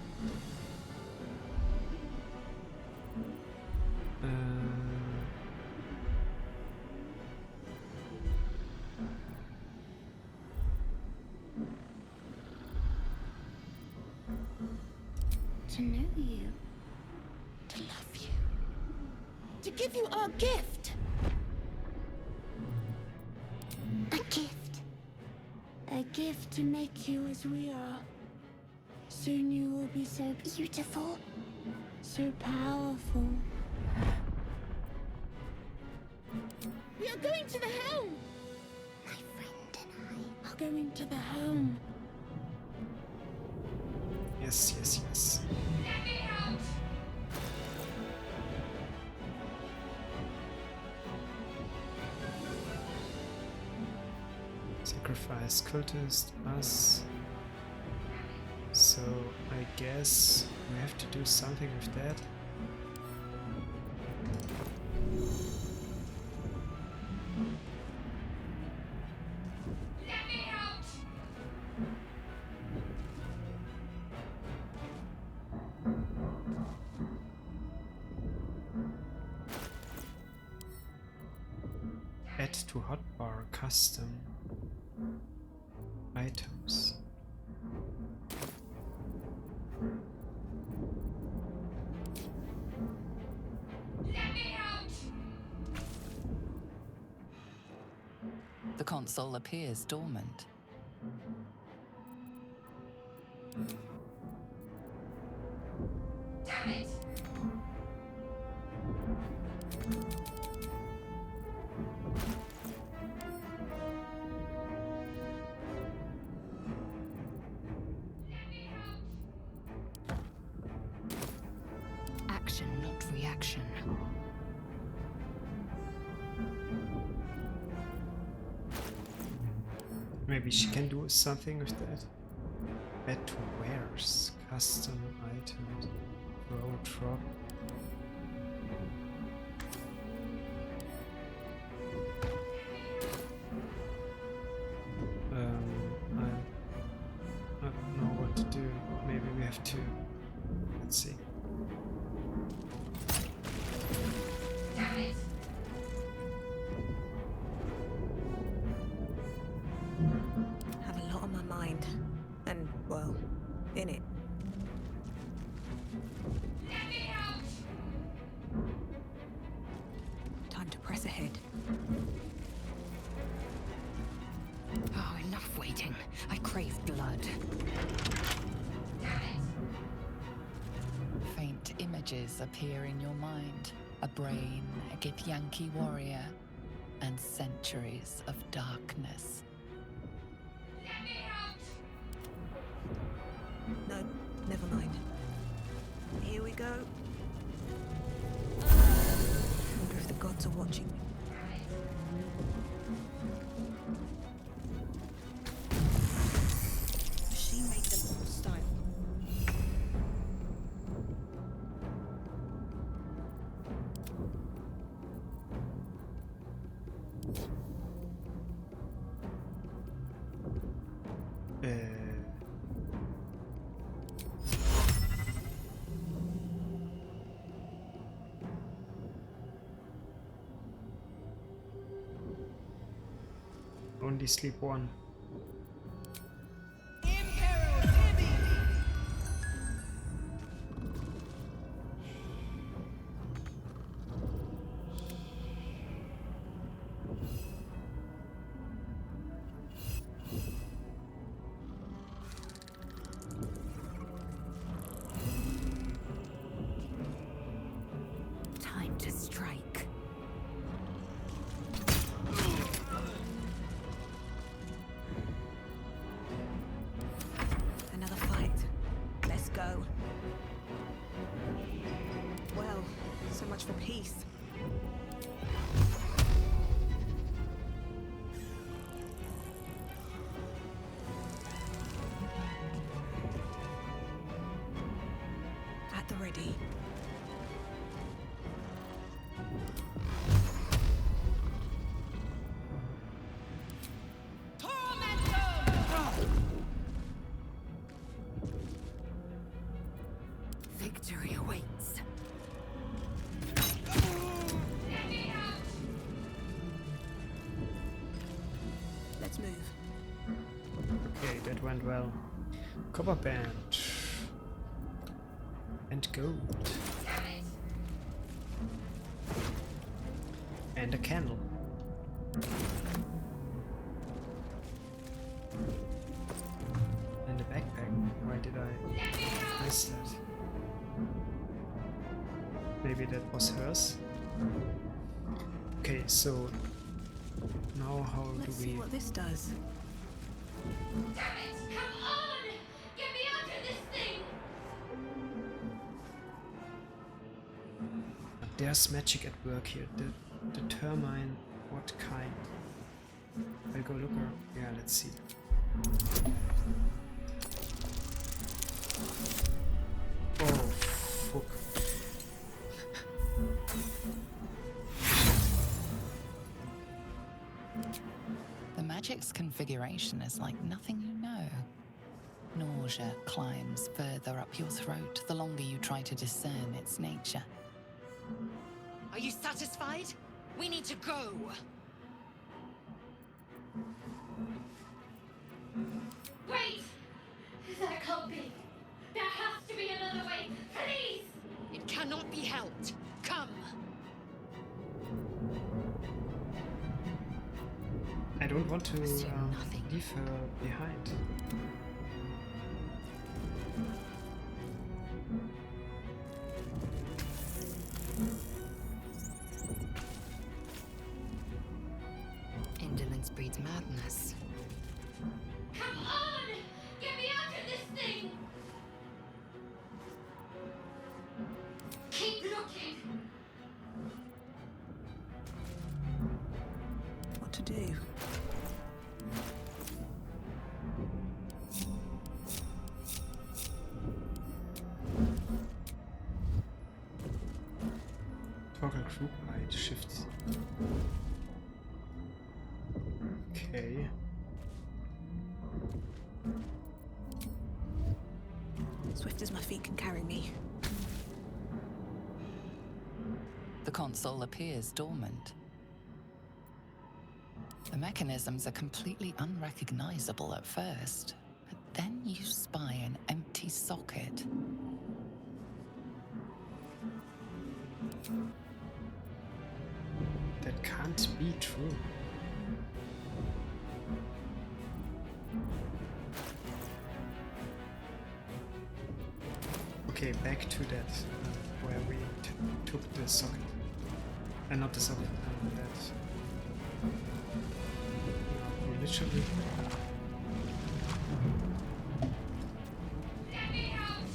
To know you, to love you, to give you our gift. A gift. A gift to make you as we are. Soon you will be so beautiful, so powerful. We are going to the helm. My friend and I are going to the helm. Yes, yes, yes. Sacrifice cultist, us. So I guess we have to do something with that. Add to hotbar custom items. The console appears dormant. Damn it! Action, not reaction. Maybe she can do something with that. Bed to wears, custom items, road drop. I don't know what to do. Maybe we have to. Let's see. Damn it! Have a lot on my mind. And, well, in it. Let me out! Time to press ahead. Oh, enough waiting. I crave blood. Damn it! Faint images appear in your mind. A brain, a Githyanki warrior, and centuries of darkness. Let me out! No, never mind. Here we go. Wonder if the gods are watching. Machine made them style. Only sleep one. Time to strike. Another fight. Let's go. Well, so much for peace. At the ready. Victory awaits. Let me out! Let's move. Okay, that went well. Copper band. And gold. Damn it! And a candle. And a backpack. Why did I miss that? Maybe that was hers? Okay, so now how Let's do see we... what this does. Damn it! Come on! Get me out of this thing! There's magic at work here. Determine what kind. I'll go look her. Yeah, let's see. Oh, fuck. The magic's configuration is like nothing you know. Nausea climbs further up your throat the longer you try to discern its nature. Are you satisfied? We need to go. Wait! That can't be. There has to be another way. Please! It cannot be helped. Come. I don't want to nothing. leave her behind. Indolence breeds madness. Come on! Get me out of this thing! Keep looking! What to do? Toggle group height, shift. Okay. Swift as my feet can carry me. The console appears dormant. The mechanisms are completely unrecognizable at first, but then you spy an empty socket. That can't be true. Okay, back to that where we took the socket. Not the socket, that. We literally. Let me out!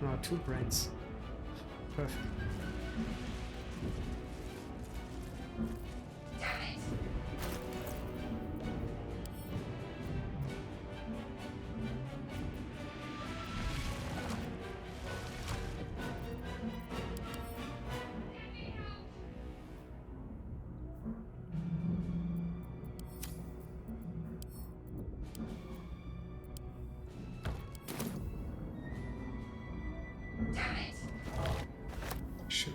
No, 2 brains. Perfect. Damn it! Damn it! Shoot.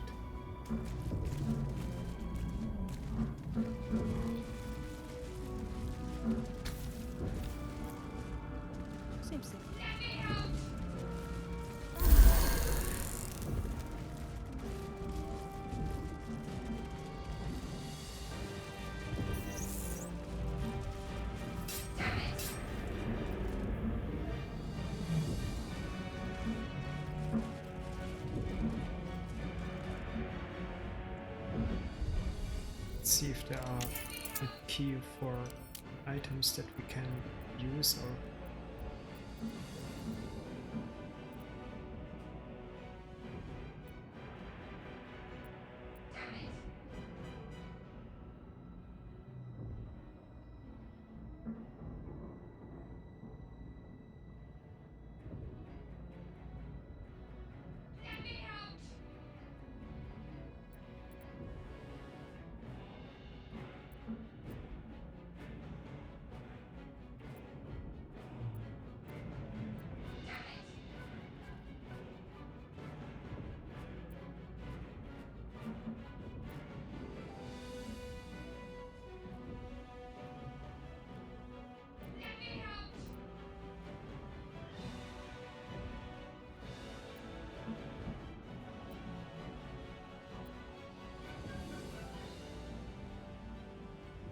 Seems simple. Let me out! Damn it! Let's see if there are a key for items that we can use or. Damn it! Let me out! Damn it! Let me out!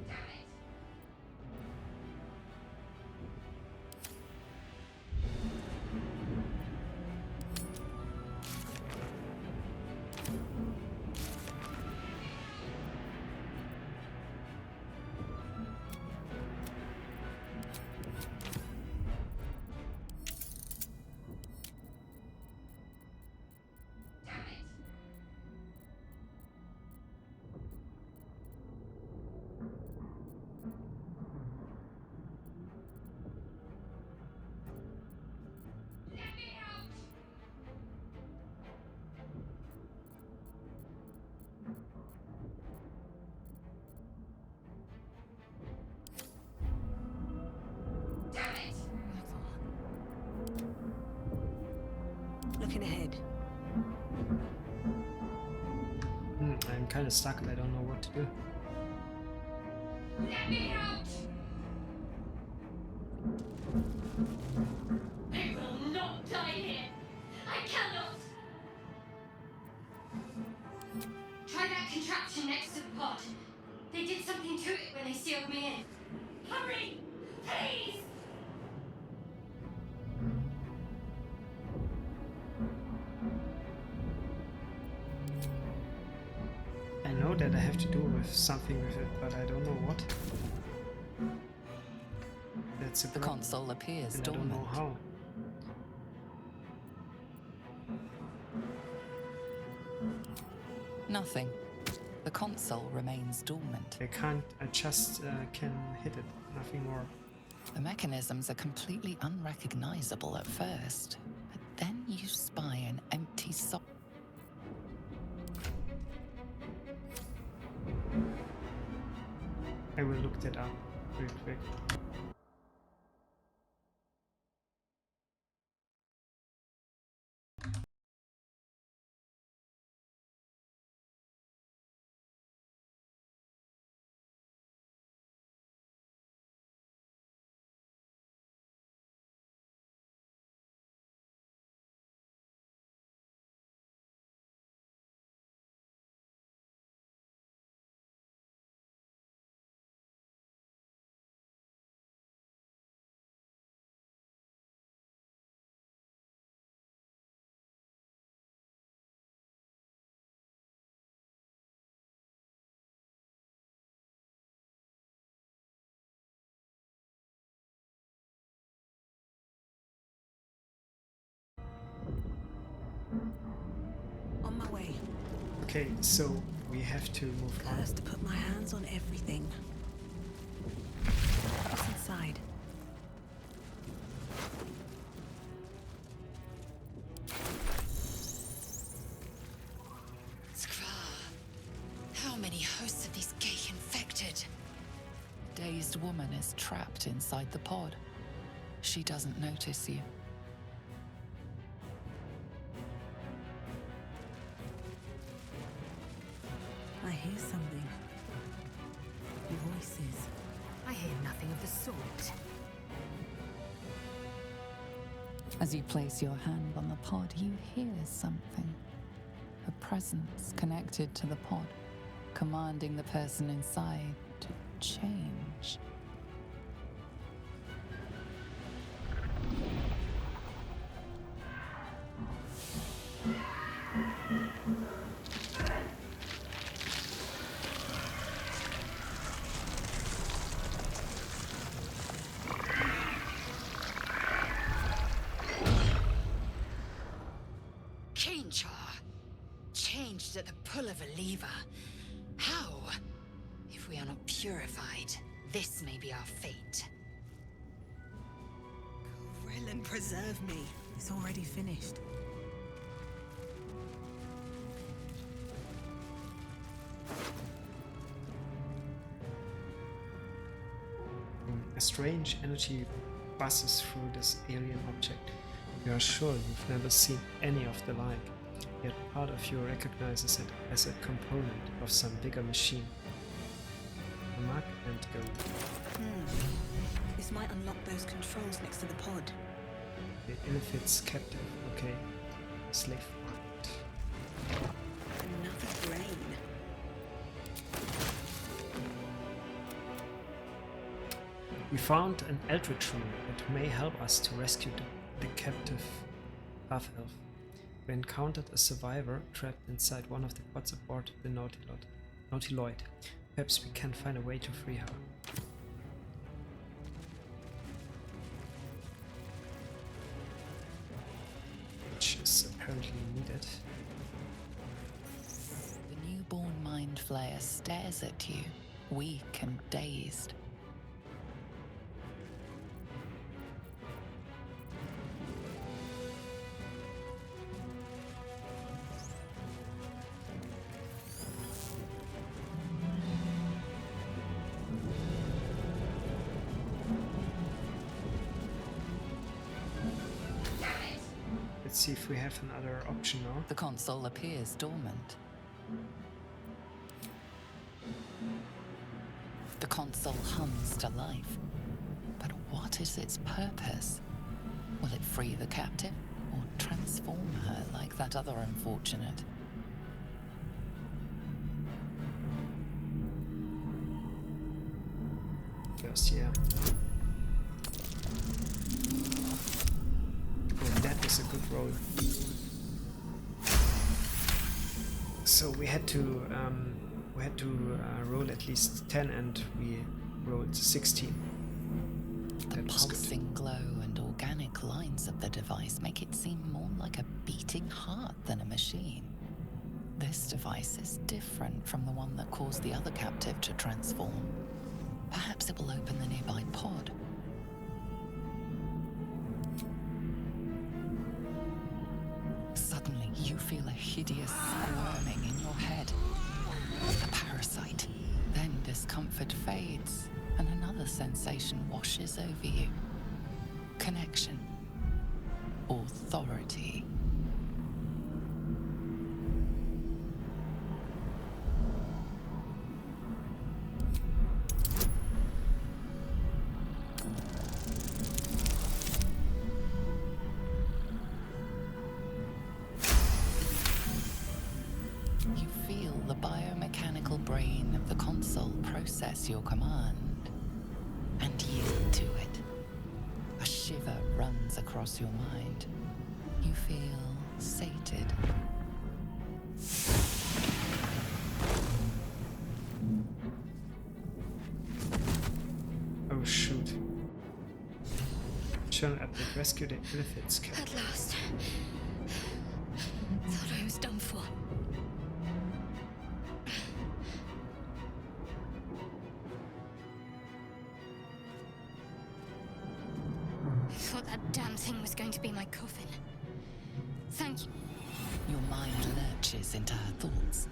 Damn it! Damn it! Let me out! Damn it! Looking ahead. I'm kind of stuck. I don't know what to do. Let me out! I will not die here! I cannot! Try that contraption next to the pod. They did something to it when they sealed me in. Hurry! Please! I know that I have to do with something with it, but I don't know what. That's a The problem, console appears and I don't know dormant. how. Nothing. The console remains dormant. I can't. I just can hit it. Nothing more. The mechanisms are completely unrecognizable at first, but Then you spy an empty sock. I will look that up real quick. On my way. Okay, so we have to move on. Cursed to put my hands on everything. What's inside? Skra. How many hosts of these gay infected? Dazed woman is trapped inside the pod. She doesn't notice you. I hear something. Voices. I hear nothing of the sort. As you place your hand on the pod, you hear something. A presence connected to the pod, commanding the person inside to change. Changed at the pull of a lever. How? If we are not purified, this may be our fate. Krillin, preserve me. It's already finished. A strange energy passes through this alien object. You are sure you've never seen any of the like, yet part of you recognizes it as a component of some bigger machine. Mark and go. This might unlock those controls next to the pod. The Illithid's captive, okay. Slave market. Another brain. We found an eldritch rune that may help us to rescue the captive half-elf. We encountered a survivor trapped inside one of the pods aboard the Nautiloid. Perhaps we can find a way to free her. Which is apparently needed. The newborn mind flayer stares at you, weak and dazed. Let's see if we have another option now. The console appears dormant. The console hums to life. But what is its purpose? Will it free the captive or transform her like that other unfortunate? First, yeah. Oh, that is a good roll. So we had to roll at least 10, and we rolled 16. The That was good. pulsing glow and organic lines of the device make it seem more like a beating heart than a machine. This device is different from the one that caused the other captive to transform. Perhaps it will open the nearby pod. Suddenly, you feel a hideous squirming in your head. The parasite. Then discomfort fades, and another sensation washes over you. Connection. Authority. You feel the biomechanical brain of the console process your command and yield to it. A shiver runs across your mind. You feel sated. Oh shoot. Channel update, rescue the Illithid's cat. At last. Thought I was done for. Thought that damn thing was going to be my coffin. Thank you. Your mind lurches into her thoughts.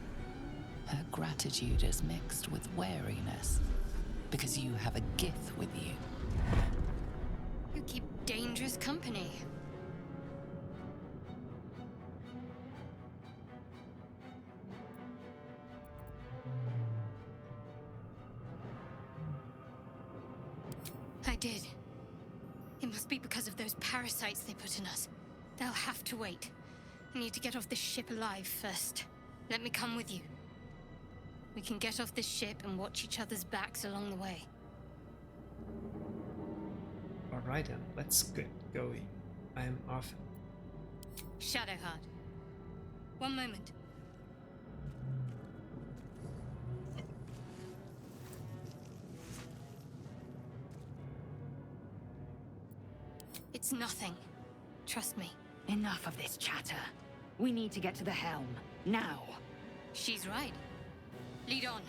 Her gratitude is mixed with wariness, because you have a gift with you. You keep dangerous company. I did. It must be because of those parasites they put in us. They'll have to wait. I need to get off this ship alive first. Let me come with you. We can get off this ship and watch each other's backs along the way. Alright then, let's get going. I'm off. Shadowheart. One moment. It's nothing. Trust me. Enough of this chatter. We need to get to the helm. Now. She's right. Lead on.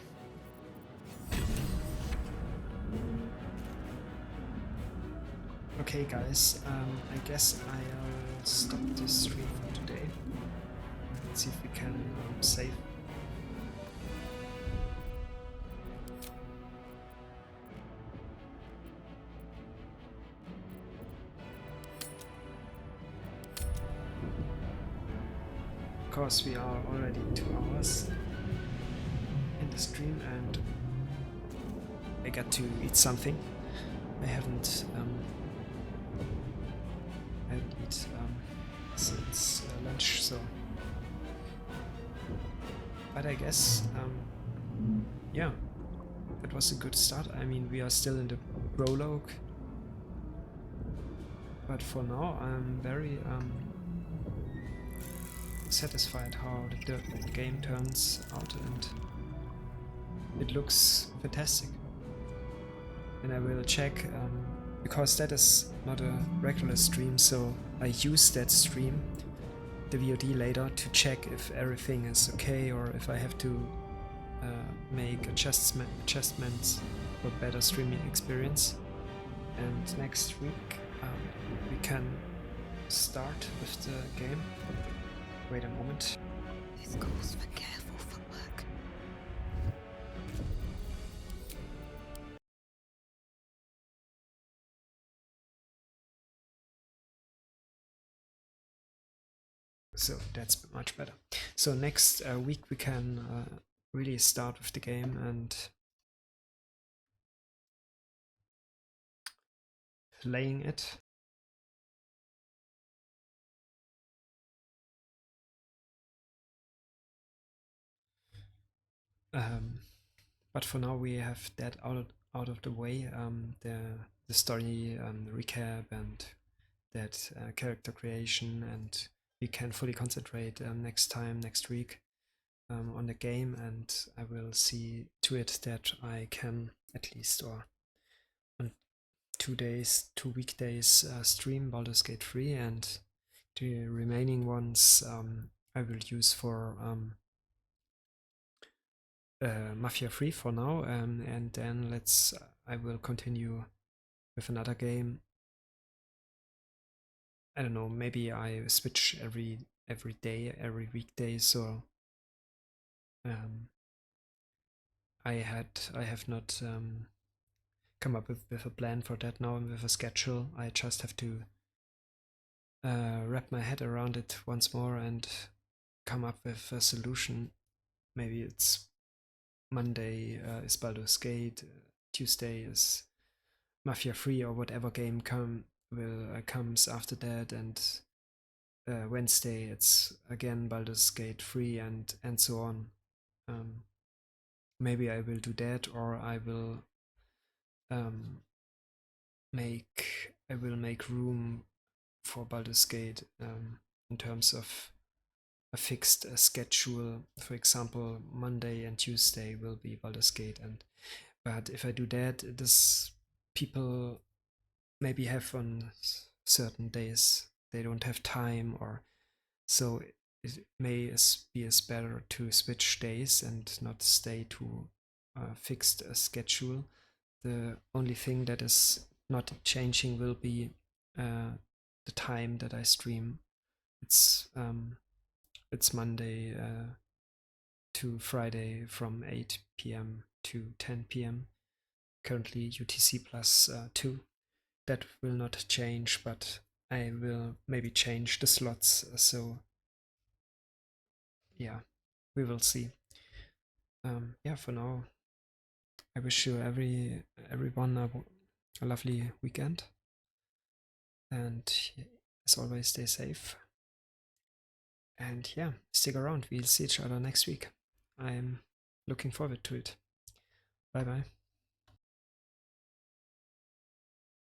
Okay guys, I guess I'll stop this stream for today. Let's see if we can save. Of course, we are already 2 hours in the stream and I got to eat something. I haven't eat since lunch, so. But I guess, yeah, it was a good start. I mean, we are still in the prologue, but for now, I'm very satisfied how the game turns out, and it looks fantastic. And I will check, because that is not a regular stream, so I use that stream, the VOD later, to check if everything is okay or if I have to make adjustments for better streaming experience. And next week we can start with the game. Wait a moment. This calls for careful footwork. So that's much better. So next week we can really start with the game and playing it. But for now we have that out of the way, the story recap and that character creation, and we can fully concentrate next week on the game, and I will see to it that I can at least, or on 2 weekdays stream Baldur's Gate 3, and the remaining ones I will use for Mafia 3 for now, and then I will continue with another game. I don't know, maybe I switch every every day, every weekday. So I have not come up with a plan for that now and with a schedule. I just have to wrap my head around it once more and come up with a solution. Maybe it's Monday is Baldur's Gate, Tuesday is Mafia 3 or whatever game comes after that, and Wednesday it's again Baldur's Gate 3 and so on. Maybe I will do that, or I will make room for Baldur's Gate in terms of a fixed schedule. For example, Monday and Tuesday will be Baldur's Gate, but if I do that, this people maybe have on certain days they don't have time, or so it may be as better to switch days and not stay to a fixed schedule. The only thing that is not changing will be the time that I stream. It's Monday to Friday from 8 p.m. to 10 p.m. Currently UTC plus 2. That will not change, but I will maybe change the slots. So yeah, we will see. Yeah, for now, I wish you everyone a lovely weekend, and as always, stay safe. And yeah, stick around. We'll see each other next week. I'm looking forward to it. Bye bye.